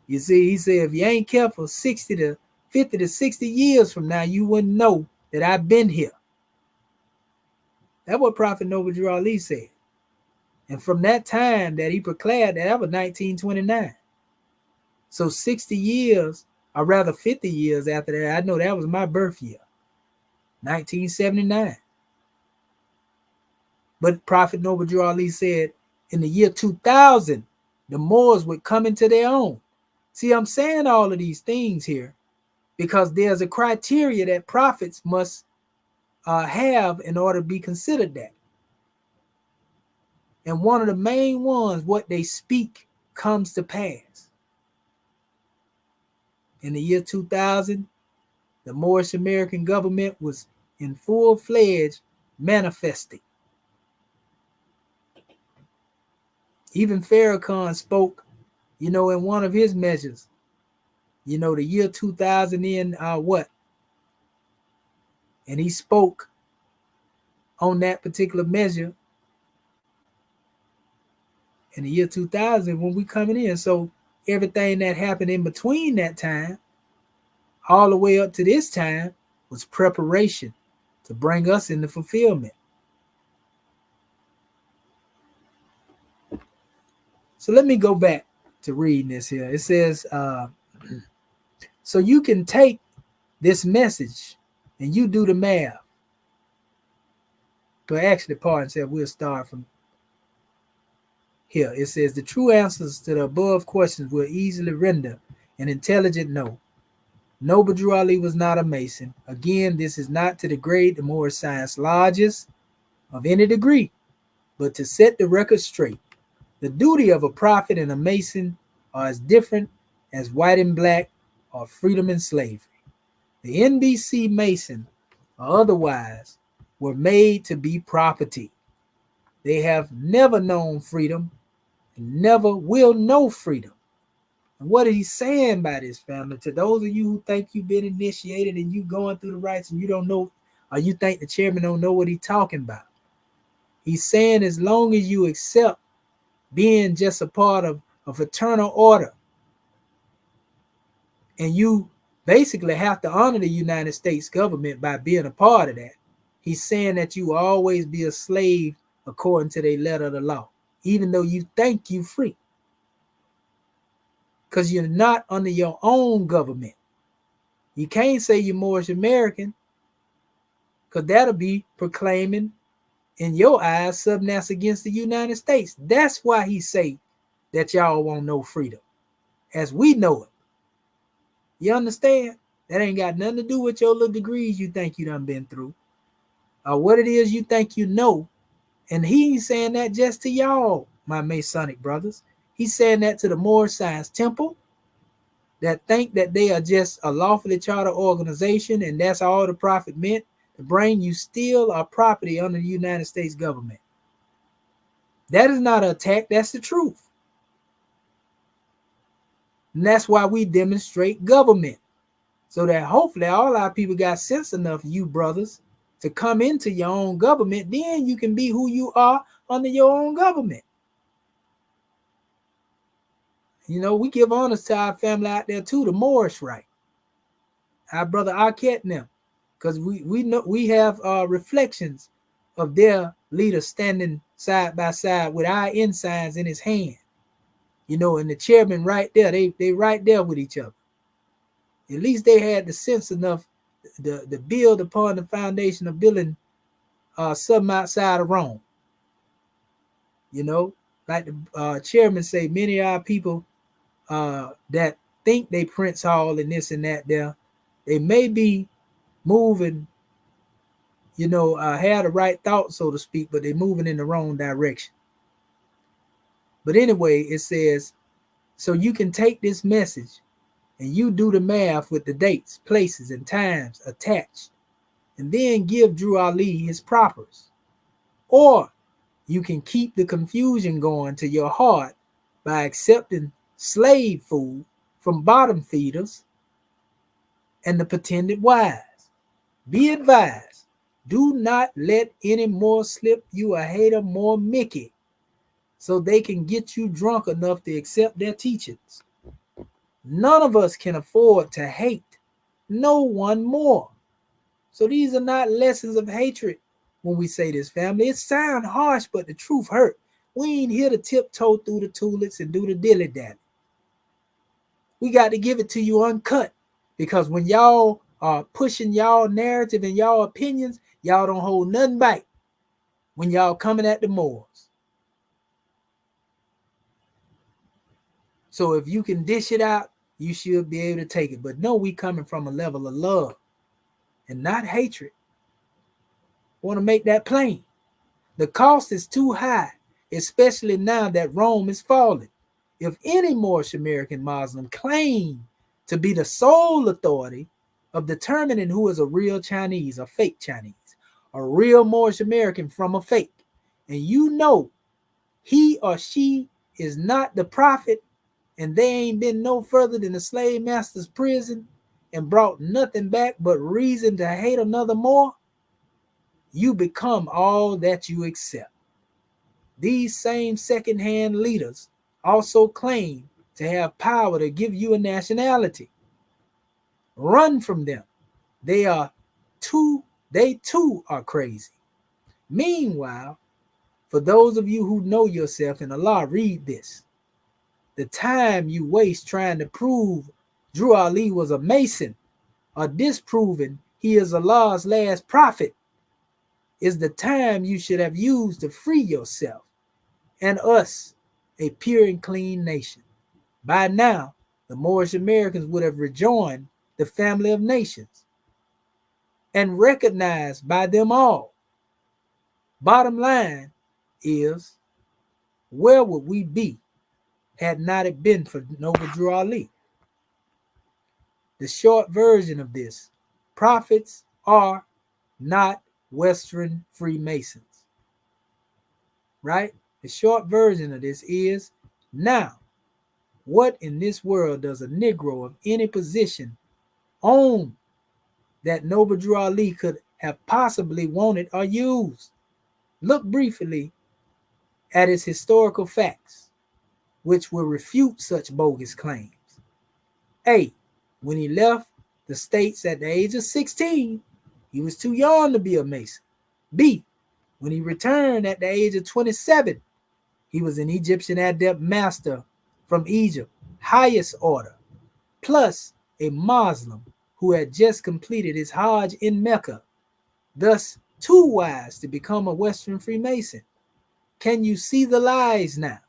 You see, he said, if you ain't careful, 50 to 60 years from now, you wouldn't know that I've been here. That's what Prophet Noble Drew Ali said. And from that time that he proclaimed, that was 1929. So 60 years, or rather 50 years after that, I know that was my birth year, 1979. But Prophet Noble Drew Ali said in the year 2000, the Moors would come into their own. See, I'm saying all of these things here because there's a criteria that prophets must have in order to be considered that. And one of the main ones, what they speak comes to pass. In the year 2000, the Moorish American government was in full-fledged manifesting. Even Farrakhan spoke, in one of his measures, the year 2000 in what? And he spoke on that particular measure in the year 2000 when we coming in. So everything that happened in between that time, all the way up to this time, was preparation to bring us into fulfillment. So let me go back to reading this here. It says, so you can take this message and you do the math. But actually, pardon said we'll start from here. It says the true answers to the above questions will easily render an intelligent no. Noble Drew Ali was not a Mason. Again, this is not to degrade the Moorish Science Lodges of any degree, but to set the record straight. The duty of a prophet and a Mason are as different as white and black or freedom and slavery. The NBC Mason or otherwise were made to be property. They have never known freedom and never will know freedom. And what is he saying by this, family? To those of you who think you've been initiated and you going through the rites and you don't know, or you think the chairman don't know what he's talking about. He's saying as long as you accept being just a part of a fraternal order, and you basically have to honor the United States government by being a part of that, he's saying that you will always be a slave according to the letter of the law, even though you think you free. Because you're not under your own government. You can't say you're Moorish American, because that'll be proclaiming in your eyes something that's against the United States. That's why he say that y'all won't know freedom as we know it. You understand? That ain't got nothing to do with your little degrees you think you done been through, or what it is you think you know. And he ain't saying that just to y'all, my Masonic brothers. He's saying that to the Moorish Science Temple that think that they are just a lawfully chartered organization and that's all the prophet meant, to bring you still a property under the United States government. That is not an attack, that's the truth. And that's why we demonstrate government, so that hopefully all our people got sense enough, you brothers, to come into your own government. Then you can be who you are under your own government. We give honors to our family out there too, the Moorish Rite. Our brother Arquette and them, because we know we have reflections of their leader standing side by side with our ensigns in his hand. And the chairman right there, they right there with each other. At least they had the sense enough to build upon the foundation of building something outside of Rome. Like the chairman say, many of our people that think they Prince Hall and this and that there, they may be moving, have the right thought, so to speak, but they're moving in the wrong direction. But anyway, it says, so you can take this message and you do the math with the dates, places, and times attached, and then give Drew Ali his propers. Or you can keep the confusion going to your heart by accepting slave food from bottom feeders and the pretended wise. Be advised, do not let any more slip you a hater more Mickey, so they can get you drunk enough to accept their teachings. None of us can afford to hate no one more. So these are not lessons of hatred when we say this, family. It sounds harsh, but the truth hurt. We ain't here to tiptoe through the tulips and do the dilly-dally. We got to give it to you uncut, because when y'all are pushing y'all narrative and y'all opinions, y'all don't hold nothing back when y'all coming at the Moors. So if you can dish it out, you should be able to take it. But no, we coming from a level of love and not hatred. Want to make that plain. The cost is too high, especially now that Rome is falling. If any Moorish American Muslim claim to be the sole authority of determining who is a real Chinese or fake Chinese, a real Moorish American from a fake, and he or she is not the prophet, and they ain't been no further than the slave master's prison and brought nothing back but reason to hate another more, you become all that you accept. These same second-hand leaders also claim to have power to give you a nationality. Run from them. They too are crazy. Meanwhile, for those of you who know yourself in Allah, read this. The time you waste trying to prove Drew Ali was a Mason or disproving he is Allah's last prophet is the time you should have used to free yourself and us, a pure and clean nation. By now, the Moorish Americans would have rejoined the family of nations and recognized by them all. Bottom line is, where would we be had not it been for Noble Drew Ali? The short version of this, prophets are not Western Freemasons. Right? The short version of this is, now, what in this world does a Negro of any position own that Noble Drew Ali could have possibly wanted or used? Look briefly at its historical facts, which will refute such bogus claims. A, when he left the States at the age of 16, he was too young to be a Mason. B, when he returned at the age of 27, he was an Egyptian adept master from Egypt, highest order, plus a Muslim who had just completed his Hajj in Mecca, thus too wise to become a Western Freemason. Can you see the lies now?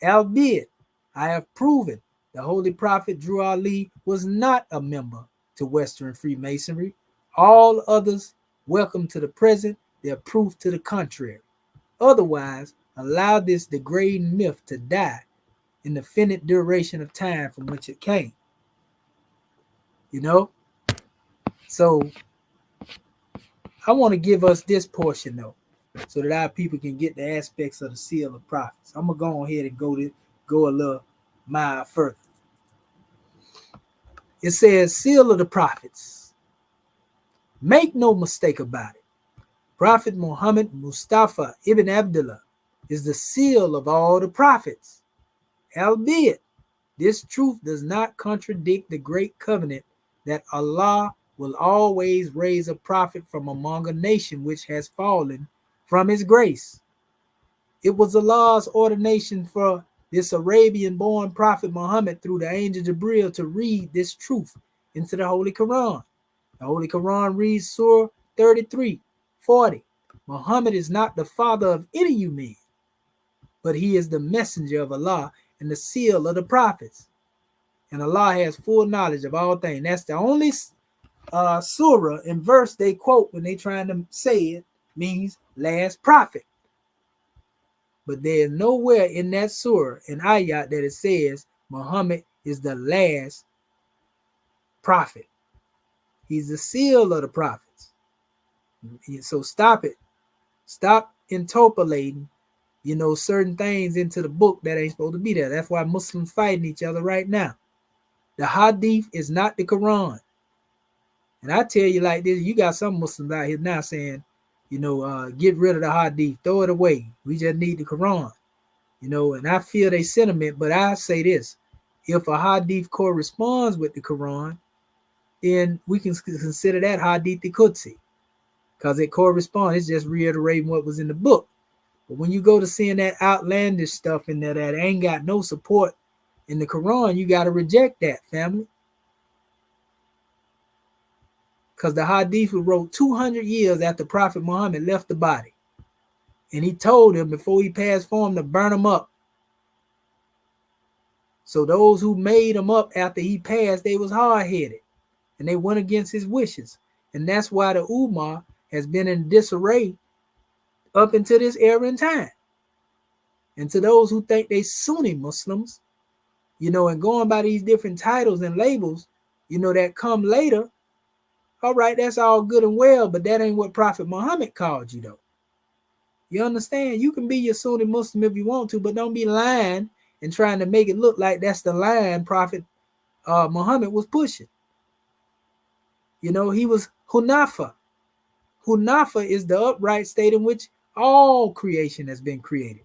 Albeit, I have proven the Holy Prophet Drew Ali was not a member to Western Freemasonry. All others, welcome to the present, their proof to the contrary. Otherwise, allow this degrading myth to die in the finite duration of time from which it came. You know? So, I want to give us this portion though, so that our people can get the aspects of the seal of prophets. I'm gonna go ahead and go a little mile further. It says, seal of the prophets. Make no mistake about it. Prophet Muhammad Mustafa ibn Abdullah is the seal of all the prophets. Albeit, this truth does not contradict the great covenant that Allah will always raise a prophet from among a nation which has fallen from his grace. It was Allah's ordination for this Arabian-born prophet Muhammad through the angel Jibril to read this truth into the Holy Quran. The Holy Quran reads Surah 33:40. Muhammad is not the father of any of you men, but he is the messenger of Allah and the seal of the prophets. And Allah has full knowledge of all things. That's the only surah and verse they quote when they trying to say it means last prophet. But there is nowhere in that surah, in ayat, that it says Muhammad is the last prophet. He's the seal of the prophets. So stop it. Stop interpolating, certain things into the book that ain't supposed to be there. That's why Muslims fighting each other right now. The Hadith is not the Quran. And I tell you like this, you got some Muslims out here now saying, get rid of the Hadith, throw it away. We just need the Quran. And I feel their sentiment, but I say this. If a Hadith corresponds with the Quran, then we can consider that Hadith Qudsi, because it corresponds. It's just reiterating what was in the book. But when you go to seeing that outlandish stuff in there that ain't got no support in the Quran, you got to reject that, family. Because the Hadith was wrote 200 years after Prophet Muhammad left the body. And he told him before he passed for him to burn him up. So those who made him up after he passed, they was hard-headed. And they went against his wishes. And that's why the Ummah has been in disarray up until this era in time. And to those who think they Sunni Muslims, and going by these different titles and labels, that come later, all right, that's all good and well, but that ain't what Prophet Muhammad called you, though. You understand? You can be your Sunni Muslim if you want to, but don't be lying and trying to make it look like that's the line Prophet Muhammad was pushing. You know, he was Hunafa. Hunafa is the upright state in which all creation has been created.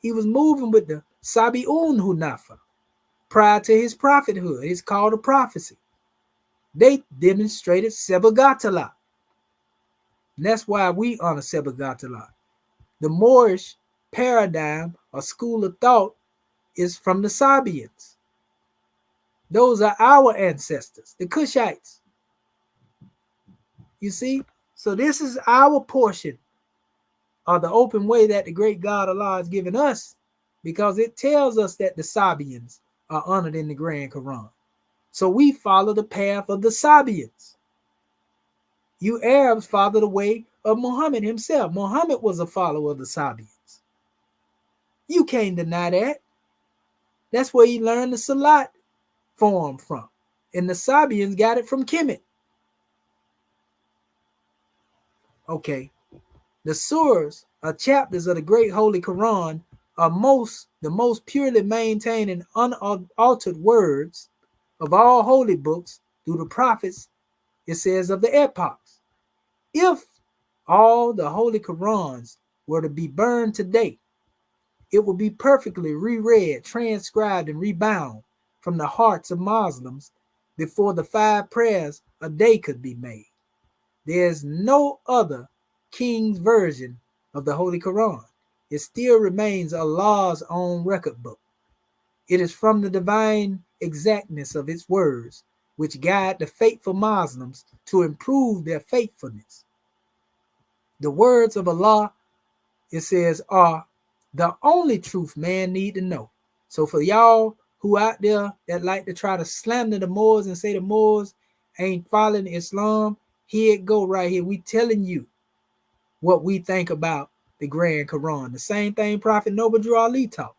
He was moving with the Sabi'un Hunafa prior to his prophethood. It's called a prophecy. They demonstrated Sebagatala. And that's why we honor Sebagatala. The Moorish paradigm or school of thought is from the Sabians. Those are our ancestors, the Cushites. You see? So this is our portion of the open way that the great God Allah has given us, because it tells us that the Sabians are honored in the Grand Quran. So we follow the path of the Sabians. You Arabs follow the way of Muhammad himself. Muhammad was a follower of the Sabians. You can't deny that. That's where he learned the Salat form from. And the Sabians got it from Kemet. Okay. The surahs or chapters of the great Holy Quran are the most purely maintained and unaltered words of all holy books through the prophets, it says, of the epochs. If all the Holy Qurans were to be burned today, it would be perfectly reread, transcribed, and rebound from the hearts of Muslims before the 5 prayers a day could be made. There's no other king's version of the Holy Quran. It still remains Allah's own record book. It is from the divine exactness of its words which guide the faithful Muslims to improve their faithfulness. The words of Allah, it says, are the only truth man need to know. So for y'all who out there that like to try to slander the Moors and say the Moors ain't following Islam, here it go right here. We telling you what we think about the Grand Quran. The same thing Prophet Noble Drew Ali taught.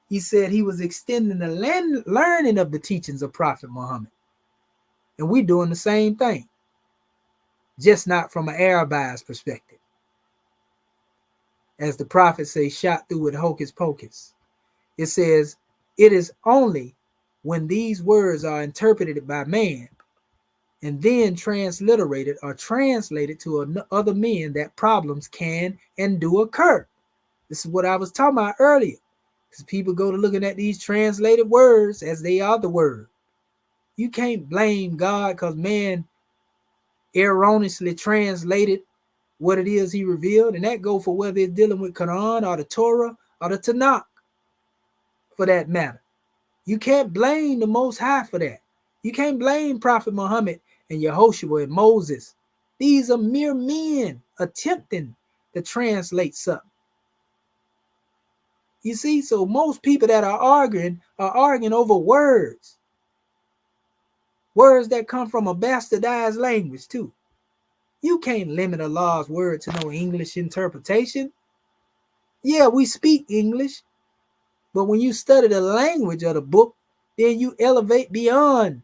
He said he was extending the learning of the teachings of Prophet Muhammad. And we doing the same thing, just not from an Arabized perspective. As the prophet says, shot through with hocus pocus. It says, it is only when these words are interpreted by man and then transliterated or translated to other men that problems can and do occur. This is what I was talking about earlier. Because people go to looking at these translated words as they are the word. You can't blame God because man erroneously translated what it is he revealed, and that go for whether it's dealing with Quran or the Torah or the Tanakh, for that matter. You can't blame the Most High for that. You can't blame Prophet Muhammad and Yehoshua and Moses. These are mere men attempting to translate something. You see, so most people that are arguing over words that come from a bastardized language too. You can't limit Allah's word to no English interpretation. Yeah, we speak English, but when you study the language of the book, then you elevate beyond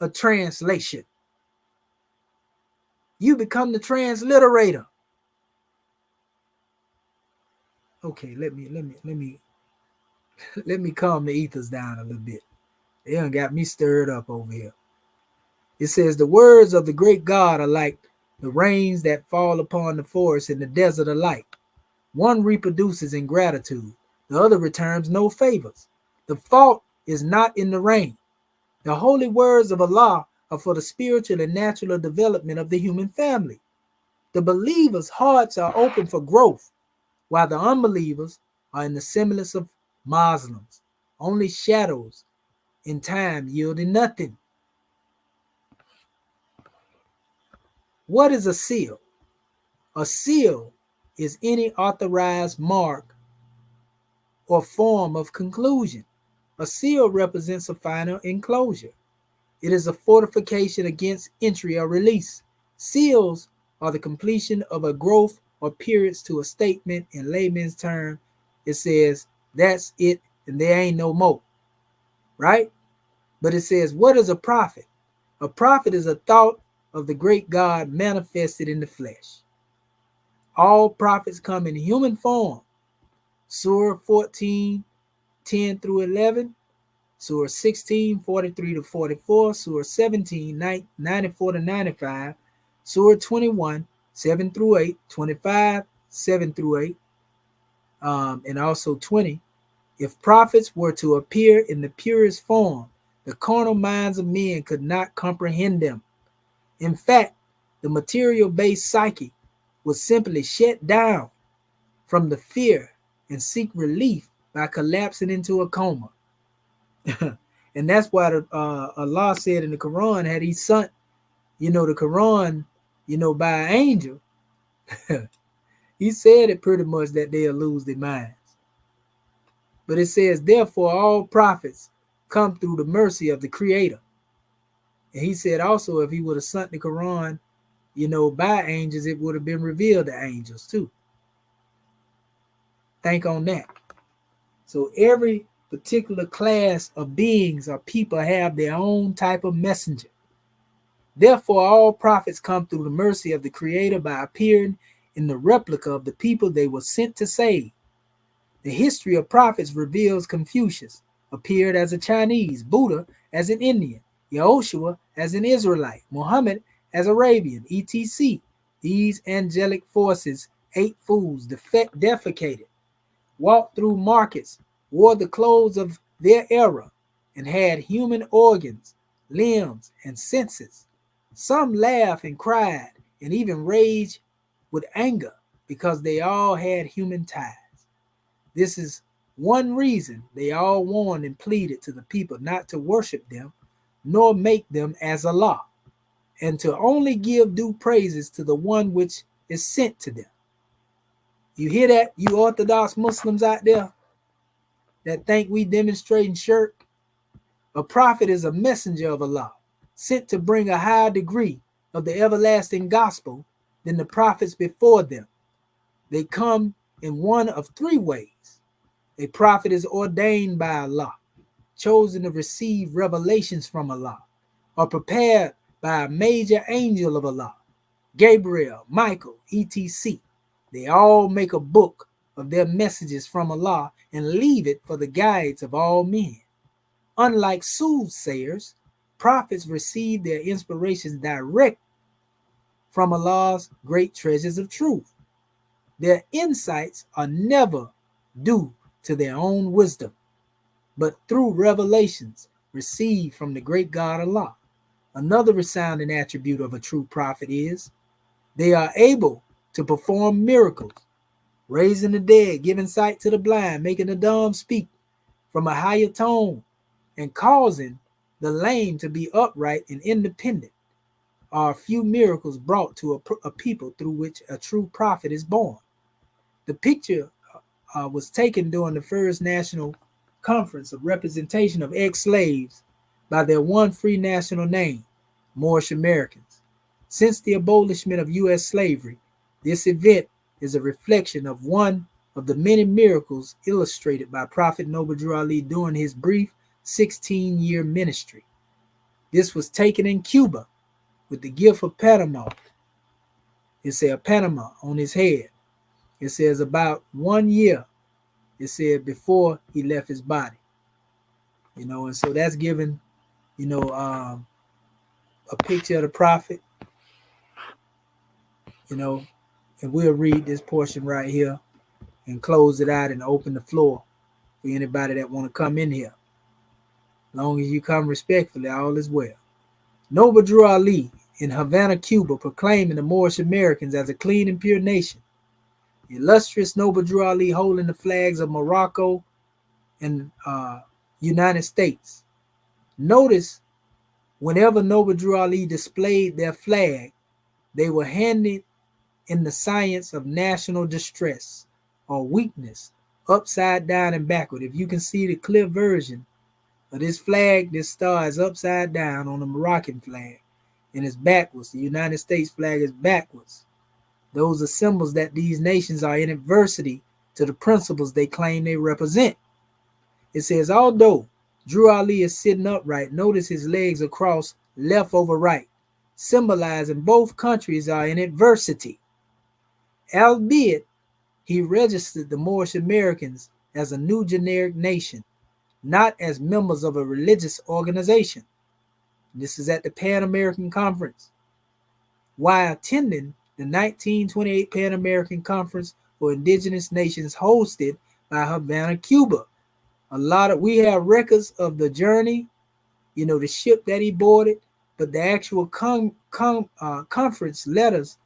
a translation. You become the transliterator. Okay, let me calm the ethers down a little bit. They done got me stirred up over here. It says the words of the great God are like the rains that fall upon the forest in the desert alike. One reproduces in gratitude, the other returns no favors. The fault is not in the rain. The holy words of Allah are for the spiritual and natural development of the human family. The believers' hearts are open for growth, while the unbelievers are in the semblance of Muslims, only shadows in time yielding nothing. What is a seal? A seal is any authorized mark or form of conclusion. A seal represents a final enclosure. It is a fortification against entry or release. Seals are the completion of a growth or periods to a statement. In layman's term, it says, that's it and there ain't no more, right? But it says, what is a prophet? A prophet is a thought of the great God manifested in the flesh. All prophets come in human form. Surah 14, 10 through 11, Surah 16, 43 to 44, Surah 17, 94 to 95, Surah 21, 7 through 8, 25, 7 through 8, and also 20. If prophets were to appear in the purest form, the carnal minds of men could not comprehend them. In fact, the material-based psyche would simply shut down from the fear and seek relief by collapsing into a coma. And that's why Allah said in the Quran, had he sent, the Quran, by an angel, he said it pretty much that they'll lose their minds. But it says, therefore, all prophets come through the mercy of the Creator. And he said also, if he would have sent the Quran, by angels, it would have been revealed to angels too. Think on that. So every particular class of beings or people have their own type of messenger. Therefore, all prophets come through the mercy of the Creator by appearing in the replica of the people they were sent to save. The history of prophets reveals Confucius appeared as a Chinese, Buddha as an Indian, Yahushua as an Israelite, Muhammad as Arabian, etc. These angelic forces ate fools, defecated, walked through markets, wore the clothes of their era, and had human organs, limbs, and senses. Some laughed and cried and even raged with anger because they all had human ties. This is one reason they all warned and pleaded to the people not to worship them, nor make them as Allah, and to only give due praises to the one which is sent to them. You hear that, you Orthodox Muslims out there that think we demonstrating shirk? A prophet is a messenger of Allah, sent to bring a higher degree of the everlasting gospel than the prophets before them. They come in one of three ways. A prophet is ordained by Allah, chosen to receive revelations from Allah, or prepared by a major angel of Allah, Gabriel, Michael, etc. They all make a book of their messages from Allah and leave it for the guides of all men. Unlike soothsayers, prophets receive their inspirations direct from Allah's great treasures of truth. Their insights are never due to their own wisdom, but through revelations received from the great God Allah. Another resounding attribute of a true prophet is they are able to perform miracles, raising the dead, giving sight to the blind, making the dumb speak from a higher tone, and causing the lame to be upright and independent. Are a few miracles brought to a people through which a true prophet is born. The picture was taken during the first national conference of representation of ex-slaves by their one free national name, Moorish Americans. Since the abolishment of U.S. slavery, this event is a reflection of one of the many miracles illustrated by Prophet Noble Drew Ali during his brief 16-year ministry. This was taken in Cuba with the gift of Panama. It said Panama on his head. It says about 1 year, it said, before he left his body. And so that's given, a picture of the prophet, and we'll read this portion right here and close it out and open the floor for anybody that want to come in here. As long as you come respectfully, all is well. Noble Drew Ali in Havana, Cuba, proclaiming the Moorish Americans as a clean and pure nation. The illustrious Noble Drew Ali holding the flags of Morocco and United States. Notice whenever Noble Drew Ali displayed their flag, they were handed in the science of national distress or weakness, upside down and backward. If you can see the clear version of this flag, this star is upside down on the Moroccan flag and it's backwards. The United States flag is backwards. Those are symbols that these nations are in adversity to the principles they claim they represent. It says, although Drew Ali is sitting upright, notice his legs are crossed left over right, symbolizing both countries are in adversity. albeit he registered the Moorish Americans as a new generic nation, not as members of a religious organization. This is at the Pan American Conference. While attending the 1928 Pan American Conference for Indigenous Nations hosted by Havana, Cuba. We have records of the journey, the ship that he boarded, but the actual conference letters,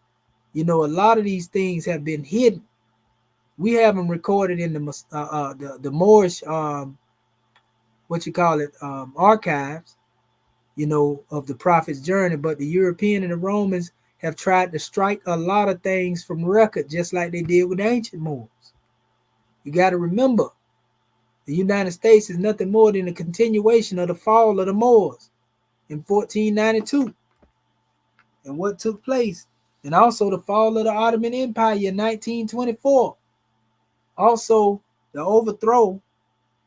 a lot of these things have been hidden. We have them recorded in the Moorish archives, of the prophet's journey, but the European and the Romans have tried to strike a lot of things from record, just like they did with the ancient Moors. You got to remember, the United States is nothing more than a continuation of the fall of the Moors in 1492 and what took place, and also the fall of the Ottoman Empire in 1924. Also, the overthrow,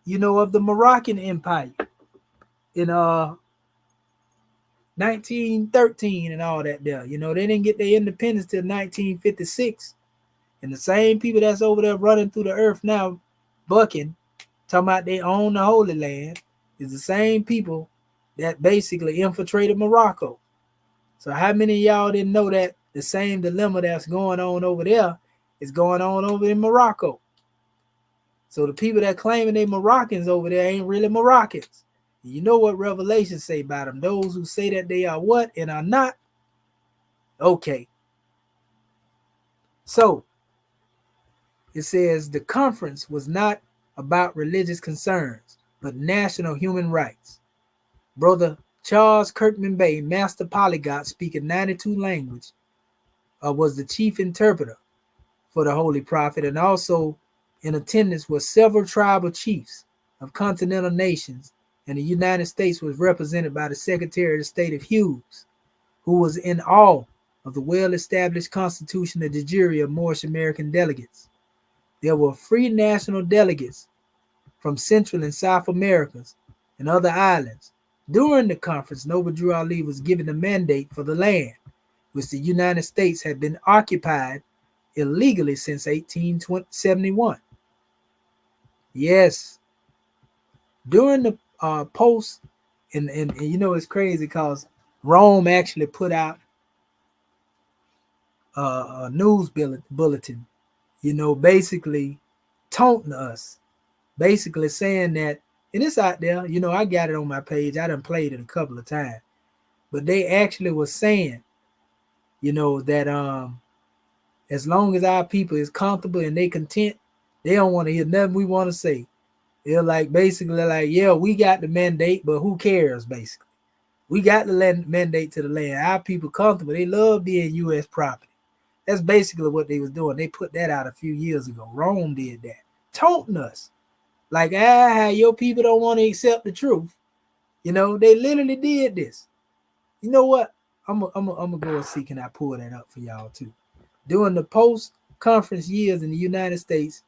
of the Moroccan Empire in 1913 and all that there. They didn't get their independence till 1956. And the same people that's over there running through the earth now, bucking, talking about they own the Holy Land, is the same people that basically infiltrated Morocco. So how many of y'all didn't know that the same dilemma that's going on over there is going on over in Morocco? So the people that claiming they Moroccans over there ain't really Moroccans. You know what Revelation say about them? Those who say that they are what and are not. Okay. So it says the conference was not about religious concerns, but national human rights. Brother Charles Kirkman Bay, master polyglot speaking 92 languages, was the chief interpreter for the Holy Prophet, and also in attendance were several tribal chiefs of continental nations, and the United States was represented by the Secretary of State of Hughes, who was in awe of the well-established constitution of the jury of Moorish American delegates. There were free national delegates from Central and South Americas and other islands. During the conference, Noble Drew Ali was given the mandate for the land, which the United States had been occupied illegally since 1871. Yes, during the post, and it's crazy because Rome actually put out a news bulletin, basically taunting us, basically saying that, and it's out there, I got it on my page, I done played it a couple of times, but they actually was saying, that as long as our people is comfortable and they content, they don't want to hear nothing we want to say. They're basically yeah, we got the mandate, but who cares, basically. We got the mandate to the land. Our people comfortable. They love being U.S. property. That's basically what they was doing. They put that out a few years ago. Rome did that. Taunting us. Your people don't want to accept the truth. They literally did this. You know what? I'm gonna go and see, can I pull that up for y'all too? During the post-conference years in the United States,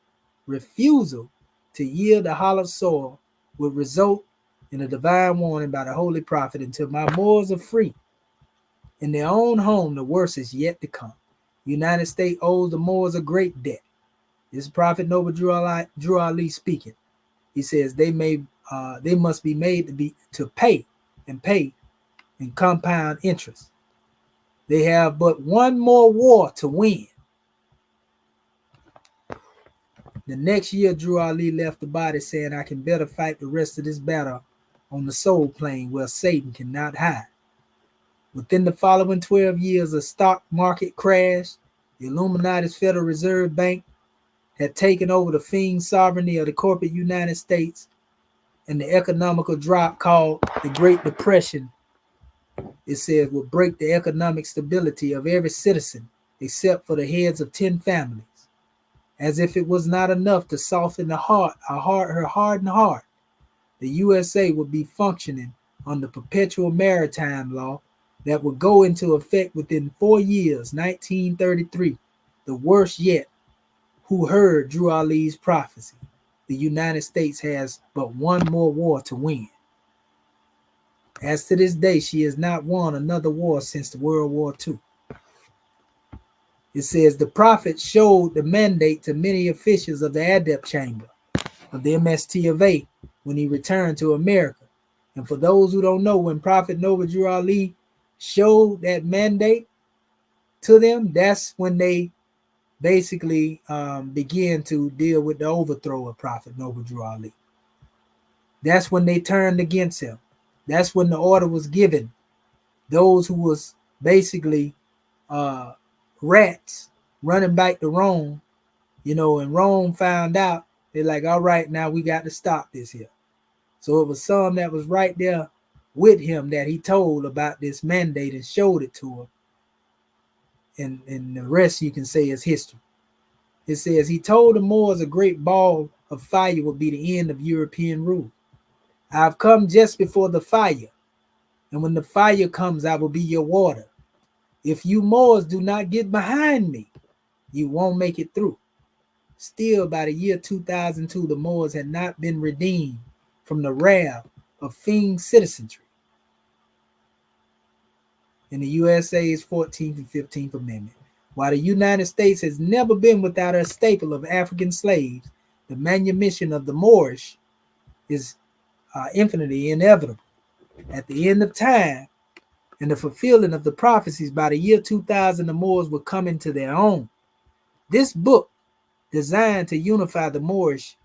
refusal to yield the hallowed soil would result in a divine warning by the Holy Prophet, until my Moors are free in their own home, the worst is yet to come. The United States owes the Moors a great debt. This Prophet Noble Drew Ali speaking. He says they must be made to pay in compound interest. They have but one more war to win. The next year, Drew Ali left the body saying, I can better fight the rest of this battle on the soul plane where Satan cannot hide. Within the following 12 years, a stock market crash, the Illuminati's Federal Reserve Bank had taken over the fiend sovereignty of the corporate United States, and the economical drop called the Great Depression, it says, will break the economic stability of every citizen except for the heads of 10 families. As if it was not enough to soften her hardened heart, the USA would be functioning under perpetual maritime law that would go into effect within 4 years, 1933. The worst yet, who heard Drew Ali's prophecy. The United States has but one more war to win. As to this day, she has not won another war since the World War II. It says the prophet showed the mandate to many officials of the Adept Chamber of the MST of A when he returned to America. And for those who don't know, when Prophet Noble Drew Ali showed that mandate to them, that's when they basically began to deal with the overthrow of Prophet Noble Drew Ali. That's when they turned against him. That's when the order was given. Those who was basically rats running back to Rome, and Rome found out, they're like, all right, now we got to stop this here. So it was some that was right there with him that he told about this mandate and showed it to him. And the rest you can say is history. It says he told the Moors a great ball of fire would be the end of European rule. I've come just before the fire, and when the fire comes, I will be your water. If you Moors do not get behind me, you won't make it through. Still, by the year 2002, the Moors had not been redeemed from the wrath of fiend citizenry in the USA's 14th and 15th Amendment. While the United States has never been without a staple of African slaves, the manumission of the Moorish is infinitely inevitable. At the end of time and the fulfilling of the prophecies, by the year 2000, the Moors will come into their own. This book, designed to unify the Moorish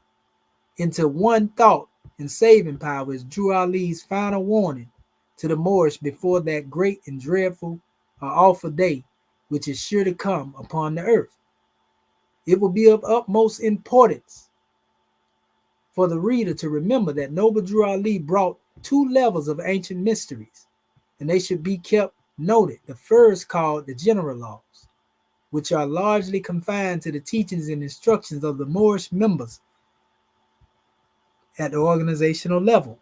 into one thought and saving power, is Drew Ali's final warning to the Moorish before that great and dreadful awful day, which is sure to come upon the earth. It will be of utmost importance for the reader to remember that Noble Drew Ali brought two levels of ancient mysteries, and they should be kept noted. The first, called the general laws, which are largely confined to the teachings and instructions of the Moorish members at the organizational level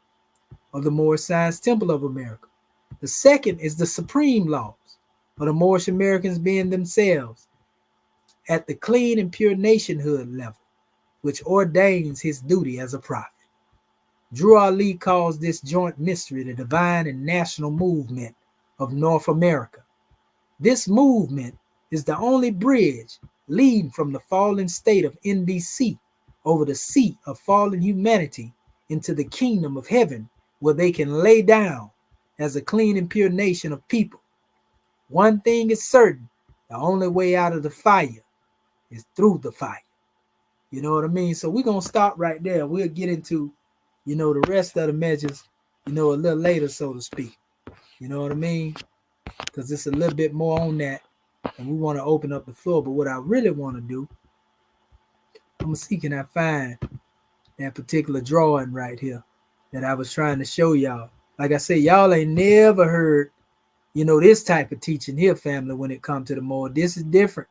of the Moorish Science Temple of America. The second is the supreme laws of the Moorish Americans being themselves at the clean and pure nationhood level, which ordains his duty as a prophet. Drew Ali calls this joint mystery the divine and national movement of North America. This movement is the only bridge leading from the fallen state of NDC over the sea of fallen humanity into the kingdom of heaven, where they can lay down as a clean and pure nation of people. One thing is certain: the only way out of the fire is through the fire. You know what I mean? So we're going to stop right there. We'll get into, the rest of the measures, a little later, so to speak. You know what I mean? Because it's a little bit more on that, and we want to open up the floor. But what I really want to do, I'm going to see, can I find that particular drawing right here that I was trying to show y'all. Like I said, y'all ain't never heard, this type of teaching here, family, when it comes to the Moor. This is different.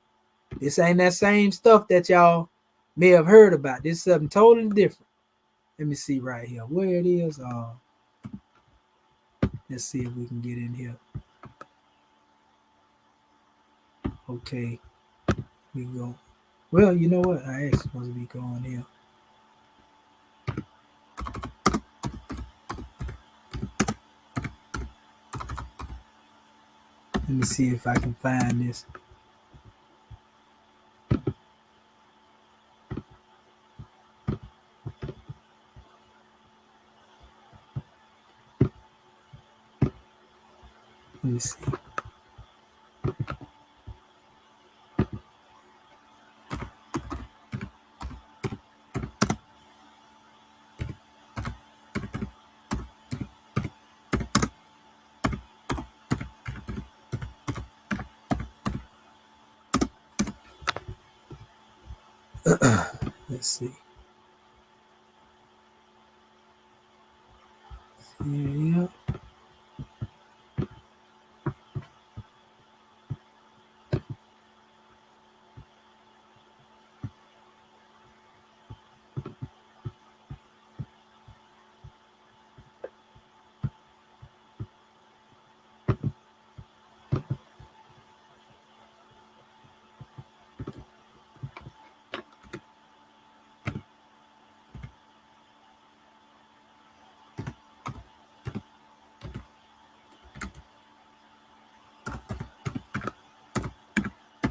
This ain't that same stuff that y'all may have heard about. This is something totally different. Let me see right here where it is. Let's see if we can get in here. Okay, we go. Well, you know what? I actually supposed to be going here. Let me see if I can find this. Let me see. Let's see. Yeah.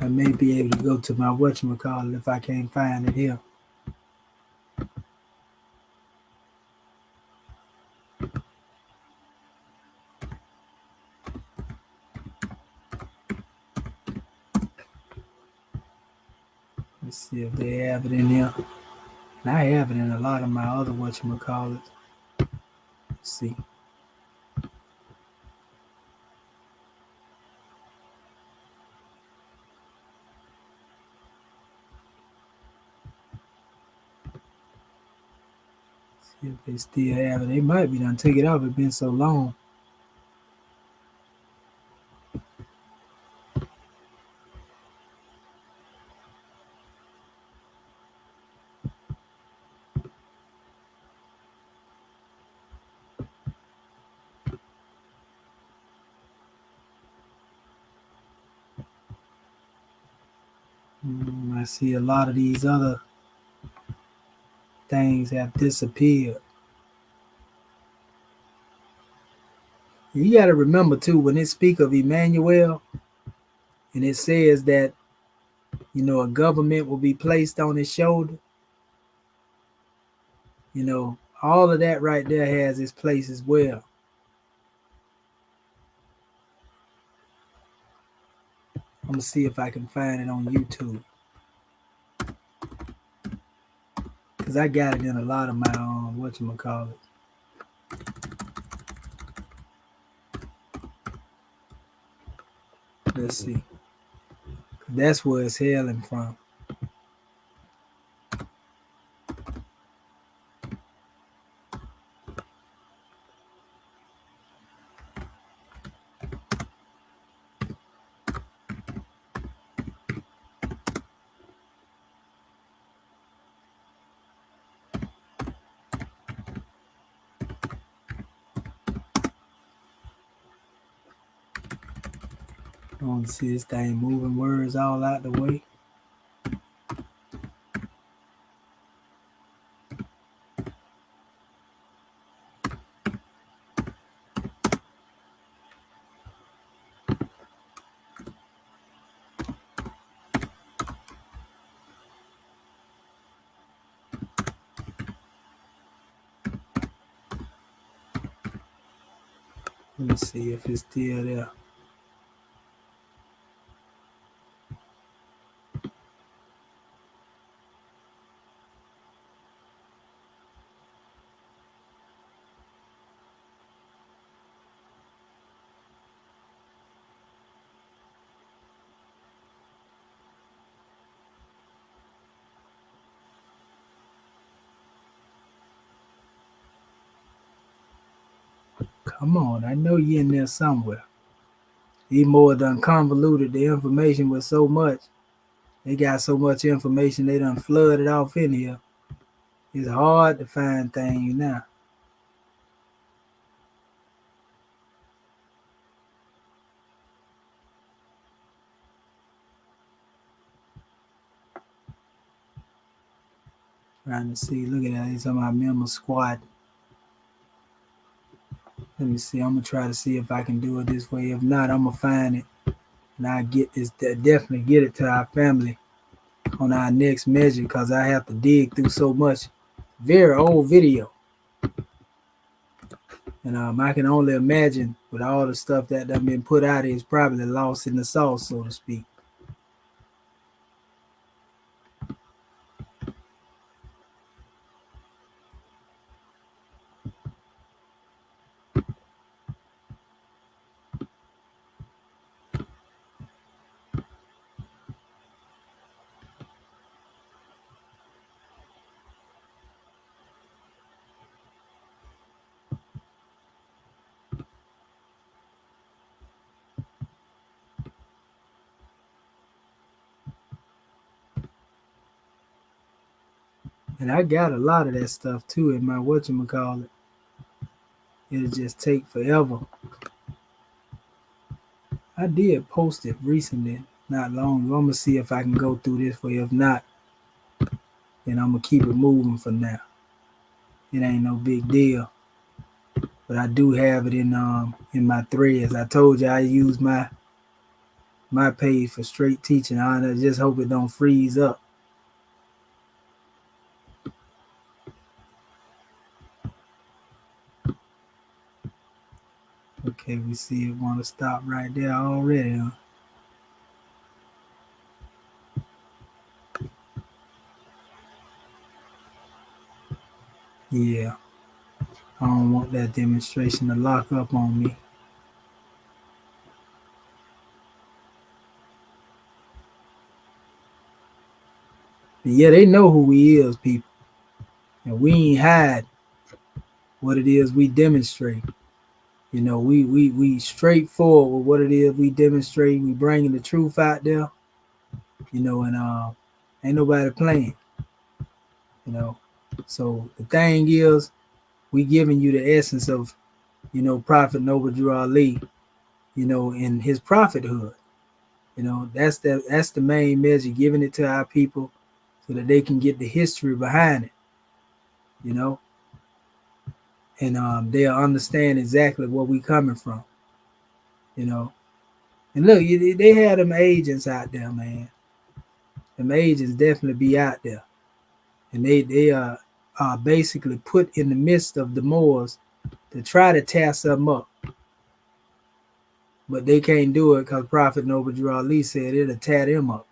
I may be able to go to my whatchamacallit if I can't find it here. Let's see if they have it in here. And I have it in a lot of my other whatchamacallits. Let's see. See if they still have it. They might be done took it off. It's been so long. I see a lot of these other things have disappeared. You got to remember too, when it speak of Emmanuel, and it says that, you know, a government will be placed on his shoulder. You know, all of that right there has its place as well. I'm gonna see if I can find it on YouTube, because I got it in a lot of my whatchamacallit. Let's see. That's where it's hailing from. I want to see this thing moving words all out the way. Let me see if it's still there. Come on, I know you're in there somewhere. E-more done convoluted the information with so much. They got so much information they done flooded off in here. It's hard to find things now. Trying to see, look at that. He's talking about member squad. Let me see. I'm gonna try to see if I can do it this way. If not, I'm gonna find it, and I get this. Definitely get it to our family on our next measure, because I have to dig through so much very old video, and I can only imagine with all the stuff that done been put out, it's probably lost in the sauce, so to speak. And I got a lot of that stuff too in my whatchamacallit. It'll just take forever. I did post it recently, not long ago. I'm gonna see if I can go through this way. If not, then I'm gonna keep it moving for now. It ain't no big deal. But I do have it in my threads. I told you I use my my page for straight teaching. I just hope it don't freeze up. Okay, we see it want to stop right there already, huh? Yeah, I don't want that demonstration to lock up on me. But yeah, they know who we is, people. And we ain't hide what it is we demonstrate. You know, we straightforward with what it is we demonstrate. We bringing the truth out there. You know, and ain't nobody playing. You know, so the thing is, we giving you the essence of, you know, Prophet Noble Drew Ali, you know, in his prophethood. You know, that's the main measure, giving it to our people so that they can get the history behind it. You know, and they'll understand exactly where we coming from. You know, and look, they had them agents out there, man. Them agents definitely be out there, and they are basically put in the midst of the Moors to try to tear something up. But they can't do it because Prophet Noble Drew Ali said it'll tear them up.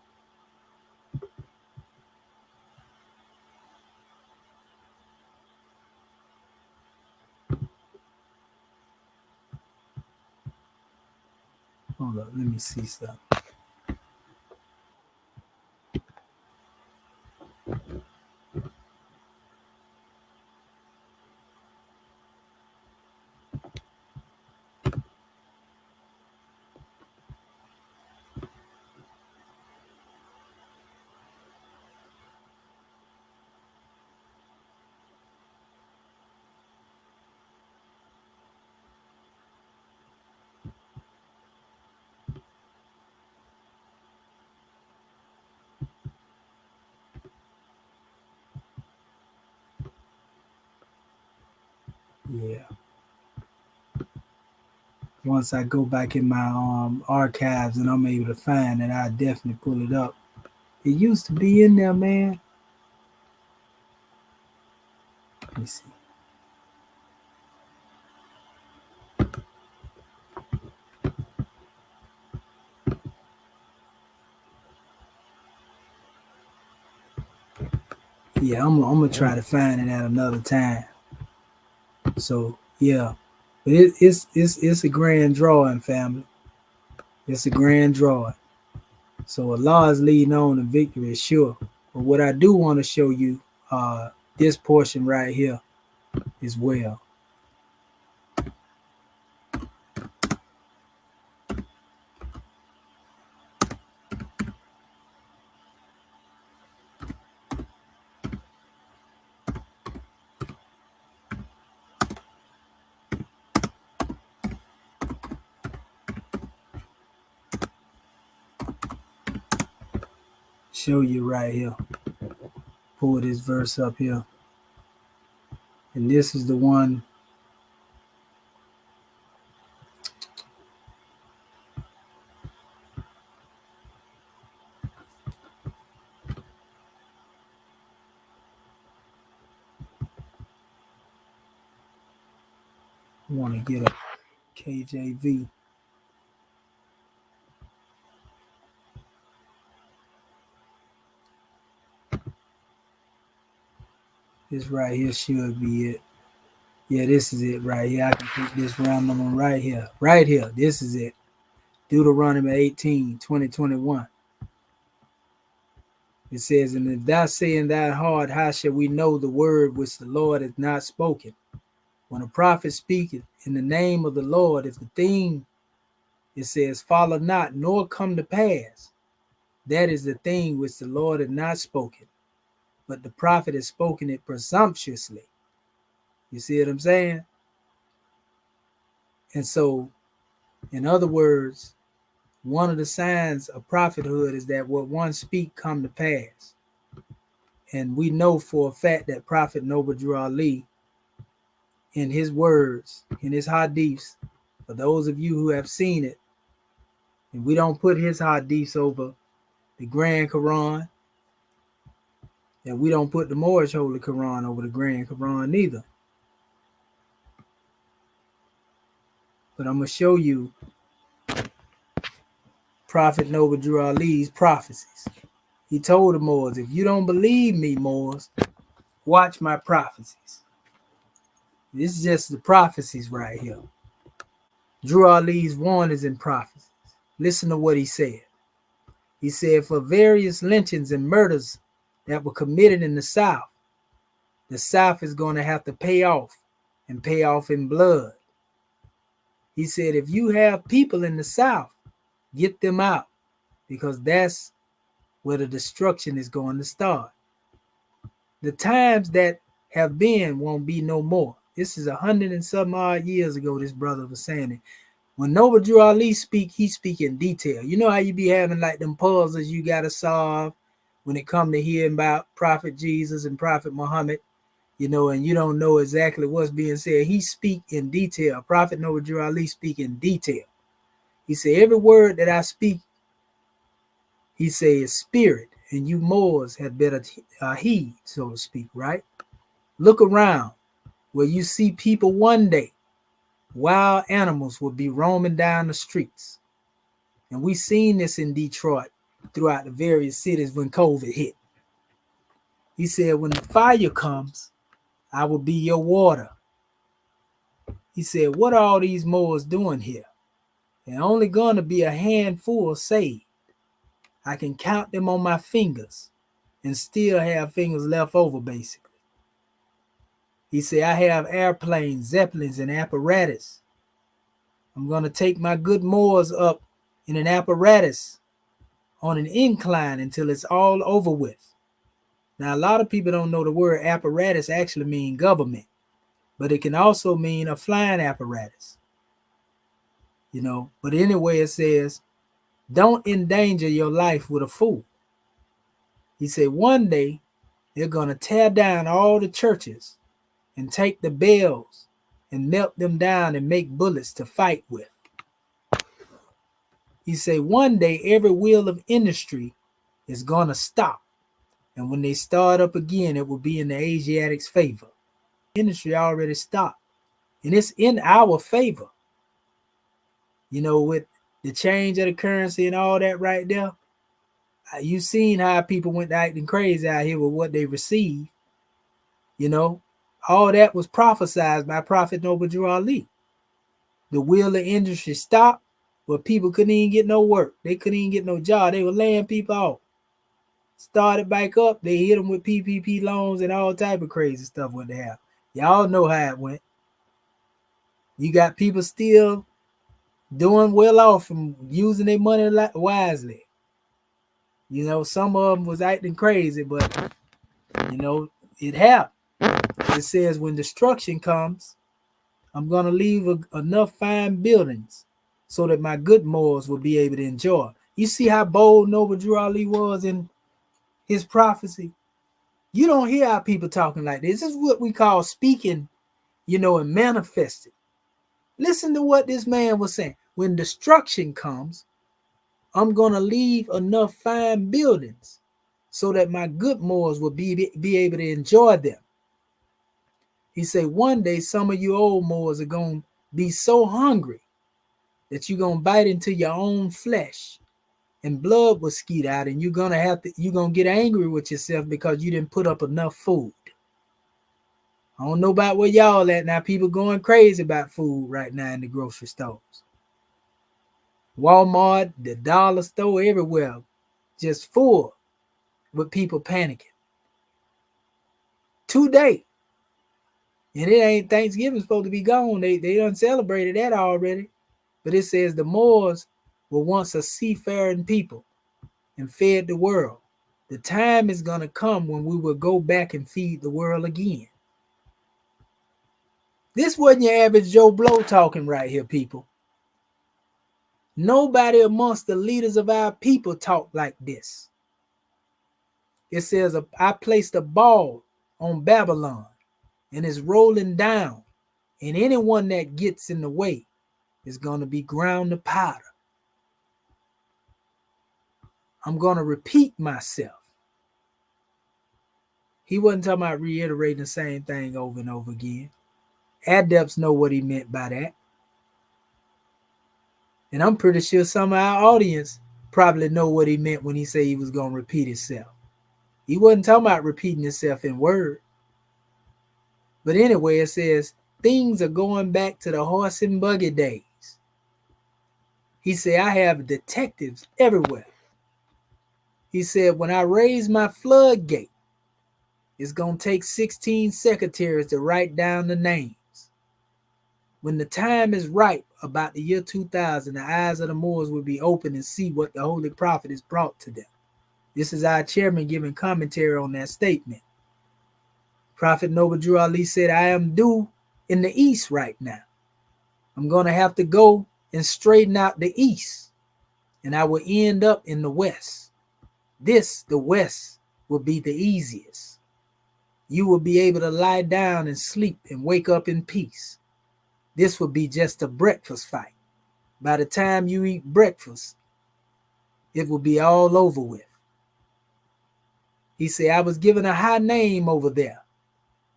Hold up, let me see something. Yeah. Once I go back in my archives and I'm able to find it, I definitely pull it up. It used to be in there, man. Let me see. Yeah, I'm gonna try to find it at another time. So yeah, but it's a grand drawing, family. It's a grand drawing. So Allah is leading on, and victory is sure. But what I do want to show you, this portion right here as well. Show you right here. Pull this verse up here. And this is the one. I want to get a KJV. This right here should be it. Yeah, this is it right here. I can pick this random one right here. Right here. This is it. Deuteronomy 18, 20-21. It says, and if thou say in thy heart, how shall we know the word which the Lord hath not spoken? When a prophet speaketh in the name of the Lord, if the thing, it says, follow not, nor come to pass, that is the thing which the Lord hath not spoken. But the prophet has spoken it presumptuously. You see what I'm saying? And so, in other words, one of the signs of prophethood is that what one speak come to pass. And we know for a fact that Prophet Noble Drew Ali, in his words, in his hadiths, for those of you who have seen it, And we don't put his hadiths over the Grand Quran. And we don't put the Moorish Holy Quran over the Grand Quran neither. But I'm going to show you Prophet Noble Drew Ali's prophecies. He told the Moors, if you don't believe me, Moors, watch my prophecies. This is just the prophecies right here. Drew Ali's warnings and prophecies. Listen to what he said. He said, for various lynchings and murders that were committed in the South is going to have to pay off, and pay off in blood. He said, if you have people in the South, get them out, because that's where the destruction is going to start. The times that have been won't be no more. This is 100 and some odd years ago, this brother was saying it. When Noble Drew Ali speak, he speak in detail. You know how you be having like them puzzles you got to solve when it come to hearing about Prophet Jesus and Prophet Muhammad, you know, and you don't know exactly what's being said. He speak in detail. Prophet Noble Drew Ali speak in detail. He said, every word that I speak, he say, is spirit, and you Moors had better heed, so to speak, right? Look around where you see people one day, wild animals will be roaming down the streets. And we seen this in Detroit throughout the various cities when COVID hit. He said, when the fire comes, I will be your water. He said, what are all these Moors doing here? They're only going to be a handful saved. I can count them on my fingers and still have fingers left over, basically. He said, I have airplanes, zeppelins, and apparatus. I'm going to take my good Moors up in an apparatus on an incline until it's all over with. Now, a lot of people don't know the word apparatus actually means government, but it can also mean a flying apparatus. You know, but anyway, it says, don't endanger your life with a fool. He said, one day they're going to tear down all the churches and take the bells and melt them down and make bullets to fight with. He said, one day every wheel of industry is going to stop. And when they start up again, it will be in the Asiatics' favor. Industry already stopped. And it's in our favor. You know, with the change of the currency and all that right there, you seen how people went acting crazy out here with what they received. You know, all that was prophesied by Prophet Noble Drew Ali. The wheel of industry stopped, where people couldn't even get no work. They couldn't even get no job. They were laying people off. Started back up. They hit them with PPP loans and all type of crazy stuff what they have. Y'all know how it went. You got people still doing well off from using their money wisely. You know, some of them was acting crazy, but, you know, it happened. It says, when destruction comes, I'm going to leave enough fine buildings so that my good Moors will be able to enjoy. You see how bold Noble Drew Ali was in his prophecy? You don't hear our people talking like this. This is what we call speaking, you know, and manifesting. Listen to what this man was saying. When destruction comes, I'm going to leave enough fine buildings so that my good Moors will be able to enjoy them. He said, one day some of you old Moors are going to be so hungry that you're going to bite into your own flesh and blood will skeet out, and you're going to get angry with yourself because you didn't put up enough food. I don't know about where y'all at now. People going crazy about food right now in the grocery stores. Walmart, the dollar store, everywhere, just full with people panicking. Today. And it ain't Thanksgiving supposed to be gone. They done celebrated that already. But it says the Moors were once a seafaring people and fed the world. The time is going to come when we will go back and feed the world again. This wasn't your average Joe Blow talking right here, people. Nobody amongst the leaders of our people talk like this. It says, I placed a ball on Babylon and it's rolling down, and anyone that gets in the way is going to be ground to powder. I'm going to repeat myself. He wasn't talking about reiterating the same thing over and over again. Adepts know what he meant by that. And I'm pretty sure some of our audience probably know what he meant when he said he was going to repeat himself. He wasn't talking about repeating himself in word. But anyway, it says, things are going back to the horse and buggy days. He said, I have detectives everywhere. He said, when I raise my floodgate, it's going to take 16 secretaries to write down the names. When the time is ripe, about the year 2000, the eyes of the Moors will be open and see what the Holy Prophet has brought to them. This is our chairman giving commentary on that statement. Prophet Noble Drew Ali said, I am due in the east right now. I'm going to have to go and straighten out the east, and I will end up in the west. This, the west, will be the easiest. You will be able to lie down and sleep and wake up in peace. This will be just a breakfast fight. By the time you eat breakfast, it will be all over with. He said, I was given a high name over there.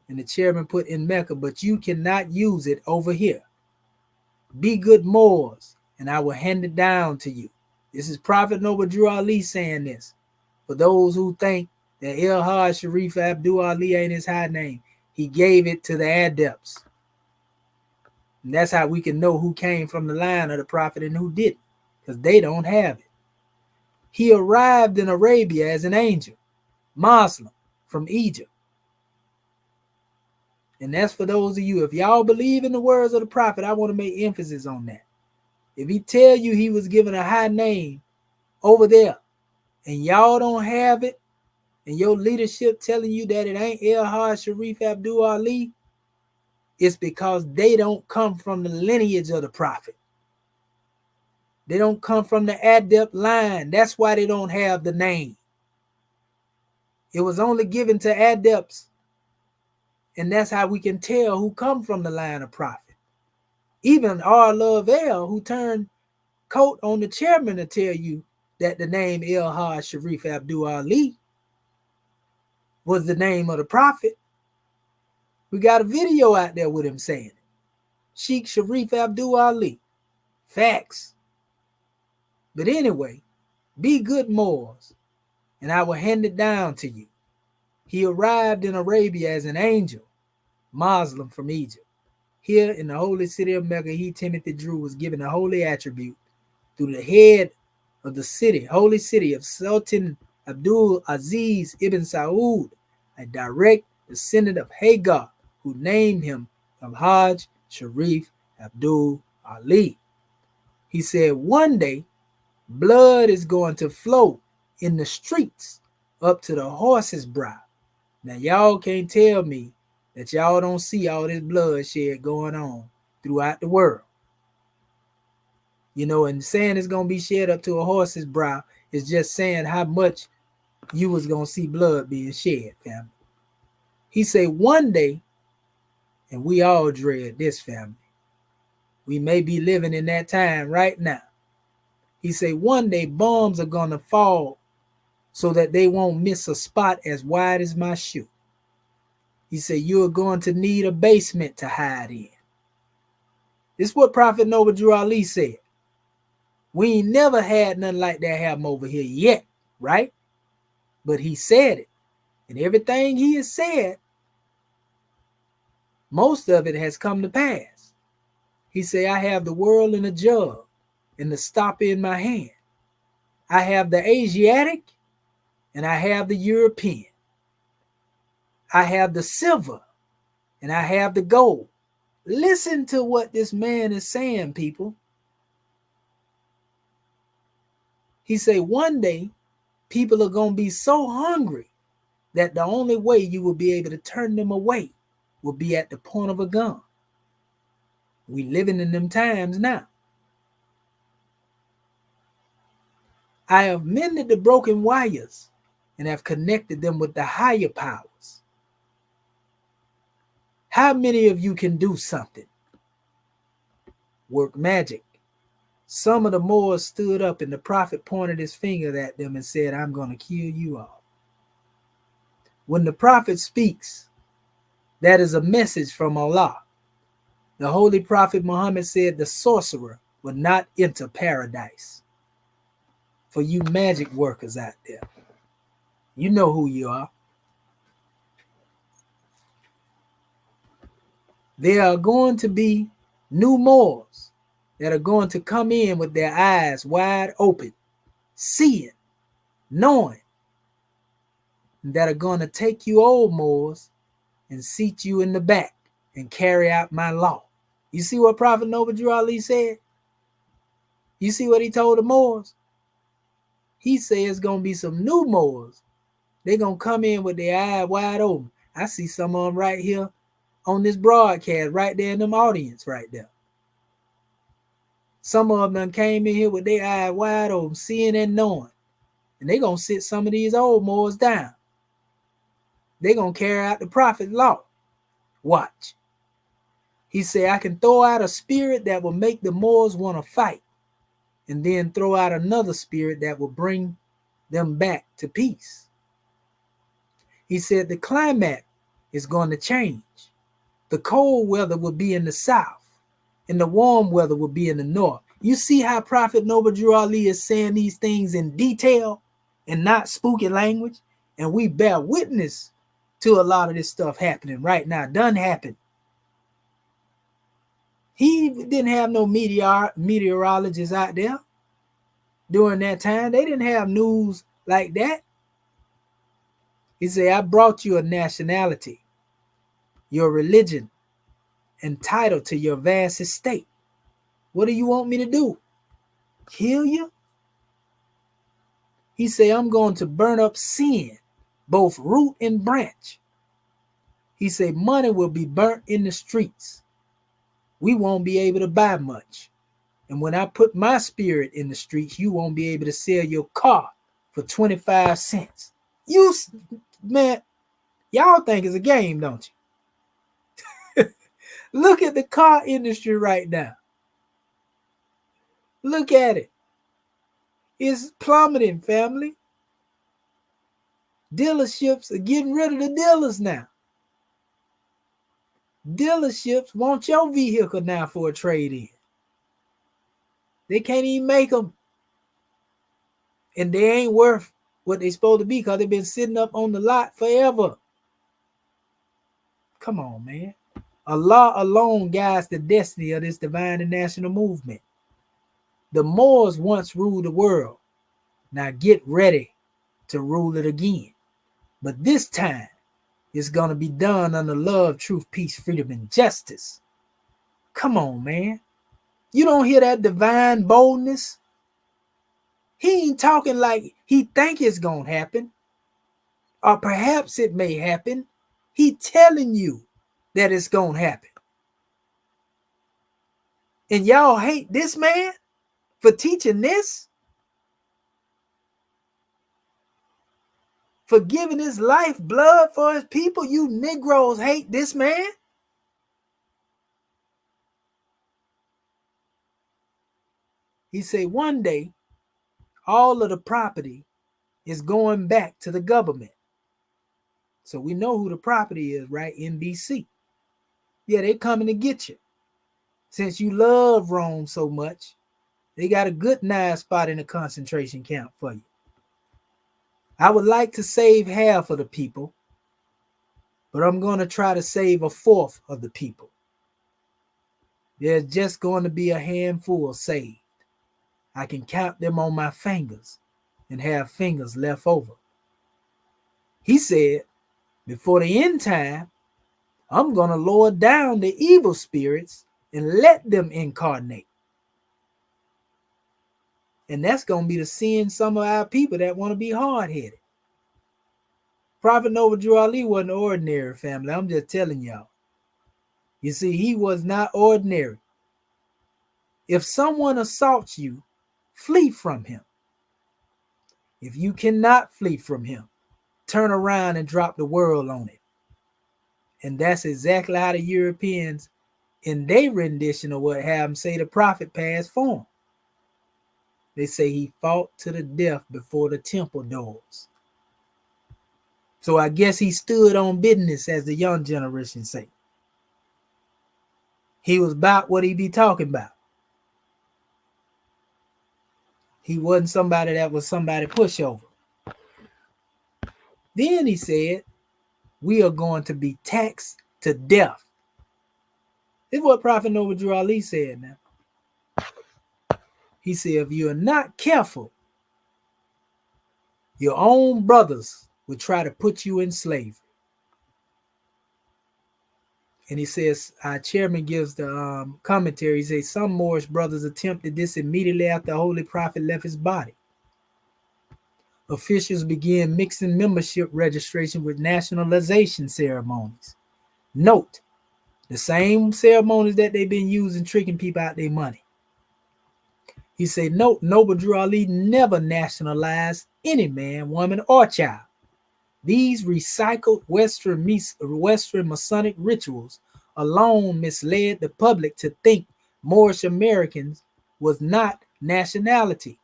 And the chairman put in Mecca, but you cannot use it over here. Be good Moors, and I will hand it down to you. This is Prophet Noble Drew Ali saying this. For those who think that El-Hajj Sharif Abdul Ali ain't his high name, he gave it to the adepts. And that's how we can know who came from the line of the prophet and who didn't, because they don't have it. He arrived in Arabia as an angel, Muslim from Egypt. And that's for those of you, if y'all believe in the words of the prophet, I want to make emphasis on that. If he tell you he was given a high name over there, and y'all don't have it, and your leadership telling you that it ain't El-Hajj Sharif Abdul Ali, it's because they don't come from the lineage of the prophet. They don't come from the adept line. That's why they don't have the name. It was only given to adepts, and that's how we can tell who come from the line of prophet. Even R. Love L, who turned coat on the chairman to tell you that the name El-Hajj Sharif Abdul Ali was the name of the prophet. We got a video out there with him saying it. Sheikh Sharif Abdul Ali. Facts. But anyway, be good Moors, and I will hand it down to you. He arrived in Arabia as an angel, Muslim from Egypt. Here in the holy city of Mecca, he, Timothy Drew, was given a holy attribute through the head of the city, holy city of Sultan Abdul Aziz ibn Saud, a direct descendant of Hagar, who named him El-Hajj Sharif Abdul Ali. He said, one day, blood is going to flow in the streets up to the horse's brow. Now, y'all can't tell me that y'all don't see all this bloodshed going on throughout the world. You know, and saying it's going to be shed up to a horse's brow is just saying how much you was going to see blood being shed, family. He said one day, and we all dread this, family. We may be living in that time right now. He said one day bombs are going to fall so that they won't miss a spot as wide as my shoe. He said you're going to need a basement to hide in. This is what Prophet Noble Drew Ali said. We ain't never had nothing like that happen over here yet, right? But he said it. And everything he has said, most of it has come to pass. He said, I have the world in a jug and the stopper in my hand. I have the Asiatic and I have the European. I have the silver and I have the gold. Listen to what this man is saying, people. He said one day people are going to be so hungry that the only way you will be able to turn them away will be at the point of a gun. We living in them times now. I have mended the broken wires and have connected them with the higher powers. How many of you can do something? Work magic. Some of the Moors stood up and the prophet pointed his finger at them and said, I'm going to kill you all. When the prophet speaks, that is a message from Allah. The Holy Prophet Muhammad said the sorcerer will not enter paradise. For you magic workers out there, you know who you are. There are going to be new Moors that are going to come in with their eyes wide open, seeing, knowing, that are going to take you old Moors and seat you in the back and carry out my law. You see what Prophet Noble Drew Ali said? You see what he told the Moors? He said it's going to be some new Moors. They're going to come in with their eyes wide open. I see some of them right here on this broadcast, right there in them audience right there. Some of them came in here with their eyes wide open, seeing and knowing. And they're going to sit some of these old Moors down. They're going to carry out the prophet's law. Watch. He said, I can throw out a spirit that will make the Moors want to fight, and then throw out another spirit that will bring them back to peace. He said the climate is going to change. The cold weather will be in the south, and the warm weather will be in the north. You see how Prophet Noble Drew Ali is saying these things in detail and not spooky language? And we bear witness to a lot of this stuff happening right now. Done happened. He didn't have no meteorologists out there during that time. They didn't have news like that. He said, I brought you a nationality, your religion, and title to your vast estate. What do you want me to do? Kill you? He said, I'm going to burn up sin, both root and branch. He said, money will be burnt in the streets. We won't be able to buy much. And when I put my spirit in the streets, you won't be able to sell your car for 25 cents. You, man, y'all think it's a game, don't you? Look at the car industry right now. Look at it. It's plummeting, family. Dealerships are getting rid of the dealers now. Dealerships want your vehicle now for a trade-in. They can't even make them. And they ain't worth what they're supposed to be because they've been sitting up on the lot forever. Come on, man. Allah alone guides the destiny of this divine and national movement. The Moors once ruled the world. Now get ready to rule it again. But this time, it's going to be done under love, truth, peace, freedom, and justice. Come on, man. You don't hear that divine boldness? He ain't talking like he think it's going to happen. Or perhaps it may happen. He telling you that it's going to happen. And y'all hate this man for teaching this? For giving his life blood for his people? You Negroes hate this man? He said one day, all of the property is going back to the government. So we know who the property is, right? NBC. Yeah, they coming to get you. Since you love Rome so much, they got a good nice spot in the concentration camp for you. I would like to save half of the people, but I'm going to try to save a fourth of the people. There's just going to be a handful saved. I can count them on my fingers and have fingers left over. He said, before the end time, I'm going to lower down the evil spirits and let them incarnate. And that's going to be to seeing some of our people that want to be hard-headed. Prophet Noble Drew Ali wasn't ordinary, family. I'm just telling y'all. You see, he was not ordinary. If someone assaults you, flee from him. If you cannot flee from him, turn around and drop the world on it. And that's exactly how the Europeans, in their rendition of what have them say the prophet passed for them. They say he fought to the death before the temple doors. So I guess he stood on business, as the young generation say. He was about what he be talking about. He wasn't somebody that was somebody pushover. Then he said, we are going to be taxed to death. This is what Prophet Noble Drew Ali said now. He said, if you are not careful, your own brothers will try to put you in slavery. And he says, our chairman gives the commentary. He says, some Moorish brothers attempted this immediately after the Holy Prophet left his body. Officials began mixing membership registration with nationalization ceremonies. Note, the same ceremonies that they've been using tricking people out their money. He said, note, Noble Drew Ali never nationalized any man, woman, or child. These recycled Western Masonic rituals alone misled the public to think Moorish Americans was not nationality,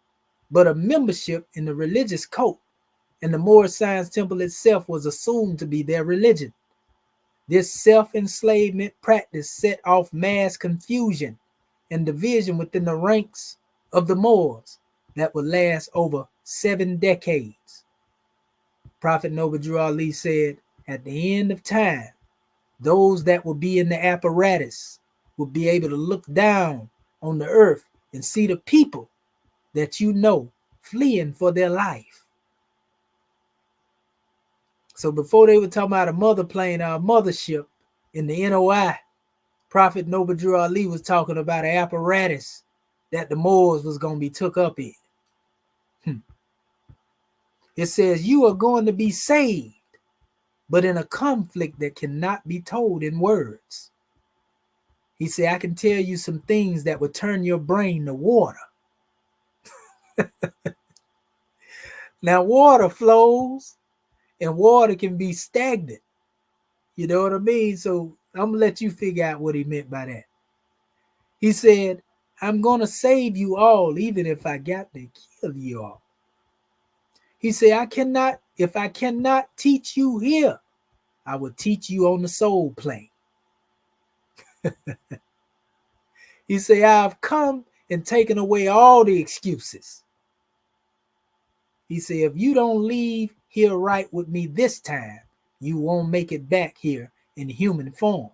but a membership in the religious cult, and the Moorish Science Temple itself was assumed to be their religion. This self-enslavement practice set off mass confusion and division within the ranks of the Moors that would last over 7 decades. Prophet Noble Drew Ali said, at the end of time, those that will be in the apparatus will be able to look down on the earth and see the people that you know fleeing for their life. So before they were talking about a mother plane or a mothership in the NOI, Prophet Noble Drew Ali was talking about an apparatus that the Moors was going to be took up in. It says, you are going to be saved, but in a conflict that cannot be told in words. He said, I can tell you some things that would turn your brain to water. Now, water flows and water can be stagnant. You know what I mean? So I'm going to let you figure out what he meant by that. He said, I'm going to save you all, even if I got to kill you all. He said, if I cannot teach you here, I will teach you on the soul plane. He said, I've come and taken away all the excuses. He said, if you don't leave here right with me this time, you won't make it back here in human form.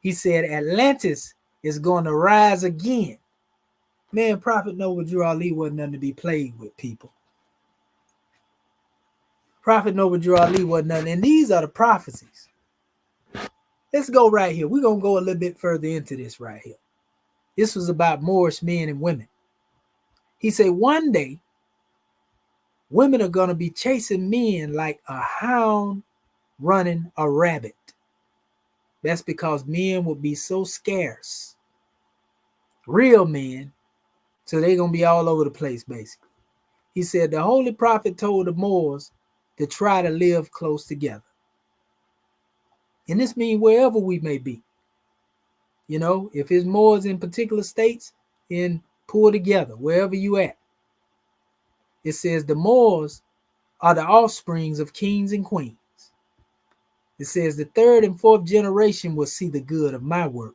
He said, Atlantis is going to rise again. Man, Prophet Noble Drew Ali wasn't nothing to be played with, people. Prophet Noble Drew Ali wasn't nothing. And these are the prophecies. Let's go right here. We're going to go a little bit further into this right here. This was about Moorish men and women. He said, one day, women are going to be chasing men like a hound running a rabbit. That's because men will be so scarce. Real men. So they're going to be all over the place, basically. He said the Holy Prophet told the Moors to try to live close together. And this means wherever we may be. You know, if it's Moors in particular states, then pull together, wherever you at. It says the Moors are the offsprings of kings and queens. It says the 3rd and 4th generation will see the good of my work.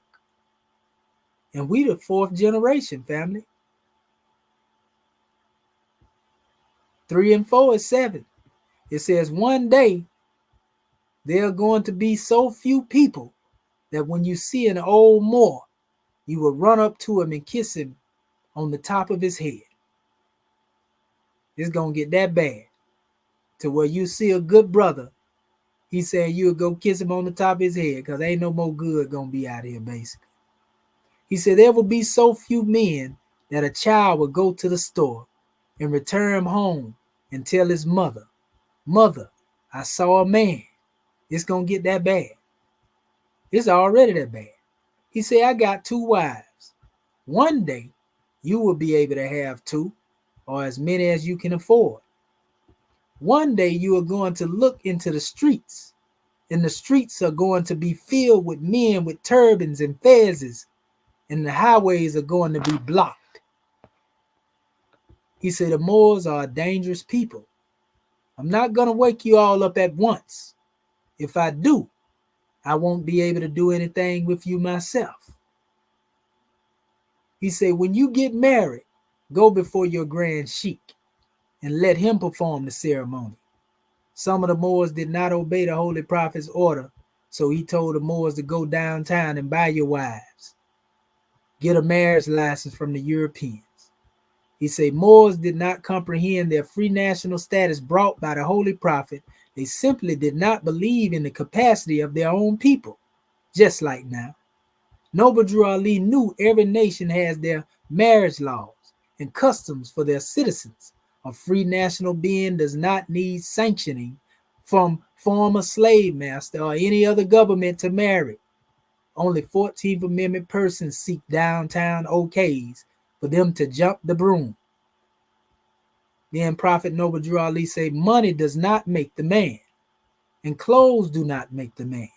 And we the 4th generation, family. 3 and 4 is 7. It says one day there are going to be so few people that when you see an old Moor, you will run up to him and kiss him on the top of his head. It's going to get that bad to where you see a good brother. He said you'll go kiss him on the top of his head because ain't no more good going to be out here, basically. He said there will be so few men that a child will go to the store and return home and tell his mother, Mother, I saw a man. It's going to get that bad. It's already that bad. He said, I got 2 wives. One day, you will be able to have 2 or as many as you can afford. One day, you are going to look into the streets, and the streets are going to be filled with men with turbans and fezzes, and the highways are going to be blocked. He said, the Moors are a dangerous people. I'm not going to wake you all up at once. If I do, I won't be able to do anything with you myself. He said, when you get married, go before your grand sheik and let him perform the ceremony. Some of the Moors did not obey the Holy Prophet's order, so he told the Moors to go downtown and buy your wives. Get a marriage license from the Europeans. He said Moors did not comprehend their free national status brought by the Holy Prophet. They simply did not believe in the capacity of their own people, just like now. Noble Drew Ali knew every nation has their marriage laws and customs for their citizens. A free national being does not need sanctioning from former slave master or any other government to marry. Only 14th Amendment persons seek downtown okays for them to jump the broom. Then Prophet Noble Drew Ali said, money does not make the man, and clothes do not make the man.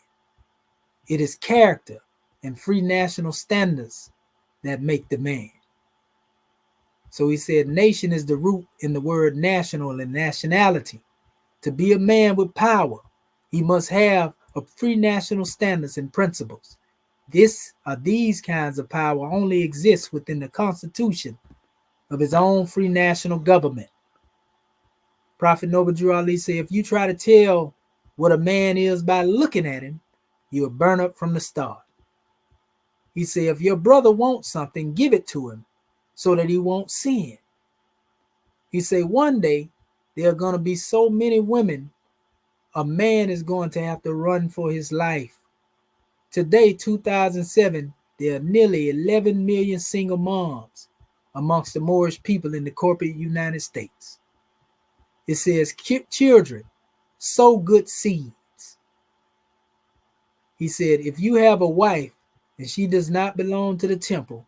It is character and free national standards that make the man. So he said, nation is the root in the word national and nationality. To be a man with power, he must have a free national standards and principles. These kinds of power only exist within the constitution of his own free national government. Prophet Noble Drew Ali said, if you try to tell what a man is by looking at him, you'll burn up from the start. He said, if your brother wants something, give it to him so that he won't sin. He said, one day there are going to be so many women, a man is going to have to run for his life. Today, 2007, there are nearly 11 million single moms amongst the Moorish people in the corporate United States. It says, children, sow good seeds. He said, if you have a wife and she does not belong to the temple,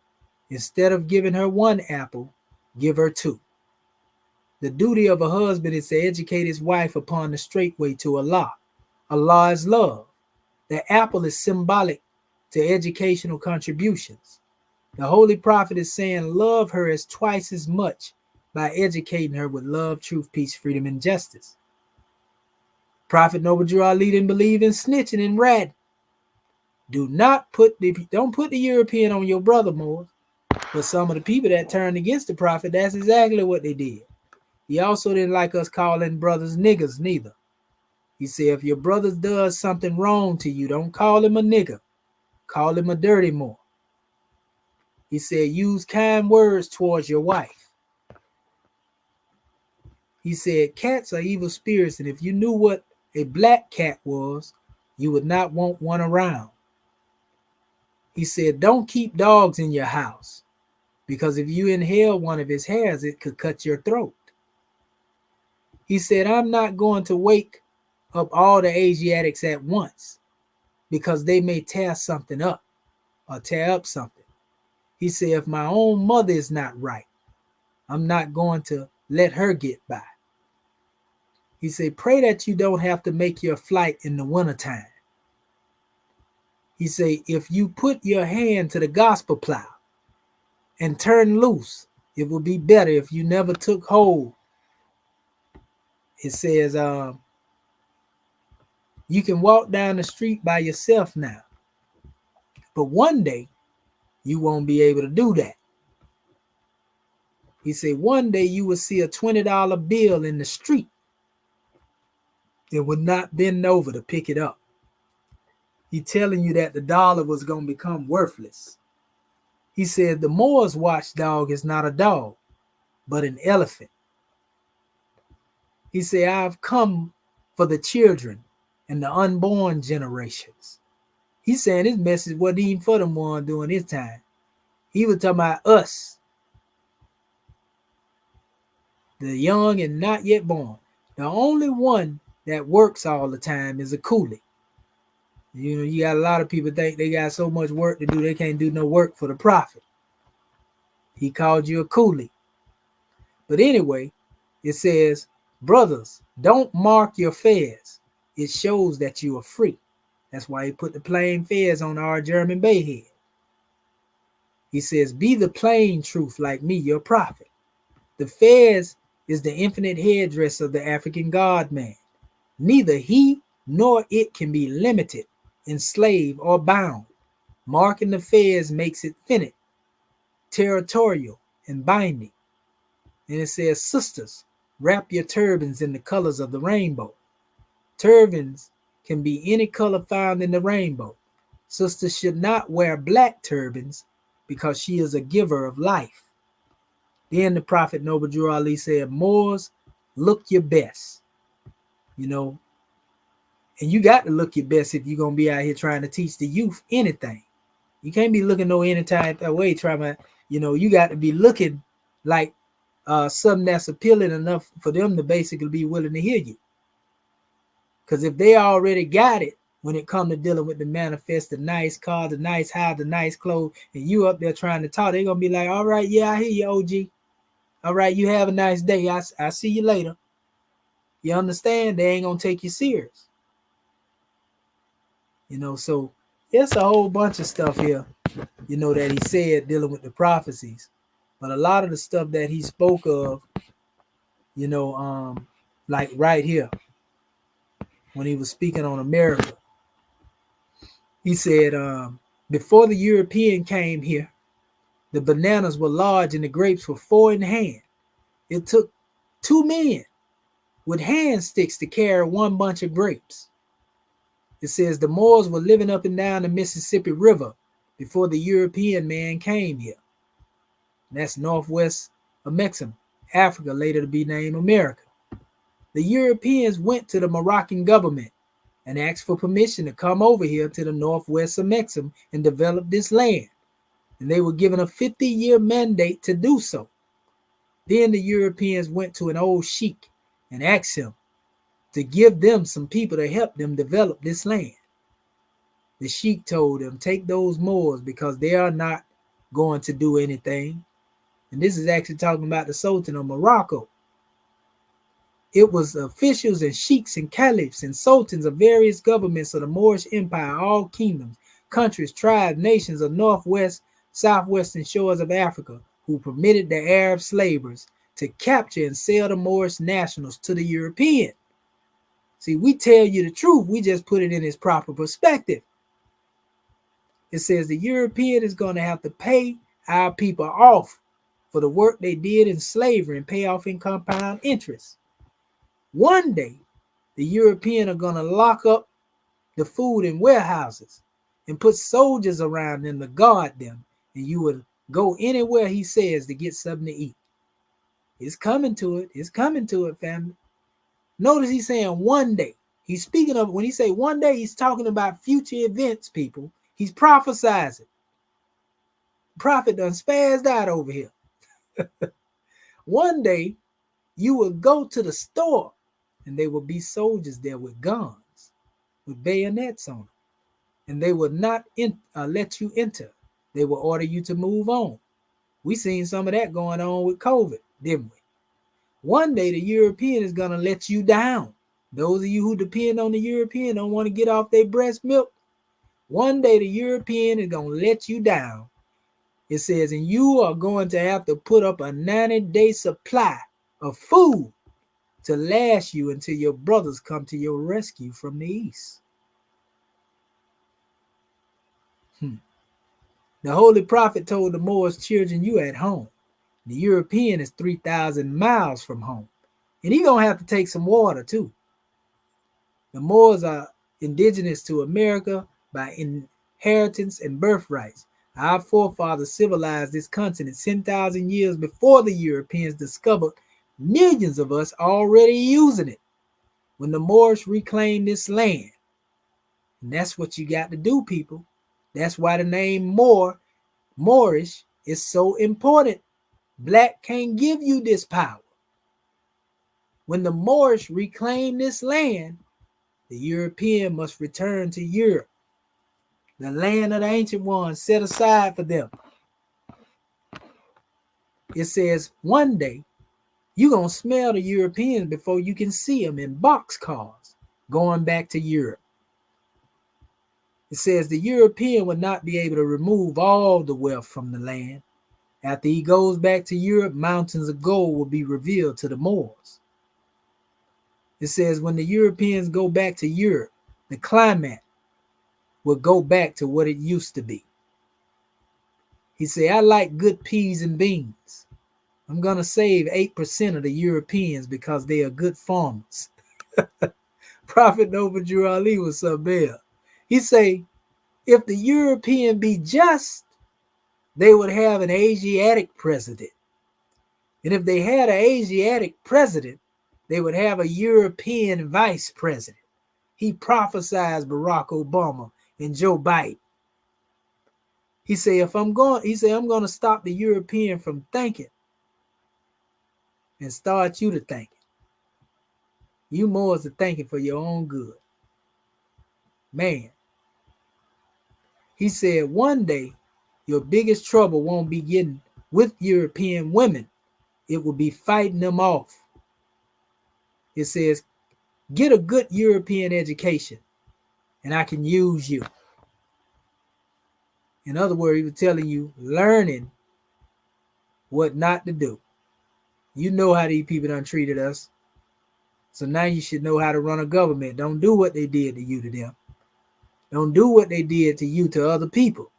instead of giving her one apple, give her two. The duty of a husband is to educate his wife upon the straight way to Allah. Allah is love. The apple is symbolic to educational contributions. The Holy Prophet is saying love her as twice as much by educating her with love, truth, peace, freedom, and justice. Prophet Noble Drew Ali didn't believe in snitching and ratting. Don't put the European on your brother, Moors. But some of the people that turned against the Prophet, that's exactly what they did. He also didn't like us calling brothers niggas neither. He said, if your brother does something wrong to you, don't call him a nigger. Call him a dirty Moor. He said, use kind words towards your wife. He said, cats are evil spirits, and if you knew what a black cat was, you would not want one around. He said, don't keep dogs in your house, because if you inhale one of his hairs, it could cut your throat. He said, I'm not going to wake up all the Asiatics at once, because they may tear something up or tear up something. He said, if my own mother is not right, I'm not going to let her get by. He said, pray that you don't have to make your flight in the wintertime. He said, if you put your hand to the gospel plow and turn loose, it would be better if you never took hold. It says, you can walk down the street by yourself now, but one day you won't be able to do that. He said, one day you will see a $20 bill in the street. It would not bend over to pick it up. He's telling you that the dollar was going to become worthless. He said, the Moor's watchdog is not a dog, but an elephant. He said, I've come for the children and the unborn generations. He's saying his message wasn't even for them one during his time. He was talking about us, the young and not yet born. The only one that works all the time is a coolie. You know, you got a lot of people think they got so much work to do, they can't do no work for the Prophet. He called you a coolie. But anyway, it says, brothers, don't mark your fez. It shows that you are free. That's why he put the plain fez on our German bay head. He says, be the plain truth like me, your prophet. The fez is the infinite headdress of the African God-man. Neither he nor it can be limited, enslaved, or bound. Marking the fez makes it finite, territorial, and binding. And it says, sisters, wrap your turbans in the colors of the rainbow. Turbans can be any color found in the rainbow. Sisters should not wear black turbans because she is a giver of life. Then the Prophet Noble Drew Ali said, Moors, look your best. You know, and you got to look your best if you're going to be out here trying to teach the youth anything. You can't be looking no any type of way trying to, you got to be looking like something that's appealing enough for them to basically be willing to hear you. Because if they already got it when it comes to dealing with the manifest, the nice car, the nice house, the nice clothes, and you up there trying to talk, they're going to be like, all right, yeah, I hear you, OG. All right, you have a nice day. I see you later. You understand? They ain't going to take you serious. So it's a whole bunch of stuff here, that he said dealing with the prophecies. But a lot of the stuff that he spoke of, like right here, when he was speaking on America, he said, before the European came here, the bananas were large and the grapes were 4 in hand. It took 2 men with hand sticks to carry one bunch of grapes. It says the Moors were living up and down the Mississippi River before the European man came here. And that's northwest of Mexico, Africa, later to be named America. The Europeans went to the Moroccan government and asked for permission to come over here to the northwest of Mexico and develop this land. And they were given a 50-year mandate to do so. Then the Europeans went to an old sheik and asked him to give them some people to help them develop this land. The sheik told them, take those Moors because they are not going to do anything. And this is actually talking about the Sultan of Morocco. It was officials and sheiks and caliphs and sultans of various governments of the Moorish Empire, all kingdoms, countries, tribes, nations of northwest, southwestern shores of Africa, who permitted the Arab slavers to capture and sell the Moorish nationals to the European. See, we tell you the truth. We just put it in its proper perspective. It says the European is going to have to pay our people off for the work they did in slavery and pay off in compound interest. One day, the European are going to lock up the food in warehouses and put soldiers around them to guard them. And you will go anywhere he says to get something to eat. It's coming to it. It's coming to it, family. Notice he's saying one day. He's speaking of, when he say one day, he's talking about future events, people. He's prophesizing. Prophet done spazzed out over here. One day, you will go to the store and there will be soldiers there with guns, with bayonets on them. And they will not let you enter. They will order you to move on. We seen some of that going on with COVID, didn't we? One day, the European is going to let you down. Those of you who depend on the European don't want to get off their breast milk. One day, the European is going to let you down. It says, and you are going to have to put up a 90-day supply of food to last you until your brothers come to your rescue from the east. The Holy Prophet told the Moors, children, you at home. The European is 3,000 miles from home. And he's going to have to take some water too. The Moors are indigenous to America by inheritance and birthrights. Our forefathers civilized this continent 10,000 years before the Europeans discovered millions of us already using it. When the Moors reclaimed this land. And that's what you got to do, people. That's why the name Moorish, is so important. Black can't give you this power. When the Moorish reclaim this land, the European must return to Europe, the land of the ancient ones set aside for them. It says one day you're going to smell the Europeans before you can see them in boxcars going back to Europe. It says the European will not be able to remove all the wealth from the land After he goes back to Europe, mountains of gold will be revealed to the Moors. It says when the Europeans go back to Europe, the climate will go back to what it used to be. He said, I like good peas and beans. I'm going to save 8% of the Europeans because they are good farmers. Prophet Noble Drew Ali was up there. He say, if the European be just, they would have an Asiatic president. And if they had an Asiatic president, they would have a European vice president. He prophesied Barack Obama and Joe Biden. He say, I'm going to stop the European from thinking and start you to thinking. You Moors are thinking for your own good. Man. He said, one day, your biggest trouble won't be getting with European women. It will be fighting them off. It says, get a good European education and I can use you. In other words, he was telling you, learning what not to do. You know how these people done treated us. So now you should know how to run a government. Don't do what they did to you to them. Don't do what they did to you to other people.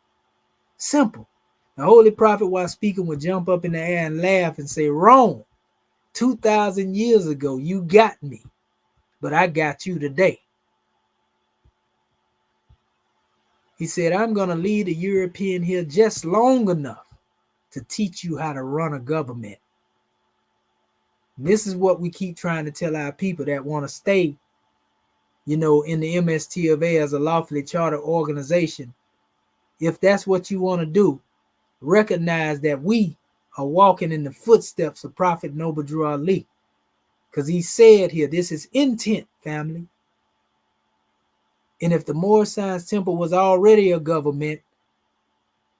Simple. The Holy Prophet, while speaking, would jump up in the air and laugh and say, Rome, 2,000 years ago, you got me, but I got you today. He said, I'm going to lead the European here just long enough to teach you how to run a government. And this is what we keep trying to tell our people that want to stay, in the MST of A as a lawfully chartered organization. If that's what you want to do, recognize that we are walking in the footsteps of Prophet Noble Drew Ali. Because he said here, this is intent, family. And if the Moorish Science Temple was already a government,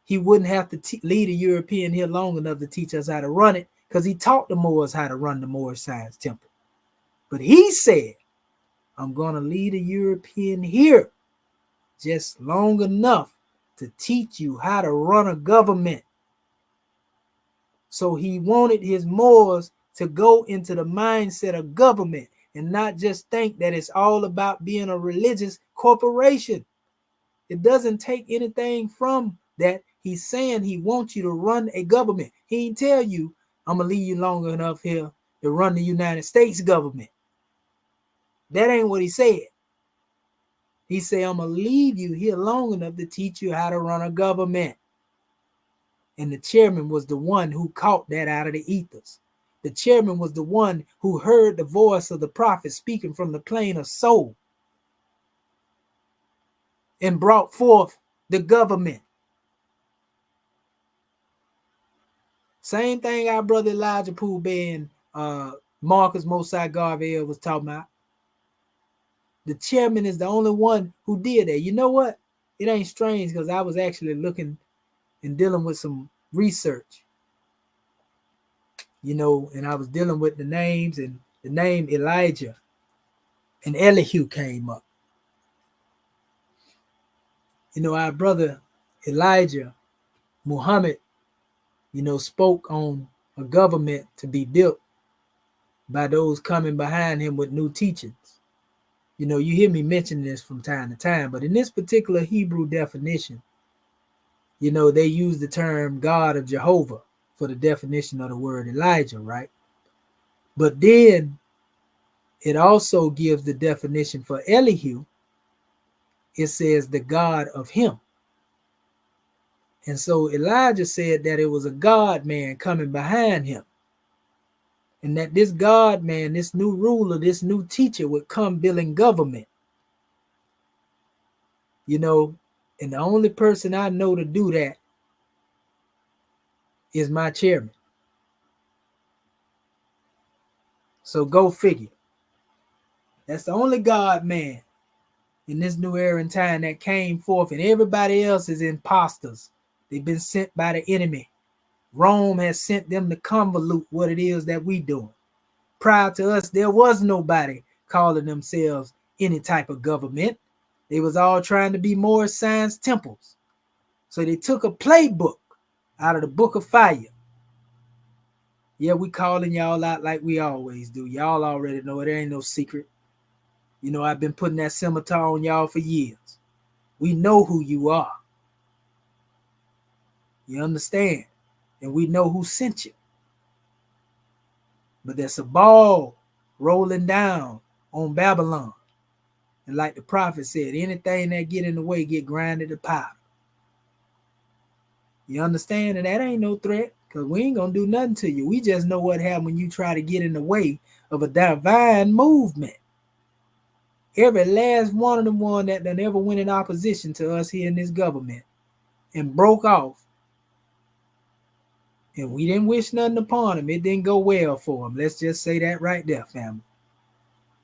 he wouldn't have to lead a European here long enough to teach us how to run it, because he taught the Moors how to run the Moorish Science Temple. But he said, I'm going to lead a European here just long enough to teach you how to run a government. So he wanted his Moors to go into the mindset of government and not just think that it's all about being a religious corporation. It doesn't take anything from that. He's saying he wants you to run a government. He ain't tell you, I'm going to leave you long enough here to run the United States government. That ain't what he said. He said, I'm going to leave you here long enough to teach you how to run a government. And the chairman was the one who caught that out of the ethers. The chairman was the one who heard the voice of the prophet speaking from the plane of soul and brought forth the government. Same thing our brother Elijah Pooh and Marcus Mosai Garvey was talking about. The chairman is the only one who did that. You know what? It ain't strange, because I was actually looking and dealing with some research. And I was dealing with the names, and the name Elijah and Elihu came up. Our brother Elijah Muhammad, spoke on a government to be built by those coming behind him with new teachings. You hear me mention this from time to time, but in this particular Hebrew definition, they use the term God of Jehovah for the definition of the word Elijah, right? But then it also gives the definition for Elihu. It says the God of him. And so Elijah said that it was a God man coming behind him. And that this God man, this new ruler, this new teacher would come building government. And the only person I know to do that is my chairman. So go figure. That's the only God man in this new era and time that came forth, and everybody else is imposters. They've been sent by the enemy. Rome has sent them to convolute what it is that we doing. Prior to us, there was nobody calling themselves any type of government. They was all trying to be Moorish Science temples. So they took a playbook out of the Book of Fire Yeah, we calling y'all out like we always do. Y'all already know it ain't no secret. You know, I've been putting that scimitar on y'all for years. We know who you are. You understand? And we know who sent you. But there's a ball rolling down on Babylon. And like the prophet said, anything that get in the way get grinded to powder. You understand? And that ain't no threat, because we ain't going to do nothing to you. We just know what happened when you try to get in the way of a divine movement. Every last one of them one that done ever went in opposition to us here in this government and broke off. And we didn't wish nothing upon them. It didn't go well for them. Let's just say that right there, family.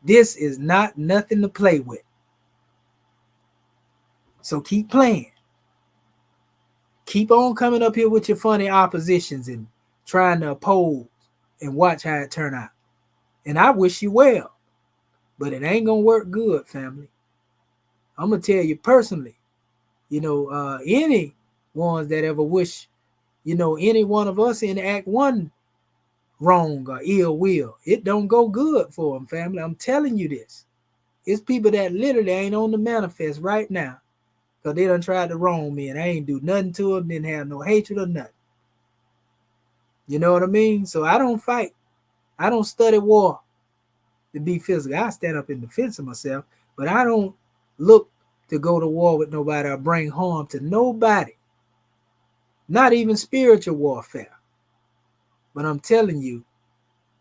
This is not nothing to play with. So keep playing. Keep on coming up here with your funny oppositions and trying to oppose and watch how it turn out. And I wish you well. But it ain't going to work good, family. I'm going to tell you personally, any ones that ever wish, any one of us in act one wrong or ill will, it don't go good for them, family. I'm telling you this. It's people that literally ain't on the manifest right now because they done tried to wrong me and I ain't do nothing to them, didn't have no hatred or nothing. You know what I mean? So I don't fight. I don't study war to be physical. I stand up in defense of myself, but I don't look to go to war with nobody or bring harm to nobody. Not even spiritual warfare. But I'm telling you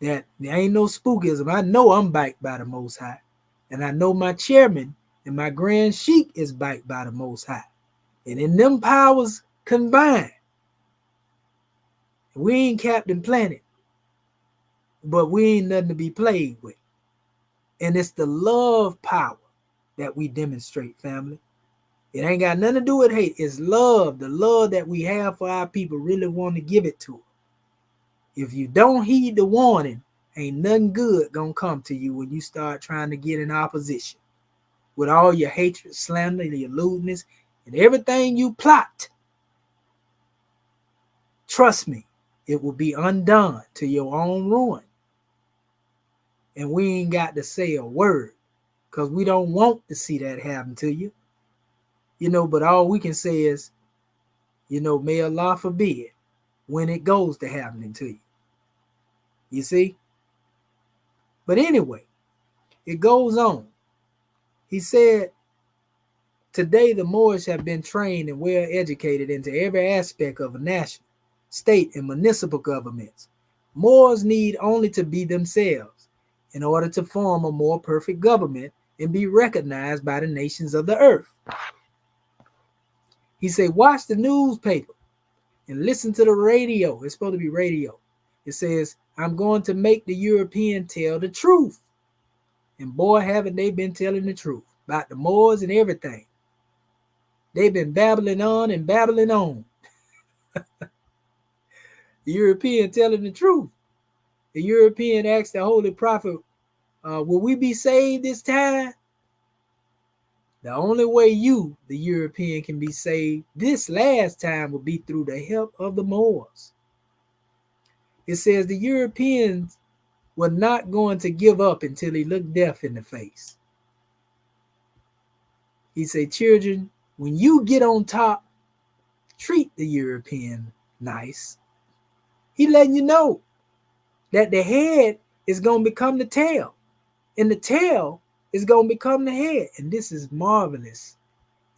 that there ain't no spookism. I know I'm backed by the Most High. And I know my chairman and my grand sheik is backed by the Most High. And in them powers combined, we ain't Captain Planet, but we ain't nothing to be played with. And it's the love power that we demonstrate, family. It ain't got nothing to do with hate. It's love. The love that we have for our people, really want to give it to them. If you don't heed the warning, ain't nothing good gonna come to you when you start trying to get in opposition. With all your hatred, slander, your lewdness, and everything you plot. Trust me, it will be undone to your own ruin. And we ain't got to say a word because we don't want to see that happen to you. But all we can say is, may Allah forbid when it goes to happening to you. You see? But anyway, it goes on. He said, today the Moors have been trained and well educated into every aspect of a national, state, and municipal governments. Moors need only to be themselves in order to form a more perfect government and be recognized by the nations of the earth. He said, watch the newspaper and listen to the radio. It's supposed to be radio. It says, I'm going to make the European tell the truth. And boy, haven't they been telling the truth about the Moors and everything. They've been babbling on and babbling on. The European telling the truth. The European asked the Holy Prophet, will we be saved this time? The only way you, the European, can be saved this last time will be through the help of the Moors. It says the Europeans were not going to give up until he looked death in the face. He said, children, when you get on top, treat the European nice. He letting you know that the head is going to become the tail, and the tail is going to become the head. And this is marvelous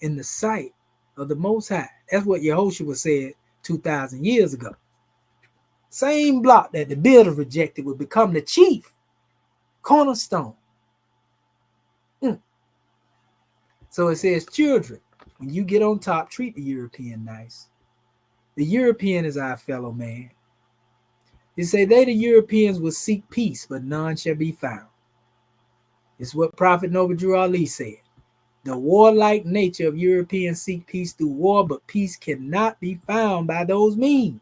in the sight of the Most High. That's what Yehoshua said 2,000 years ago. Same block that the builder rejected would become the chief cornerstone. So it says, children, when you get on top, treat the European nice. The European is our fellow man. It say they, the Europeans, will seek peace, but none shall be found. It's what Prophet Noble Drew Ali said. The warlike nature of Europeans seek peace through war, but peace cannot be found by those means.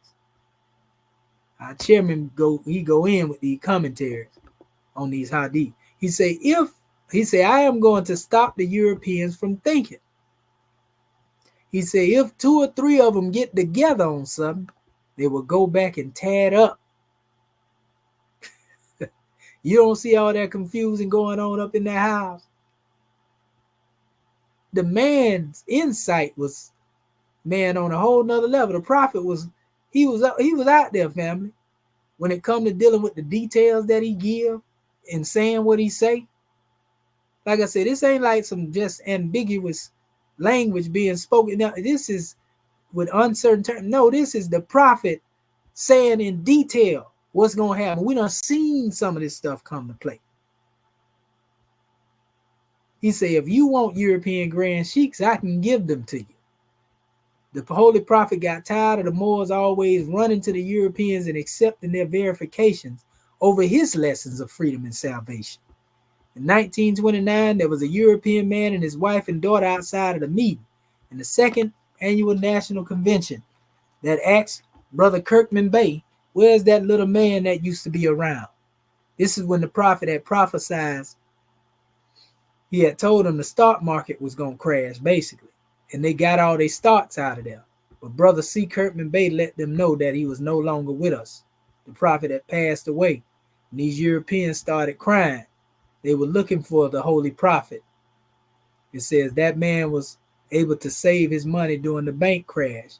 Our chairman go in with the commentaries on these hadith. He say, I am going to stop the Europeans from thinking. He said, if 2 or 3 of them get together on something, they will go back and tear it up. You don't see all that confusion going on up in that house. The man's insight was, man, on a whole nother level. The prophet was, he was out there, family. When it come to dealing with the details that he give and saying what he say, like I said, this ain't like some just ambiguous language being spoken. Now, this is with uncertain terms. No, this is the prophet saying in detail what's going to happen. We done seen some of this stuff come to play. He said, if you want European grand sheiks, I can give them to you. The holy prophet got tired of the Moors always running to the Europeans and accepting their verifications over his lessons of freedom and salvation. In 1929, there was a European man and his wife and daughter outside of the meeting in the second annual national convention that asked Brother Kirkman Bey, where's that little man that used to be around? This is when the prophet had prophesied. He had told them the stock market was going to crash, basically, and they got all their stocks out of there. But Brother C. Kirkman Bey let them know that he was no longer with us. The prophet had passed away, and these Europeans started crying. They were looking for the holy prophet. It says that man was able to save his money during the bank crash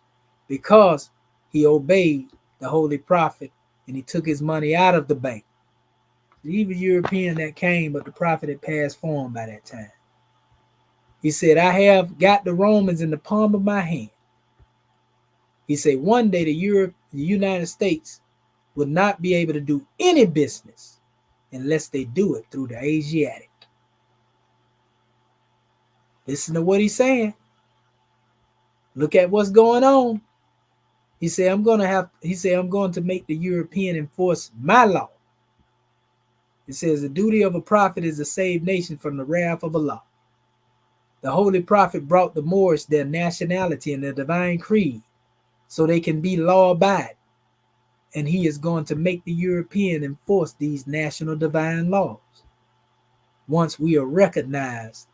because he obeyed the holy prophet and he took his money out of the bank. He was European that came, but the prophet had passed for him by that time. He said, I have got the Romans in the palm of my hand. He said, one day the United States would not be able to do any business unless they do it through the Asiatic. Listen to what he's saying. Look at what's going on. He said, I'm going to make the European enforce my law. It says the duty of a prophet is to save nations from the wrath of Allah. The holy prophet brought the Moors their nationality and their divine creed so they can be law-abiding. And he is going to make the European enforce these national divine laws once we are recognized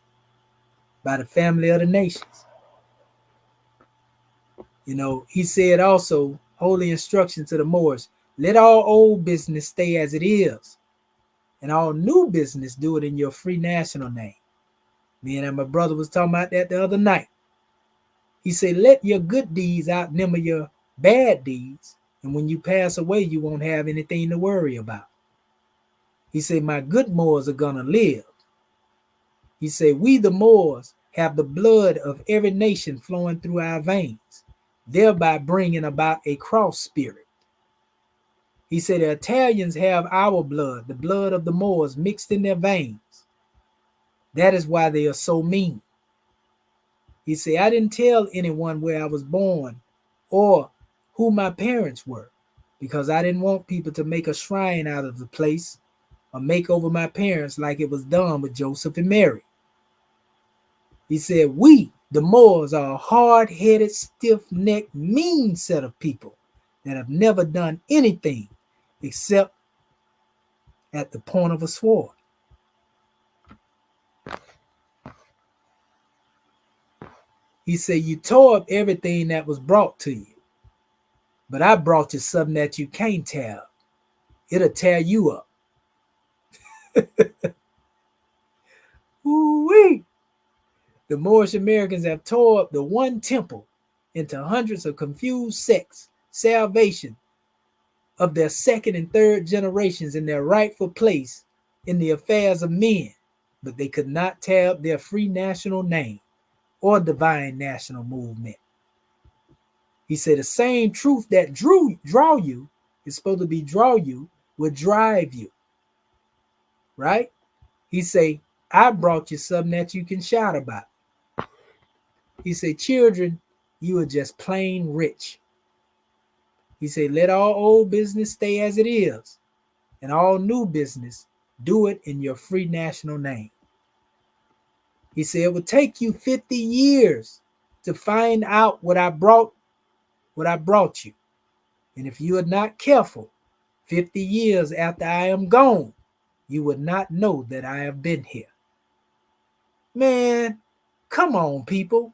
by the family of the nations. You know, he said also, holy instruction to the Moors, let all old business stay as it is, and all new business do it in your free national name. Me and my brother was talking about that the other night. He said, let your good deeds outnumber your bad deeds, and when you pass away, you won't have anything to worry about. He said, my good Moors are gonna live. He said, we the Moors have the blood of every nation flowing through our veins, thereby bringing about a cross spirit. He said, the Italians have our blood, the blood of the Moors mixed in their veins. That is why they are so mean. He said, I didn't tell anyone where I was born or who my parents were because I didn't want people to make a shrine out of the place or make over my parents like it was done with Joseph and Mary. He said, we, the Moors, are a hard-headed, stiff-necked, mean set of people that have never done anything except at the point of a sword. He said, you tore up everything that was brought to you, but I brought you something that you can't tear up. It'll tear you up. Ooh-wee. The Moorish Americans have tore up the one temple into hundreds of confused sects, salvation of their second and third generations in their rightful place in the affairs of men, but they could not tear up their free national name or divine national movement. He said the same truth that draw you is supposed to be draw you will drive you. Right? He said, I brought you something that you can shout about. He said, children, you are just plain rich. He said, let all old business stay as it is, and all new business, do it in your free national name. He said, it would take you 50 years to find out what I brought you. And if you are not careful, 50 years after I am gone, you would not know that I have been here. Man, come on, people.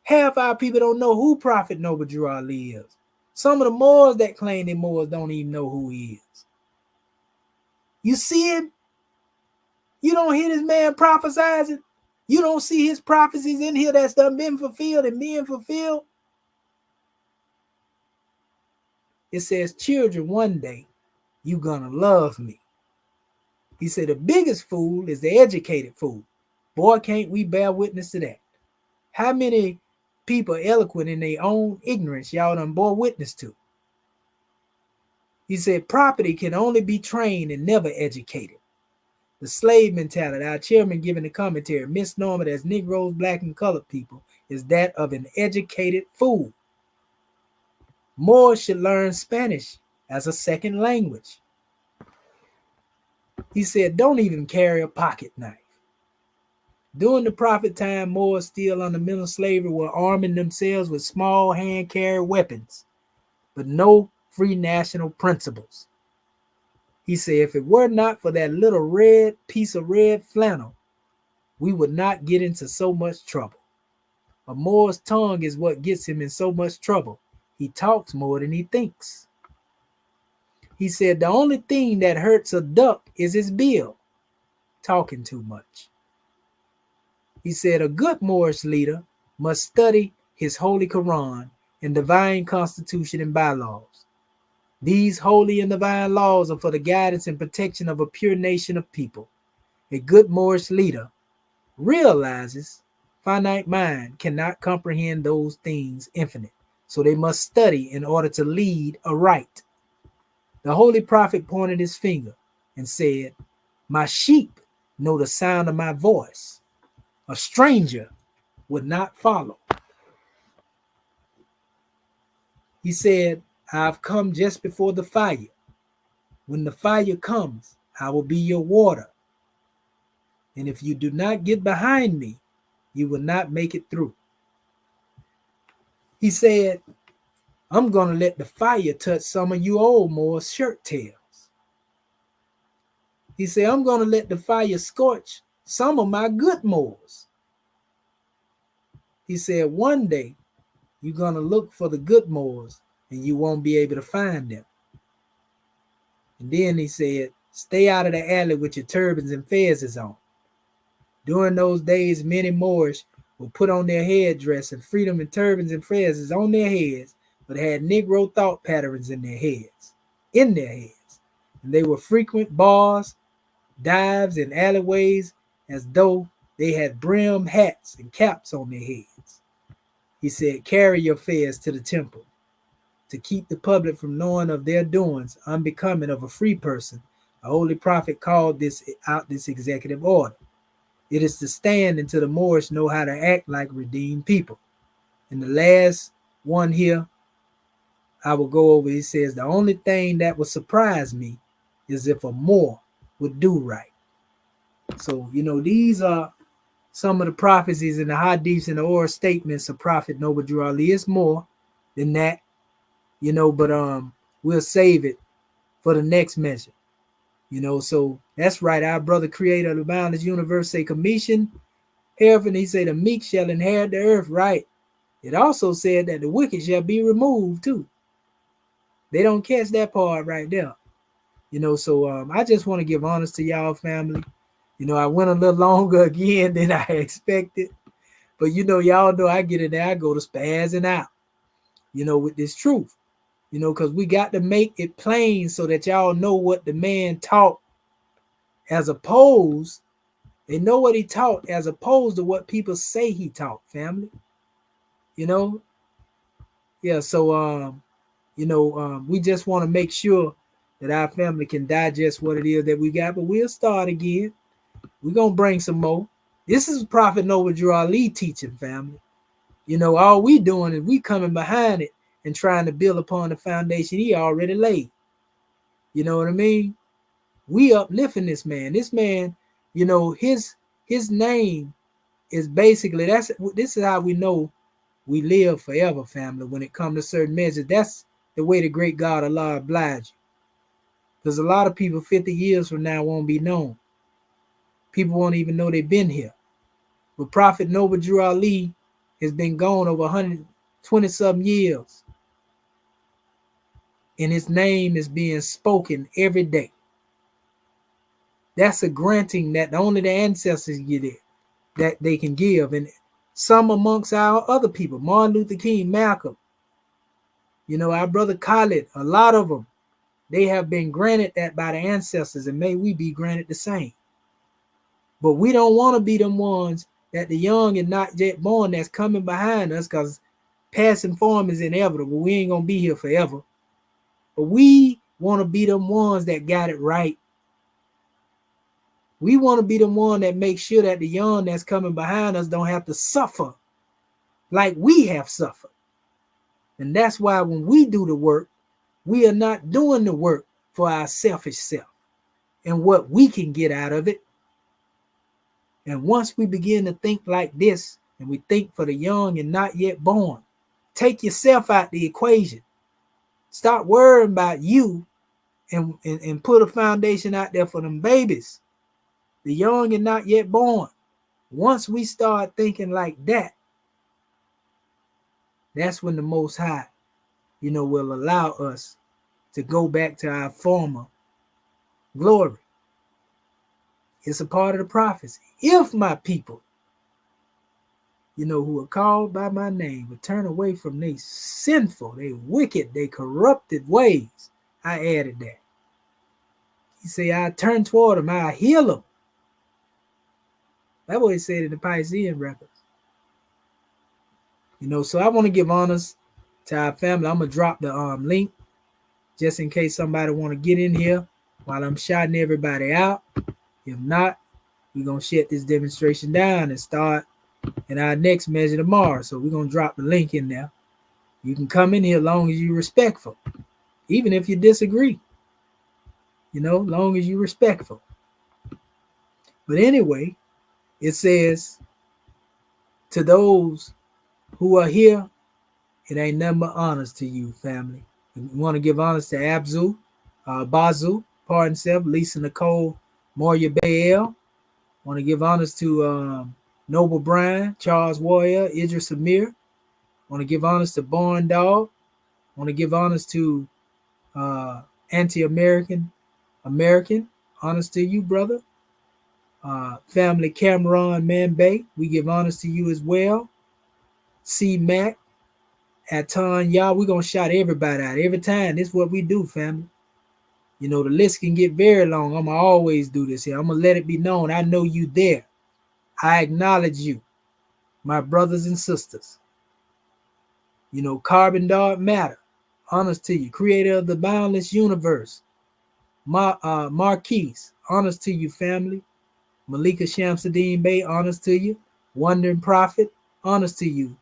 Half our people don't know who Prophet Noble Drew Ali is. Some of the Moors that claim they're Moors don't even know who he is. You see him? You don't hear this man prophesizing? You don't see his prophecies in here that's done been fulfilled and being fulfilled? It says, children, one day you gonna love me. He said the biggest fool is the educated fool. Boy, can't we bear witness to that? How many people eloquent in their own ignorance y'all done bore witness to? He said property can only be trained and never educated. The slave mentality, our chairman giving the commentary, misnomer as Negroes, black, and colored people, is that of an educated fool. Moors should learn Spanish as a second language. He said, don't even carry a pocket knife. During the prophet time, Moors still under mental slavery were arming themselves with small hand-carried weapons, but no free national principles. He said, if it were not for that little red piece of red flannel, we would not get into so much trouble. A Moor's tongue is what gets him in so much trouble. He talks more than he thinks. He said, the only thing that hurts a duck is his bill, talking too much. He said, a good Moorish leader must study his holy Quran and divine constitution and bylaws. These holy and divine laws are for the guidance and protection of a pure nation of people. A good Moorish leader realizes finite mind cannot comprehend those things infinite, so they must study in order to lead aright. The holy prophet pointed his finger and said, my sheep know the sound of my voice. A stranger would not follow. He said, I've come just before the fire. When the fire comes, I will be your water. And if you do not get behind me, you will not make it through. He said, I'm going to let the fire touch some of you old Moors' shirt tails. He said, I'm going to let the fire scorch some of my good Moors. He said, one day you're going to look for the good Moors and you won't be able to find them. And then he said, stay out of the alley with your turbans and fezzes on. During those days, many Moors would put on their headdress and freedom and turbans and fezzes on their heads, but had Negro thought patterns in their heads. And they were frequent bars, dives, and alleyways as though they had brim hats and caps on their heads. He said, carry your fez to the temple. To keep the public from knowing of their doings unbecoming of a free person, a holy prophet called this executive order. It is to stand until the Moors know how to act like redeemed people. And the last one here, I will go over, he says, the only thing that would surprise me is if a Moor would do right. So, these are some of the prophecies in the hadiths and the oral statements of Prophet Noble Drew Ali. It's more than that, but we'll save it for the next measure. So that's right. Our brother creator of the boundless universe say commission, heaven, he say the meek shall inherit the earth, right? It also said that the wicked shall be removed too. They don't catch that part right there. So I just want to give honors to y'all family. I went a little longer again than I expected. But y'all know I get in there, I go to spazzing out, with this truth. Because we got to make it plain so that y'all know what the man taught as opposed, they know what he taught as opposed to what people say he taught, family. Yeah, so we just want to make sure that our family can digest what it is that we got, but we'll start again. We're going to bring some more. This is Prophet Noble Drew Ali teaching, family. All we doing is we coming behind it and trying to build upon the foundation he already laid. You know what I mean? We uplifting this man. This man, his name is basically, this is how we know we live forever, family. When it comes to certain measures, that's the way the great God Allah oblige you. Because a lot of people 50 years from now won't be known. People won't even know they've been here. But Prophet Noble Drew Ali has been gone over 120-something years. And his name is being spoken every day. That's a granting that only the ancestors get it, that they can give. And some amongst our other people, Martin Luther King, Malcolm, our brother Khalid, a lot of them, they have been granted that by the ancestors, and may we be granted the same. But we don't want to be them ones that the young and not yet born that's coming behind us, because passing form is inevitable. We ain't going to be here forever. But we want to be them ones that got it right. We want to be the one that makes sure that the young that's coming behind us don't have to suffer like we have suffered. And that's why when we do the work, we are not doing the work for our selfish self and what we can get out of it. And once we begin to think like this, and we think for the young and not yet born, take yourself out the equation. Stop worrying about you and put a foundation out there for them babies, the young and not yet born. Once we start thinking like that, that's when the Most High, will allow us to go back to our former glory. It's a part of the prophecy. If my people, who are called by my name, would turn away from their sinful, they wicked, they corrupted ways, I added that. He say, I turn toward them, I heal them. That's what he said in the Piscean records. So I want to give honors to our family. I'm going to drop the link just in case somebody want to get in here while I'm shouting everybody out. If not, we're going to shut this demonstration down and start in our next measure tomorrow. So we're going to drop the link in there. You can come in here as long as you're respectful, even if you disagree, long as you're respectful. But anyway, it says, to those who are here, it ain't nothing but honors to you, family. We want to give honors to Abzu, Bazu, Pardon Self, Lisa Nicole, Moria Bael. Want to give honors to Noble Brian, Charles Warrior, Idris Amir. Want to give honors to Born Dog. Want to give honors to Anti-American. Honors to you, brother. Family Cameron Manbay. We give honors to you as well. C Mac. Atan, y'all, we're going to shout everybody out every time. This is what we do, family. The list can get very long. I'm going to always do this here. I'm going to let it be known. I know you there. I acknowledge you, my brothers and sisters. Carbon Dark Matter. Honors to you. Creator of the boundless universe. Marquise. Honors to you, family. Malika Shamsuddin Bey. Honors to you. Wandering Prophet. Honors to you.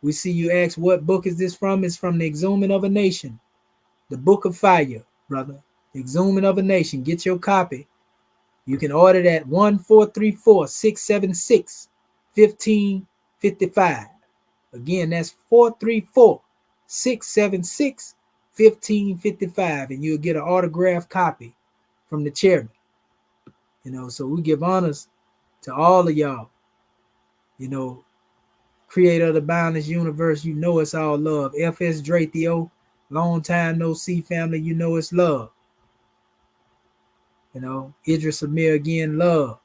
We see you ask, what book is this from? It's from the Exhuming of a Nation. The Book of Fire, brother. Exhuming of a Nation. Get your copy. You can order that 1-434-676-1555. Again, that's 434-676-1555. And you'll get an autographed copy from the chairman. So we give honors to all of y'all. Creator of the boundless universe, it's all love. FS Drathio, long time no see, family, it's love. Idris Amir again, love.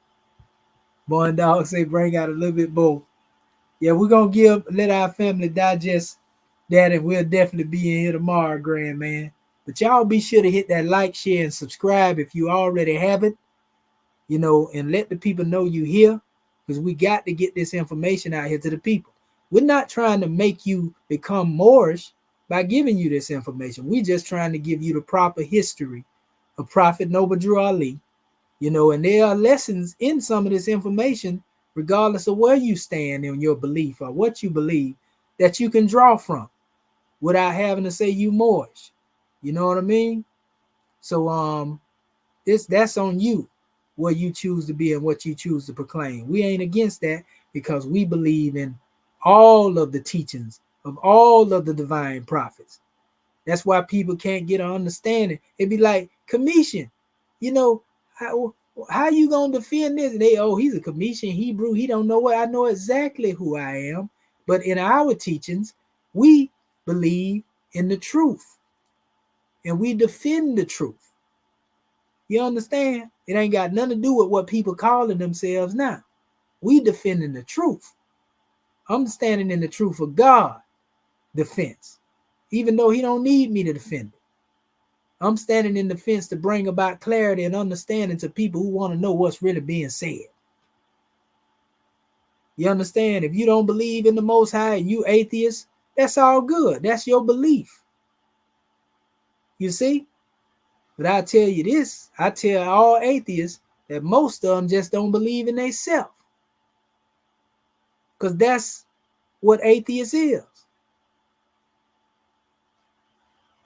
Born Dog say bring out a little bit both. Yeah, we're going to let our family digest that, and we'll definitely be in here tomorrow, grand man. But y'all be sure to hit that like, share, and subscribe if you already haven't, and let the people know you here, because we got to get this information out here to the people. We're not trying to make you become Moorish by giving you this information. We're just trying to give you the proper history of Prophet Noble Drew Ali, and there are lessons in some of this information, regardless of where you stand in your belief or what you believe, that you can draw from without having to say you Moorish. You know what I mean? So that's on you, where you choose to be and what you choose to proclaim. We ain't against that, because we believe in all of the teachings of all of the divine prophets. That's why people can't get an understanding. It'd be like, Commission, how you gonna defend this? And he's a Commission Hebrew. He don't know what. I know exactly who I am. But in our teachings, we believe in the truth, and we defend the truth. You understand? It ain't got nothing to do with what people calling themselves now. We defending the truth. I'm standing in the truth of God defense, even though he don't need me to defend it. I'm standing in defense to bring about clarity and understanding to people who want to know what's really being said. You understand? If you don't believe in the Most High and you atheist, that's all good. That's your belief. You see? But I tell you this, I tell all atheists that most of them just don't believe in themselves. Because that's what atheist is.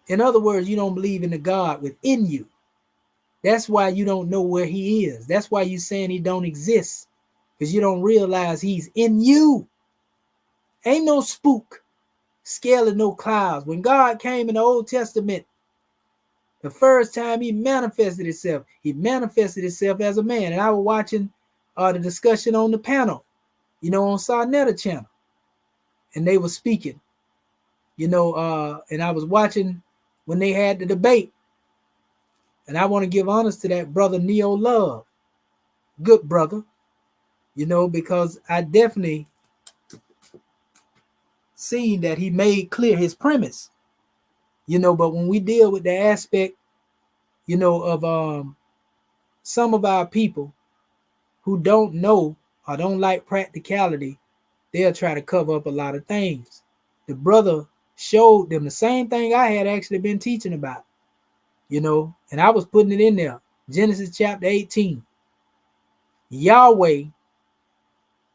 In other words, you don't believe in the God within you. That's why you don't know where he is. That's why you're saying he don't exist. Because you don't realize he's in you. Ain't no spook scaling no clouds. When God came in the Old Testament, the first time he manifested himself as a man. And I was watching the discussion on the panel, on Sarnetta channel. And they were speaking, and I was watching when they had the debate. And I want to give honors to that brother Neo Love. Good brother, because I definitely seen that he made clear his premise, but when we deal with the aspect, of some of our people who don't know or don't like practicality, they'll try to cover up a lot of things. The brother showed them the same thing I had actually been teaching about, and I was putting it in there. Genesis chapter 18. Yahweh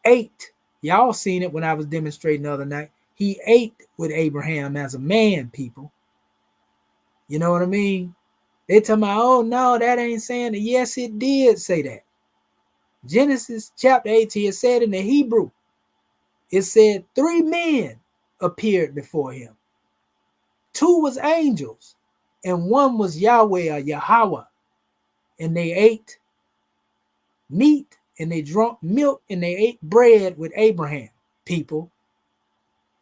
ate. Y'all seen it when I was demonstrating the other night. He ate with Abraham as a man, people. You know what I mean? They tell me, oh, no, that ain't saying that. Yes, it did say that. Genesis chapter 18, it said in the Hebrew, it said 3 men appeared before him. 2 was angels, and 1 was Yahweh or Yahweh. And they ate meat, and they drank milk, and they ate bread with Abraham, people.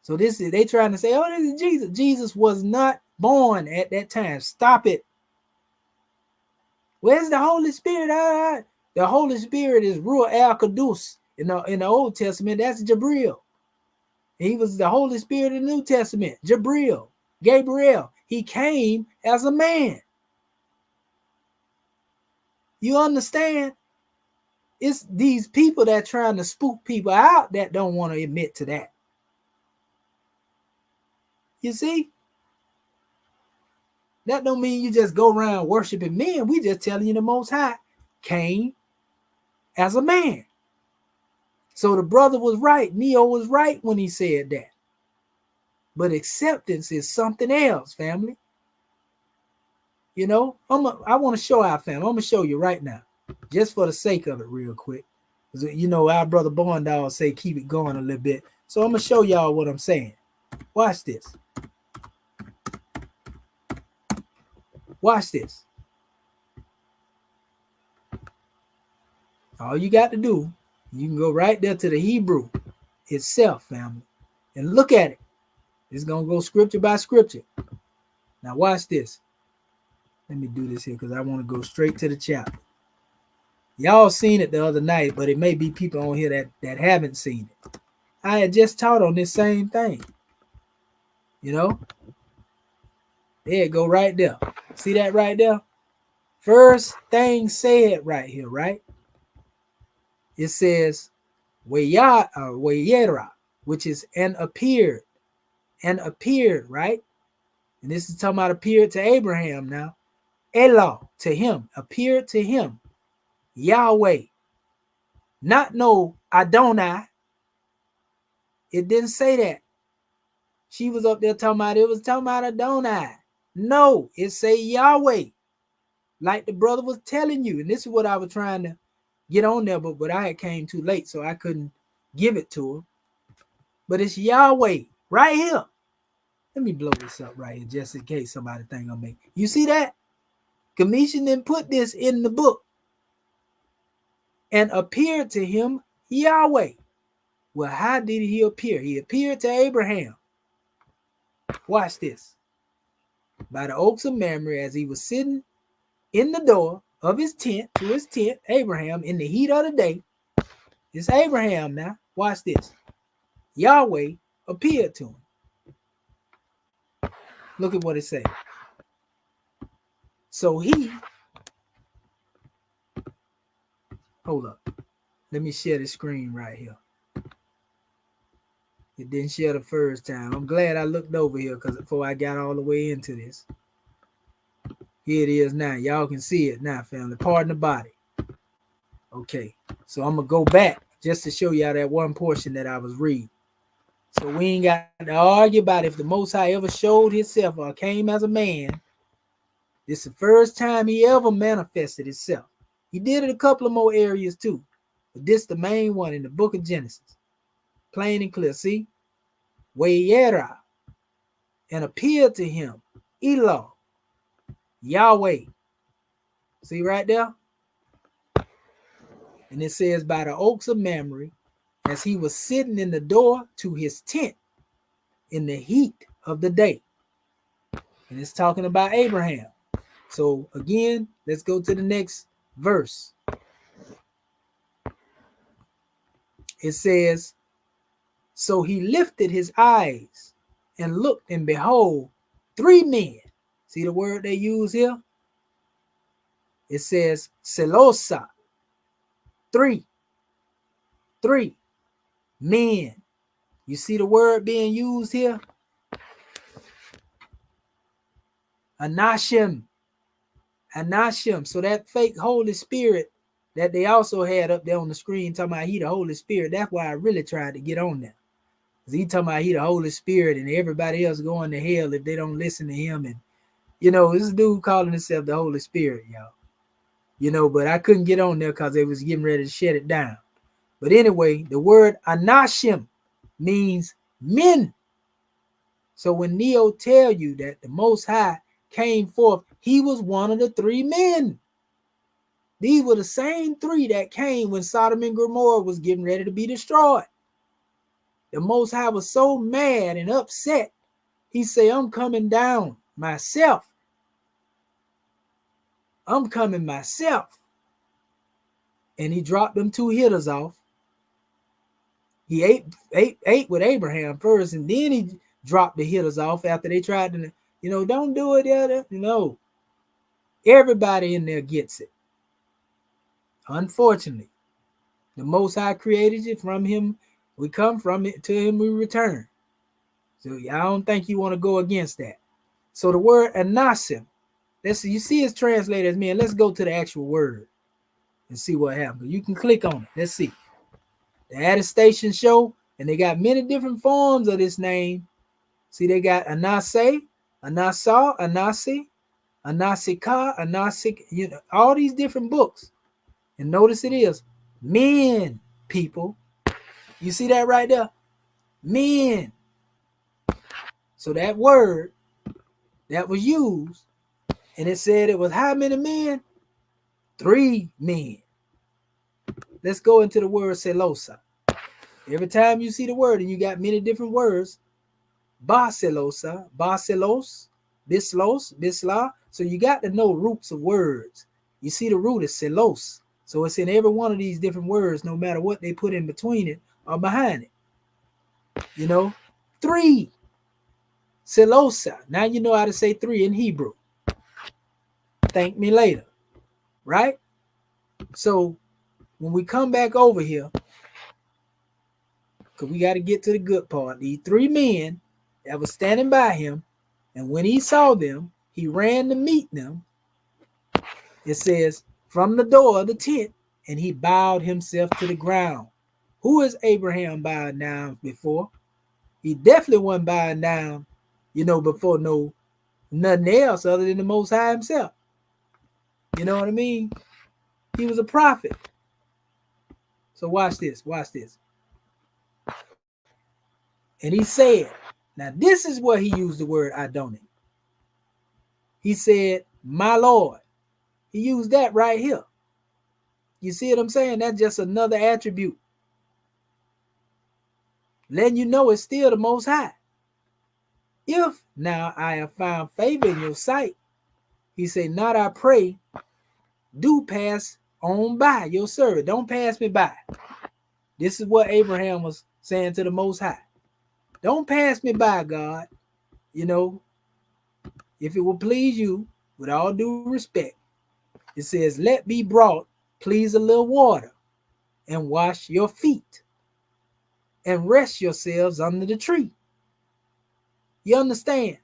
So they trying to say, oh, this is Jesus. Jesus was not born at that time. Stop it. Where's the Holy Spirit? The Holy Spirit is Ruach al-Qudus in the Old Testament. That's Jabril. He was the Holy Spirit in the New Testament. Jabril, Gabriel. He came as a man. You understand? It's these people that are trying to spook people out that don't want to admit to that. You see? That don't mean you just go around worshiping men. We just telling you the Most High came as a man. So the brother was right. Neo was right when he said that. But acceptance is something else, family. I want to show our family. I'm going to show you right now, just for the sake of it real quick. Our brother Bondall say keep it going a little bit. So I'm going to show y'all what I'm saying. Watch this. Watch this. All you got to do, you can go right there to the Hebrew itself, family, and look at it. It's going to go scripture by scripture. Now watch this. Let me do this here because I want to go straight to the chapter. Y'all seen it the other night, but it may be people on here that haven't seen it. I had just taught on this same thing. There it go right there. See that right there? First thing said right here, right? It says, Wayera, which is and appeared, right? And this is talking about appeared to Abraham now. Elah, to him, appeared to him. Yahweh, not no Adonai. It didn't say that. She was up there talking about Adonai. No, it say Yahweh, like the brother was telling you. And this is what I was trying to get on there, but I had came too late, so I couldn't give it to him. But it's Yahweh right here. Let me blow this up right here, just in case somebody think I'm making. You see that? Commission didn't put this in the book. And appeared to him Yahweh. Well, how did he appear? He appeared to Abraham. Watch this. By the oaks of Mamre, as he was sitting in the door of his tent to his tent, Abraham, in the heat of the day. It's Abraham now. Watch this. Yahweh appeared to him. Look at what it says. So he, hold up. Let me share the screen right here. It didn't share the first time. I'm glad I looked over here because before I got all the way into this. Here it is now. Y'all can see it now, family. Pardon the body. Okay. So I'm going to go back just to show y'all that one portion that I was reading. So we ain't got to argue about if the Most High ever showed himself or came as a man. This is the first time he ever manifested himself. He did it a couple of more areas too. But this is the main one in the book of Genesis. Plain and clear. See? Wayera. And appeared to him. Elah. Yahweh. See right there? And it says, by the oaks of Mamre, as he was sitting in the door to his tent in the heat of the day. And it's talking about Abraham. So again, let's go to the next verse. It says, so he lifted his eyes and looked, and behold, 3 men. See the word they use here? It says, Selosa. 3 men. You see the word being used here? Anashim. So that fake Holy Spirit that they also had up there on the screen talking about he the Holy Spirit. That's why I really tried to get on there. He talking about he the Holy Spirit and everybody else going to hell if they don't listen to him. And this dude calling himself the Holy Spirit, y'all. But I couldn't get on there because they was getting ready to shut it down. But anyway, the word Anashim means men. So when Neo tell you that the Most High came forth, he was one of the 3 men. These were the same 3 that came when Sodom and Gomorrah was getting ready to be destroyed. The Most High was so mad and upset, he said, I'm coming down myself. I'm coming myself. And he dropped them 2 hitters off. He ate with Abraham first, and then he dropped the hitters off after they tried to, don't do it. No. Everybody in there gets it. Unfortunately, the Most High created it. From him we come, from it to him we return. So I don't think you want to go against that. So the word anasim, you see it's translated as men. Let's go to the actual word and see what happens. You can click on it. Let's see. The attestation show, and they got many different forms of this name. See, they got Anase, Anasa, Anasi, Anasika, Anasik, all these different books. And notice it is men, people. You see that right there? Men. So that word that was used, and it said it was how many men? 3 men. Let's go into the word selosa. Every time you see the word, and you got many different words, baselosa, baselos, bislos, bisla. So you got to know roots of words. You see the root is selos. So it's in every one of these different words, no matter what they put in between it or behind it. 3. Selosa. Now you know how to say 3 in Hebrew. Thank me later. Right? So when we come back over here, because we got to get to the good part. These 3 men that was standing by him, and when he saw them, he ran to meet them. It says, from the door of the tent, and he bowed himself to the ground. Who is Abraham bowing down before? He definitely wasn't bowing down, before nothing else other than the Most High himself. You know what I mean? He was a prophet. So watch this. And he said, now this is where he used the word Adonai. He said, my Lord. He used that right here. You see what I'm saying? That's just another attribute. Letting you know it's still the Most High. If now I have found favor in your sight, he said, not I pray do pass on by your servant. Don't pass me by. This is what Abraham was saying to the Most High. Don't pass me by, God. You know, if it will please you, with all due respect, it says, let be brought, please, a little water, and wash your feet, and rest yourselves under the tree. You understand?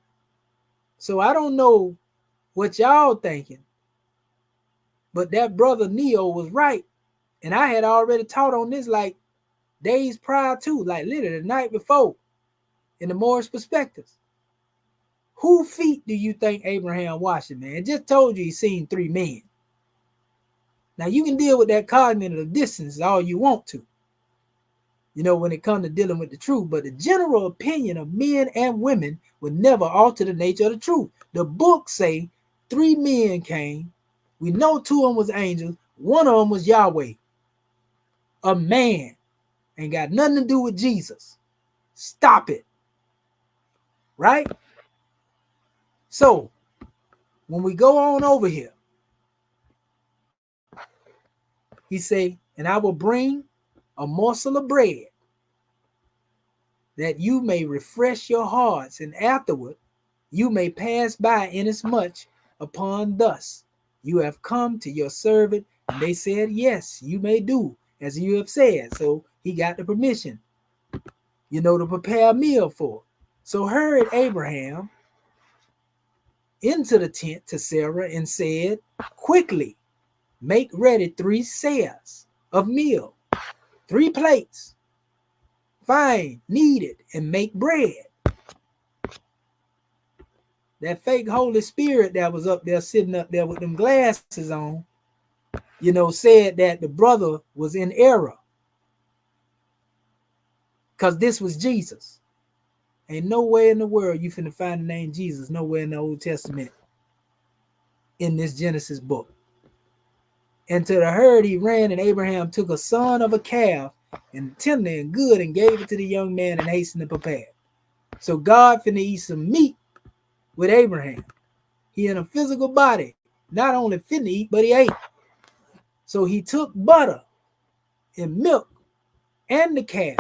So I don't know what y'all thinking, but that brother Neo was right. And I had already taught on this like days prior to, like literally the night before, in the Morris Perspectives. Who feet do you think Abraham washing, man? Just told you he seen 3 men. Now you can deal with that cognitive distance all you want to, you know, when it comes to dealing with the truth, but the general opinion of men and women would never alter the nature of the truth. The book say 3 men came. We know 2 of them was angels. 1 of them was Yahweh. A man. Ain't got nothing to do with Jesus. Stop it. Right? So, when we go on over here, he say, and I will bring a morsel of bread that you may refresh your hearts, and afterward you may pass by, inasmuch upon thus you have come to your servant. And they said, yes, you may do as you have said. So he got the permission, you know, to prepare a meal for. So hurried Abraham into the tent to Sarah and said, quickly make ready 3 seahs of meal, 3 plates, fine, kneaded, and make bread. That fake Holy Spirit that was up there, sitting up there with them glasses on, you know, said that the brother was in error because this was Jesus. Ain't no way in the world you finna find the name Jesus nowhere in the Old Testament in this Genesis book. And to the herd he ran, and Abraham took a son of a calf, and tender and good, and gave it to the young man, and hastened to prepare. So God finna eat some meat with Abraham. He in a physical body, not only finna eat, but he ate. So he took butter and milk and the calf,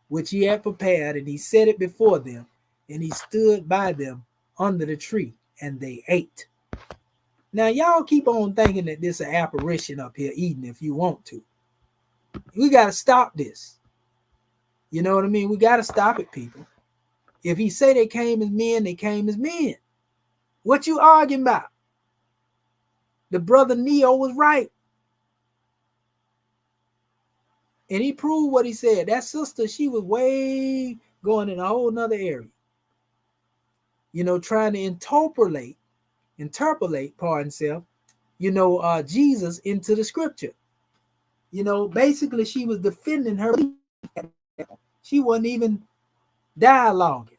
which he had prepared, and he set it before them, and he stood by them under the tree, and they ate. Now, y'all keep on thinking that this is an apparition up here eating if you want to. We got to stop this. You know what I mean? We got to stop it, people. If he say they came as men, they came as men. What you arguing about? The brother Neo was right. And he proved what he said. That sister, she was way going in a whole nother area. You know, trying to interpolate, pardon self, you know, Jesus into the scripture. You know, basically she was defending her. She wasn't even dialoguing.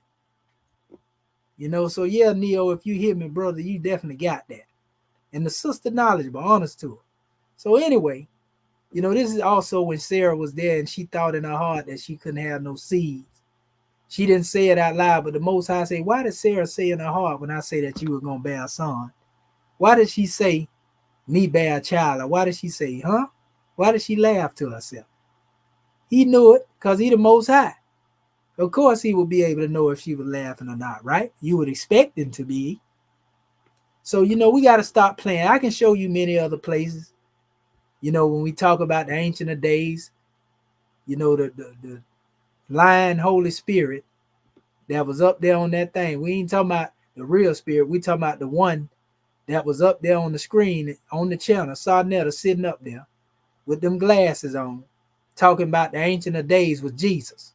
You know, so yeah, Neo, if you hear me, brother, you definitely got that. And the sister knowledgeable, honest to her. So anyway, you know, this is also when Sarah was there and she thought in her heart that she couldn't have no seeds. She didn't say it out loud, but the Most High say, why did Sarah say in her heart when I say that you were going to bear a son? Why did she say, me bear a child? Or why did she say, huh? Why did she laugh to herself? He knew it because he the Most High. Of course, he would be able to know if she was laughing or not, right? You would expect him to be. So, you know, we got to stop playing. I can show you many other places. You know, when we talk about the Ancient of Days, you know, the lying Holy Spirit that was up there on that thing. We ain't talking about the real spirit. We talking about the one that was up there on the screen, on the channel, Sarnetta sitting up there with them glasses on, talking about the Ancient of Days with Jesus.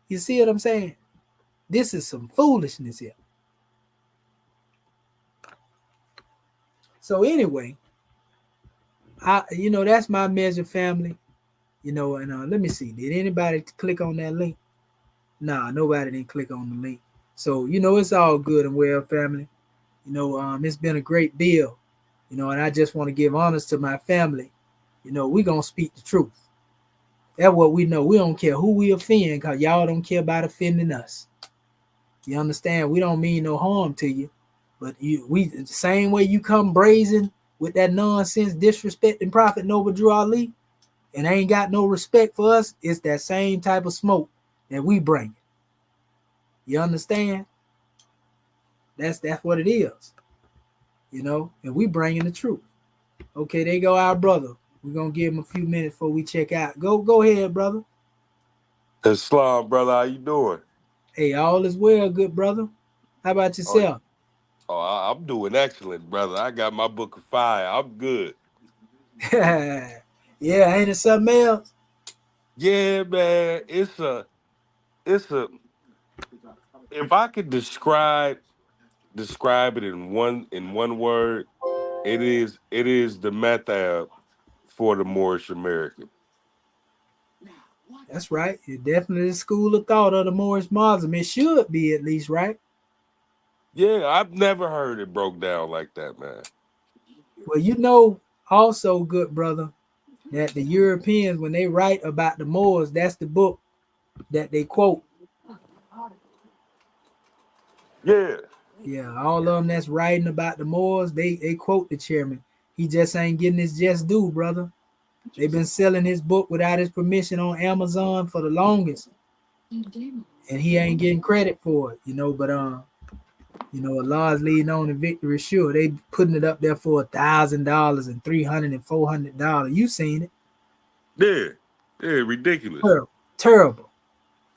You see what I'm saying? This is some foolishness here. So anyway, you know, that's my measure, family. You know, and let me see. Did anybody click on that link? Nah, nobody didn't click on the link. So, you know, it's all good and well, family. You know, it's been a great deal. You know, and I just want to give honors to my family. You know, we're going to speak the truth. That's what we know. We don't care who we offend because y'all don't care about offending us. You understand? We don't mean no harm to you. But we the same way you come brazen with that nonsense, disrespecting Prophet Noble Drew Ali, and ain't got no respect for us, it's that same type of smoke that we bring. You understand? That's what it is. And we bringing the truth. Okay, there go our brother. We're gonna give him a few minutes before we check out. Go ahead, brother. Islam, brother, how you doing? Hey, all is well, good brother. How about Oh, yourself? I'm doing excellent, brother. I got my book of fire. I'm good. Yeah, ain't it something else? Yeah, man. It's a. If I could describe it in one word, it is the method for the Moorish American. That's right. It definitely the school of thought of the Moorish Muslim. It should be at least, right? Yeah, I've never heard it broke down like that, man. Well, also, good brother, that the Europeans, when they write about the Moors, that's the book that they quote. Yeah, Yeah, all of them that's writing about the Moors, they quote the chairman. He just ain't getting his just due, brother. They've been selling his book without his permission on Amazon for the longest, and he ain't getting credit for it. But Allah's leading on and victory is sure. They putting it up there for $1,000 and $300 and $400. You seen it? yeah, yeah. Ridiculous. Terrible, terrible.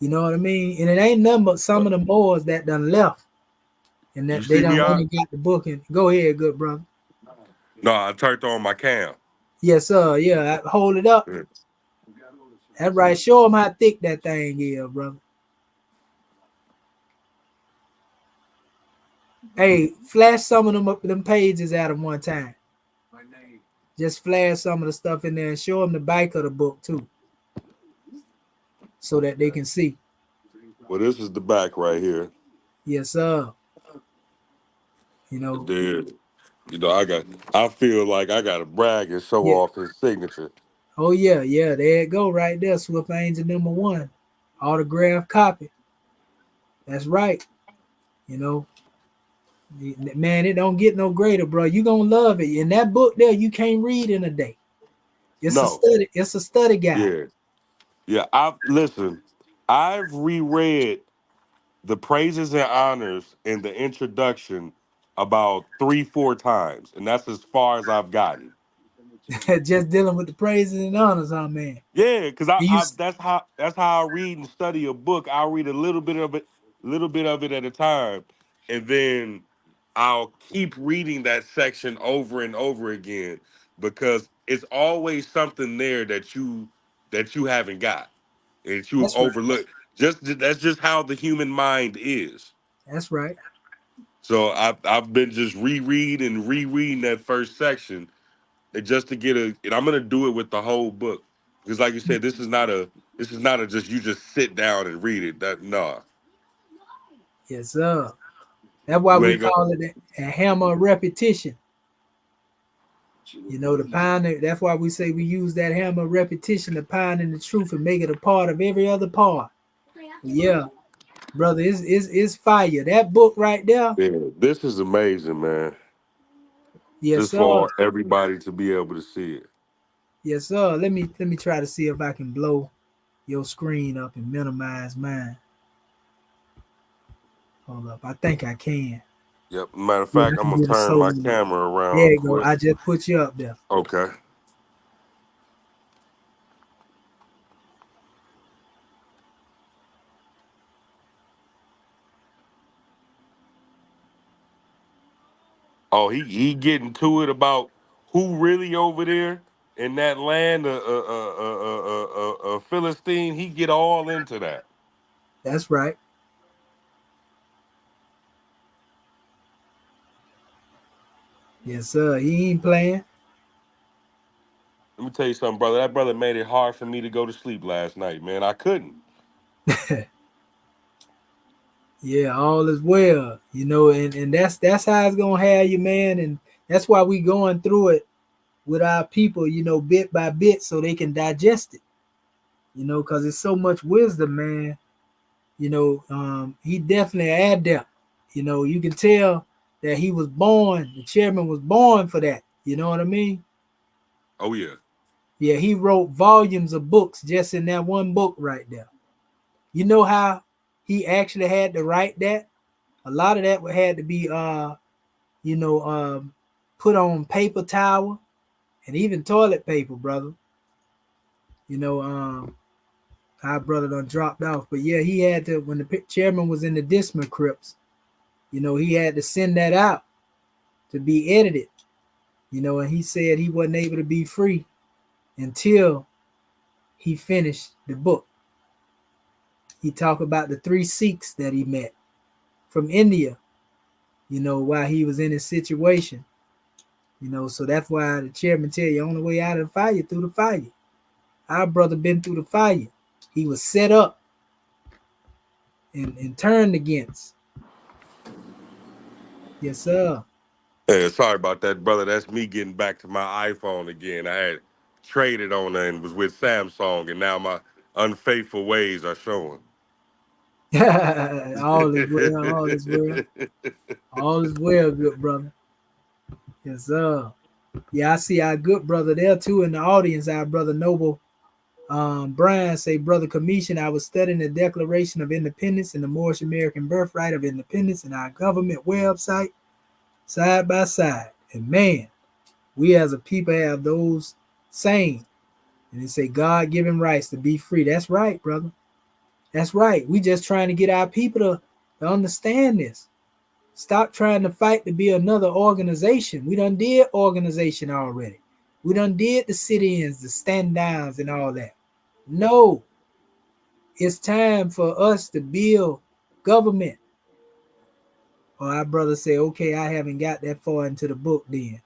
You know what I mean? And it ain't nothing but some of the Moors that done left, and You that they see me done went out? and got the book. And go ahead, good brother. No, I turned on my cam. Yes, sir. Yeah, hold it up. Yeah. That's right. Show them how thick that thing is, brother. Hey, flash some of them pages out of one time. Just flash some of the stuff in there and show them the back of the book too, so that they can see. Well, this is the back right here. Yes, sir. And then, I feel like I got to brag and show Yeah. off his signature. Oh yeah. There it go, right there. Swift Angel #1, autograph copy. That's right. You know, Man, it don't get no greater, bro. You gonna love it. In that book there, you can't read in a day. It's a No, study. It's a study guide. yeah, yeah. I've reread the praises and honors in the introduction about 3-4 times, and that's as far as I've gotten. Just dealing with the praises and honors, huh, man? Yeah, because And you, that's how I read and study a book. I'll read a little bit of it at a time, and then I'll keep reading that section over and over again because it's always something there that you haven't got and that you've that's right. overlooked. That's just how the human mind is. That's right. So I've been just rereading that first section and just to get and I'm gonna do it with the whole book because, like you said, this is not a just you just sit down and read it. That nah, Yes, sir. That's why you we ain't gonna. call it a hammer of repetition. The pounding. That's why we say we use that hammer of repetition to pound in the truth and make it a part of every other part. Yeah, brother, it's fire. That book right there. Yeah, this is amazing, man. Yes, Just sir. for everybody to be able to see it. Yes, sir. Let me try to see if I can blow your screen up and minimize mine. Hold up. I think I can. Yep. Matter of Yeah, I fact, I'm can gonna get a turn solo. my camera There around you go. quick. I just put you up there. Okay. Oh, he getting to it about who really over there in that land, Philistine. He get all into that. That's right. Yes, sir. He ain't playing. Let me tell you something, brother. That brother made it hard for me to go to sleep last night, man. I couldn't. Yeah, all is well. And that's how it's gonna have you, man. And that's why we going through it with our people, bit by bit, so they can digest it. Because it's so much wisdom, man. He definitely adept. You can tell that he was born, the chairman was born for that. You know what I mean? Oh yeah. Yeah, he wrote volumes of books just in that one book right there. You know how he actually had to write that? A lot of that had to be you know, put on paper towel and even toilet paper, brother. You know, our brother done dropped off. But yeah, he had to, when the chairman was in the Disma Crips, you know, he had to send that out to be edited. You know, and he said he wasn't able to be free until he finished the book. He talked about the 3 Sikhs that he met from India, you know, while he was in his situation. You know, so that's why the chairman tell you, only way out of the fire through the fire. Our brother been through the fire. He was set up and turned against. Yes, sir. Hey, sorry about that, brother. That's me getting back to my iPhone again. I had traded on it and was with Samsung, and now my unfaithful ways are showing. All is well, all is well. All is well, good brother. Yes, sir. Yeah, I see our good brother there too in the audience, our brother Noble. Brian say, Brother Commission, I was studying the Declaration of Independence and the Moorish American Birthright of Independence in our government website side by side. And man, we as a people have those same. And they say God-given rights to be free. That's right, brother. That's right. We just trying to get our people to understand this. Stop trying to fight to be another organization. We done did organization already. We done did the sit-ins, the stand-downs, and all that. No, it's time for us to build government. Or our brother say, okay, I haven't got that far into the book then.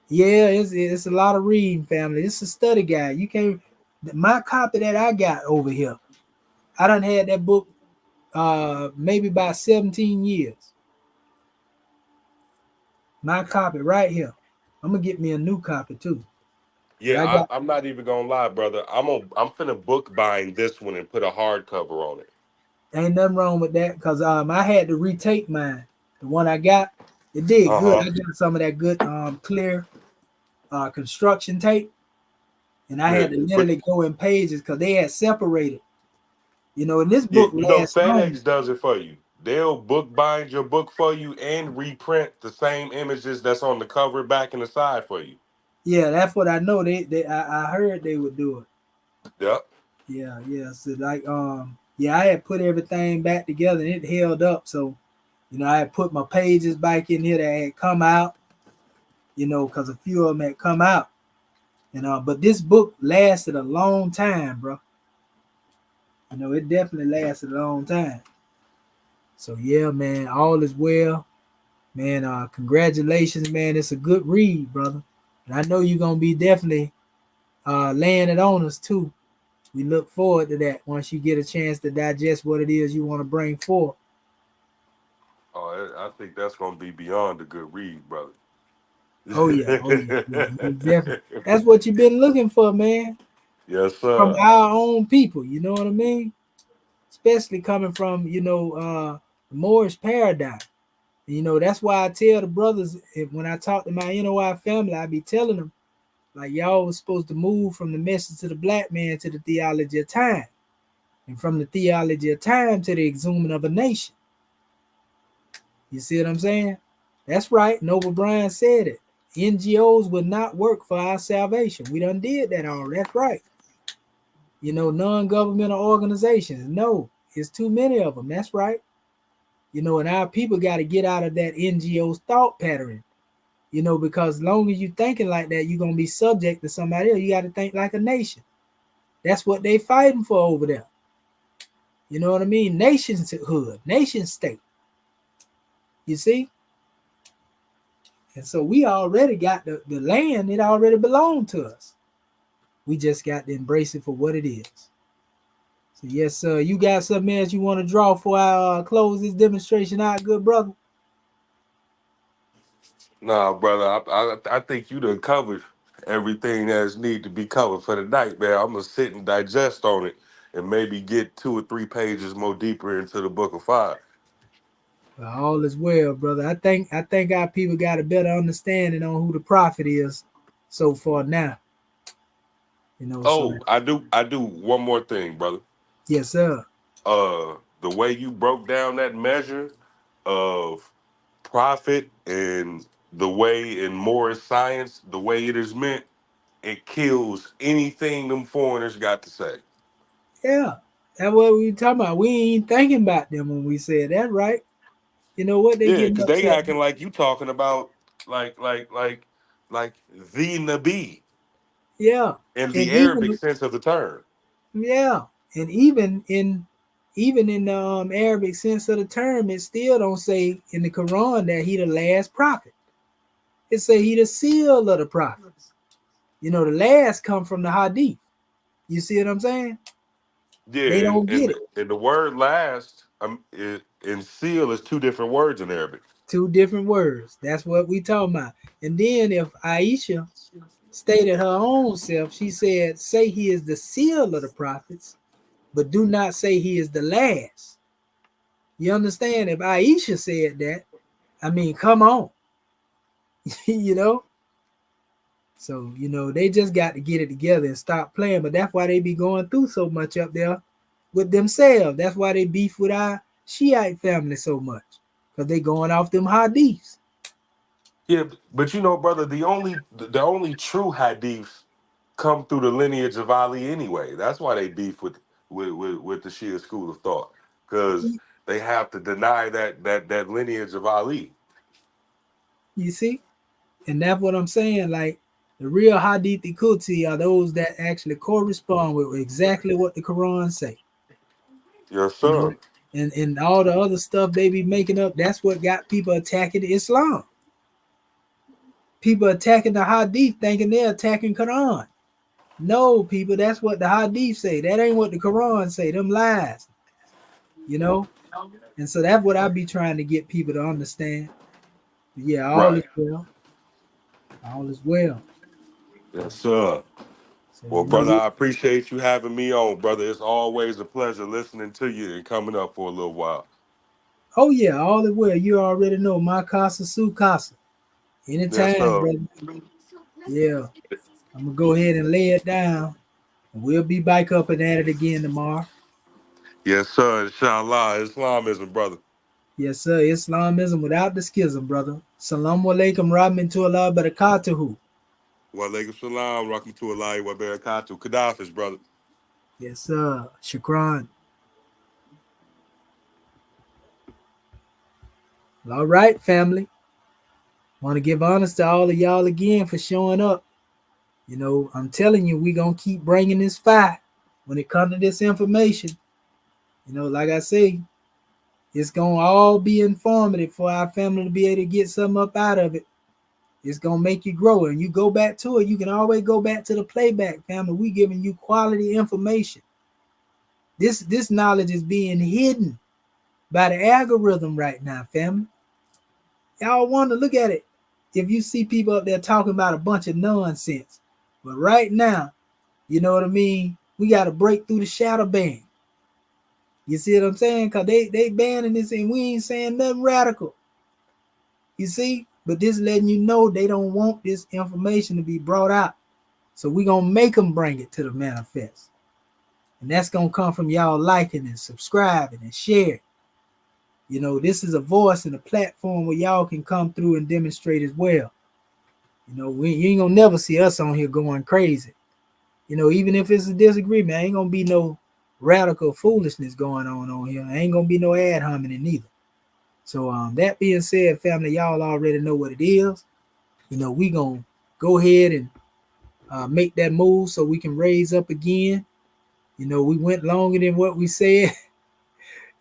Yeah, it's a lot of reading, family. It's a study guide. You can't, my copy that I got over here, I done had that book maybe about 17 years. My copy right here. I'm gonna get me a new copy too. But I Yeah, got I'm not even gonna lie, brother. I'm finna book bind this one and put a hardcover on it. ain't nothing wrong with that because I had to retake mine. The one I got, it did Uh good. huh. I got some of that good clear construction tape, and I Yeah, had to but literally go in pages because they had separated. You know, and this yeah, book you know, lasts long. FedEx does it for you. They'll book bind your book for you and reprint the same images that's on the cover, back, and the side for you. Yeah, that's what I know. I heard they would do it. Yep. Yeah, yeah. So like yeah, I had put everything back together and it held up. So, you know, I had put my pages back in here that had come out, you know, because a few of them had come out. You know, but this book lasted a long time, bro. You know, it definitely lasted a long time. So yeah, man, all is well. Man, congratulations, man. It's a good read, brother. And I know you're gonna be definitely laying it on us too. We look forward to that once you get a chance to digest what it is you want to bring forth. Oh, I think that's gonna be beyond a good read, brother. Oh yeah, yeah. Definitely. That's what you've been looking for, man. Yes, From sir. our own people, you know what I mean? Especially coming from, you know, the Moorish paradigm. You know, that's why I tell the brothers when I talk to my NOI family, I be telling them, like, y'all was supposed to move from the message to the black man to the theology of time, and from the theology of time to the exhuming of a nation. You see what I'm saying? That's right. Noble Bryan said it. NGOs would not work for our salvation. We done did that already. That's right. You know, non-governmental organizations. No, it's too many of them. That's right. You know, and our people got to get out of that NGO's thought pattern. You know, because as long as you thinking like that, you're gonna be subject to somebody else. You got to think like a nation. That's what they fighting for over there. You know what I mean? Nationhood, nation state. You see? And so we already got the land, it already belonged to us. We just got to embrace it for what it is. So yes, sir. You got something else you want to draw for our close this demonstration out, good brother? Nah, brother, I think you done covered everything that's need to be covered for the night, man. I'm gonna sit and digest on it and maybe get 2 or 3 pages more deeper into the Book of Fire. All is well, brother. I think our people got a better understanding on who the prophet is so far now. So Oh, I do one more thing, brother. yes, sir. The way you broke down that measure of profit and the way in Morris science, the way it is meant, it kills anything them foreigners got to say. Yeah. That's what we talking about. We ain't thinking about them when we said that, right? You know what they Yeah, getting because they upset. acting like you talking about like like like like the Nabi Yeah. in And the Arabic even sense of the term. yeah. And even in the Arabic sense of the term, it still don't say in the Quran that he the last prophet. It say he the seal of the prophets. The last come from the hadith. You see what I'm saying? Yeah, They and don't get and it. and the word last and seal is two different words in Arabic. Two different words. That's what we talking about. And then if Aisha stated her own self, she said, say he is the seal of the prophets, but do not say he is the last. You understand? If Aisha said that, I mean, come on. you know? So, they just got to get it together and stop playing. But that's why they be going through so much up there with themselves. That's why they beef with our Shiite family so much. Because they going off them hadiths. Yeah, but brother, the only true hadiths come through the lineage of Ali anyway. That's why they beef with the Shia school of thought, because they have to deny that lineage of Ali. You see? And that's what I'm saying. Like, the real hadith kuti are those that actually correspond with exactly what the Quran say. Yes, You sir. know, and all the other stuff they be making up, that's what got people attacking Islam. People attacking the hadith thinking they're attacking Quran. No, people, that's what the hadith say. That ain't what the Quran say. Them lies, you know. And so that's what I be trying to get people to understand. But yeah, all is Right. well. All is well. Yes, sir. So Well, brother, I appreciate you having me on, brother. It's always a pleasure listening to you and coming up for a little while. oh yeah, all is well. You already know my casa, su casa. Yes, Anytime, sir. brother. Yeah, I'm gonna go ahead and lay it down. And we'll be back up and at it again tomorrow. Yes, sir. Inshallah. Islamism, brother. Yes, sir. Islamism without the schism, brother. Salaam alaikum rahmatullah barakatuhu. Wa alaikum salam. Rahmatullahi wa barakatuh. Kadafis, brother. Yes, sir. Shukran. All right, family. Want to give honors to all of y'all again for showing up. I'm telling you, we going to keep bringing this fire when it comes to this information. Like I say, it's going to all be informative for our family to be able to get something up out of it. It's going to make you grow. And you go back to it, you can always go back to the playback, family. We giving you quality information. This knowledge is being hidden by the algorithm right now, family. Y'all want to look at it. If you see people up there talking about a bunch of nonsense, but right now, you know what I mean? We got to break through the shadow ban. You see what I'm saying? Because they banning this and we ain't saying nothing radical. You see? But this letting you know they don't want this information to be brought out. So we going to make them bring it to the manifest. And that's going to come from y'all liking and subscribing and sharing. This is a voice and a platform where y'all can come through and demonstrate as well. You ain't gonna never see us on here going crazy. Even if it's a disagreement, ain't gonna be no radical foolishness going on here. Ain't gonna be no ad hominem either. So that being said, family, y'all already know what it is. We gonna go ahead and make that move so we can raise up again. We went longer than what we said.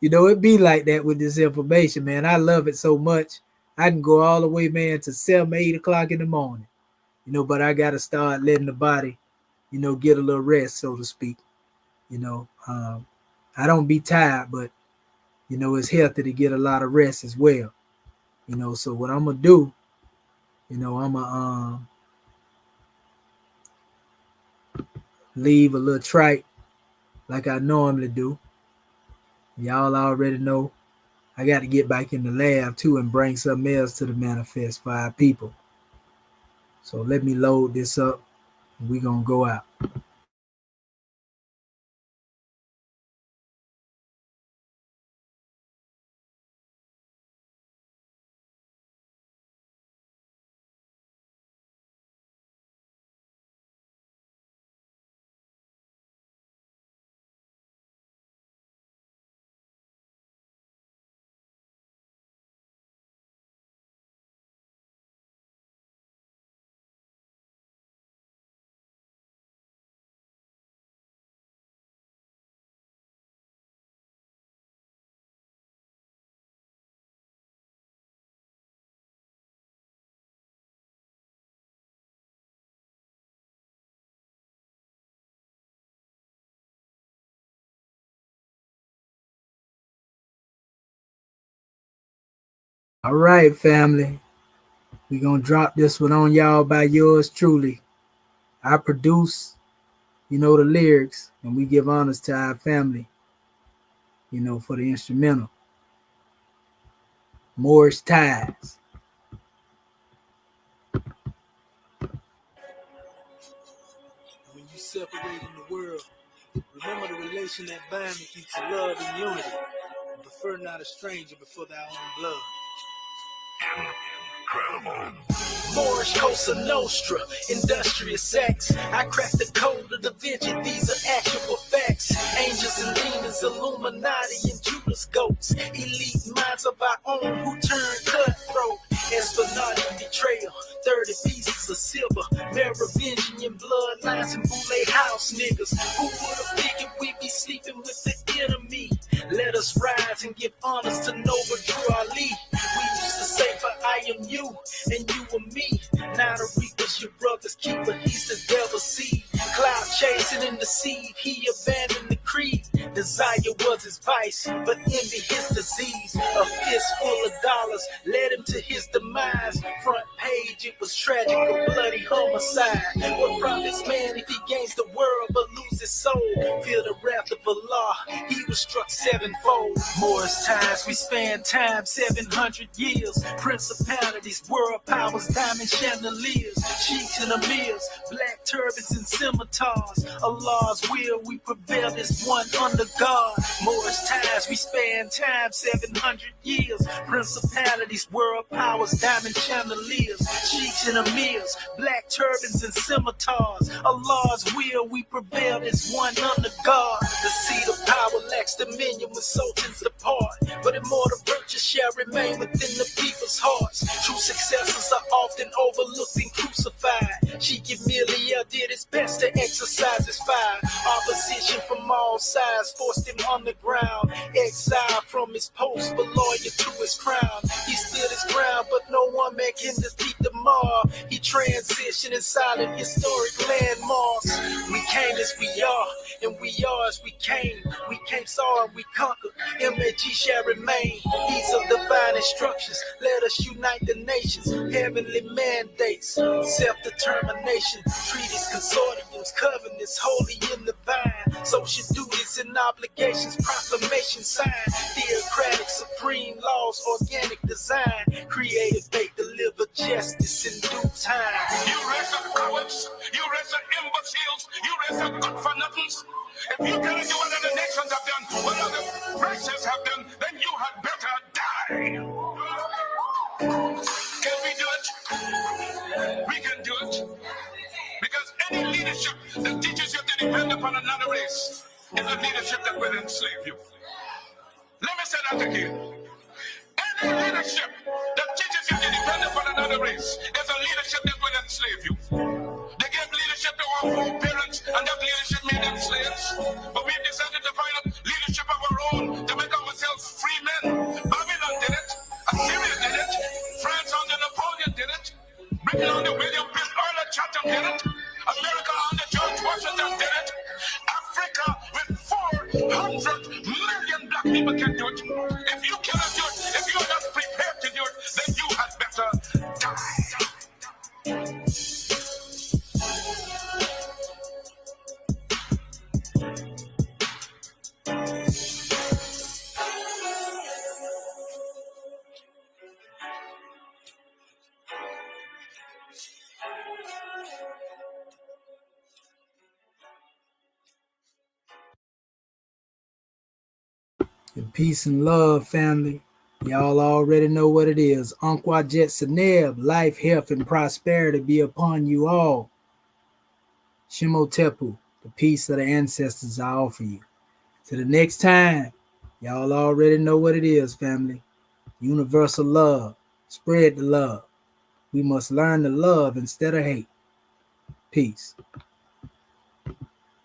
It be like that with this information, man. I love it so much. I can go all the way, man, to 7, 8 o'clock in the morning. But I gotta start letting the body, get a little rest, so to speak. I don't be tired, but it's healthy to get a lot of rest as well. So what I'm gonna do, I'm gonna leave a little trite like I normally do. Y'all already know I got to get back in the lab too and bring something else to the manifest for our people. So let me load this up and we're going to go out. All right, family. We're going to drop this one on y'all by yours truly. I produce, the lyrics, and we give honors to our family, for the instrumental. Moorish Ties. When you separate in the world, remember the relation that binds and keeps love and unity. And prefer not a stranger before thy own blood. Incredible. Moorish Cosa Nostra, industrious acts. I cracked the code of Da Vinci, these are actual facts. Angels and demons, Illuminati and Judas goats. Elite minds of our own who turn cutthroat. Esplanade betrayal, 30 pieces of silver. Merovingian bloodlines and Boulay House niggas. Who would have figured we'd be sleeping with the enemy? Let us rise and give honors to Nova Drew Ali. We used to say, for I am you, and you are me. Now the reaper's your brother's keeper, he's the devil's seed. Cloud chasing in the seed, he abandoned the creed. Desire was his vice, but envy his disease. A fistful of dollars led him to his demise. Front page, it was tragic, a bloody homicide. What profits man if he gains the world but loses his soul? Feel the wrath of Allah, he was struck sevenfold. Moorish ties, we span time 700 years. Principalities, world powers, diamond chandeliers, sheiks and emirs, black turbans and scimitars. Allah's will, we prevail as one under God. Moorish ties, we span time 700 years. Principalities, world powers, diamond chandeliers, sheiks and emirs, black turbans and scimitars. Allah's will, we prevail as one under God. The seat of power lacks dominion when sultans depart, but immortal virtues shall remain within the people's hearts. True successors are often overlooked and crucified. Sheikh Emilia did his best to exercise his fire. Opposition from all sides forced him underground. Exiled from his post, but loyal to his crown. He stood his ground, but no one man can defeat the mob. He transitioned in silent historic landmarks. We came as we are, and we are as we came. We came, saw, and we conquered. MAG shall remain. These are divine instructions. Let us unite the nations. Heavenly mandates, self-determination, treaties, consortiums, covenants, holy and divine. Social duties and obligations, proclamation signed. Theocratic, supreme laws, organic design. Creative fate, deliver justice in due time. You raise up cowards, you raise up imbeciles, you raise up good for nothings. If you tell us what other nations have done, what other races have done, then you had better die. Can we do it? We can do it. Because any leadership that teaches you to depend upon another race is a leadership that will enslave you. Let me say that again. Any leadership that teaches you to depend upon another race is a leadership that will enslave you. They gave leadership to our foreparents, and that leadership made them slaves. But we decided to find a leadership of our own to make ourselves free men. Babylon did it. Assyria did it. France under Napoleon did it. Britain under William Pitt, Earl of Chatham did it. America under George Washington did it. Africa with 400 million black people can do it. If you cannot do it, if you're not prepared to do it, then you had better die. And peace and love, family. Y'all already know what it is. Unqua Jet Seneb, life, health, and prosperity be upon you all. Shimotepu, the peace of the ancestors I offer you. Till the next time, y'all already know what it is, family. Universal love. Spread the love. We must learn to love instead of hate. Peace.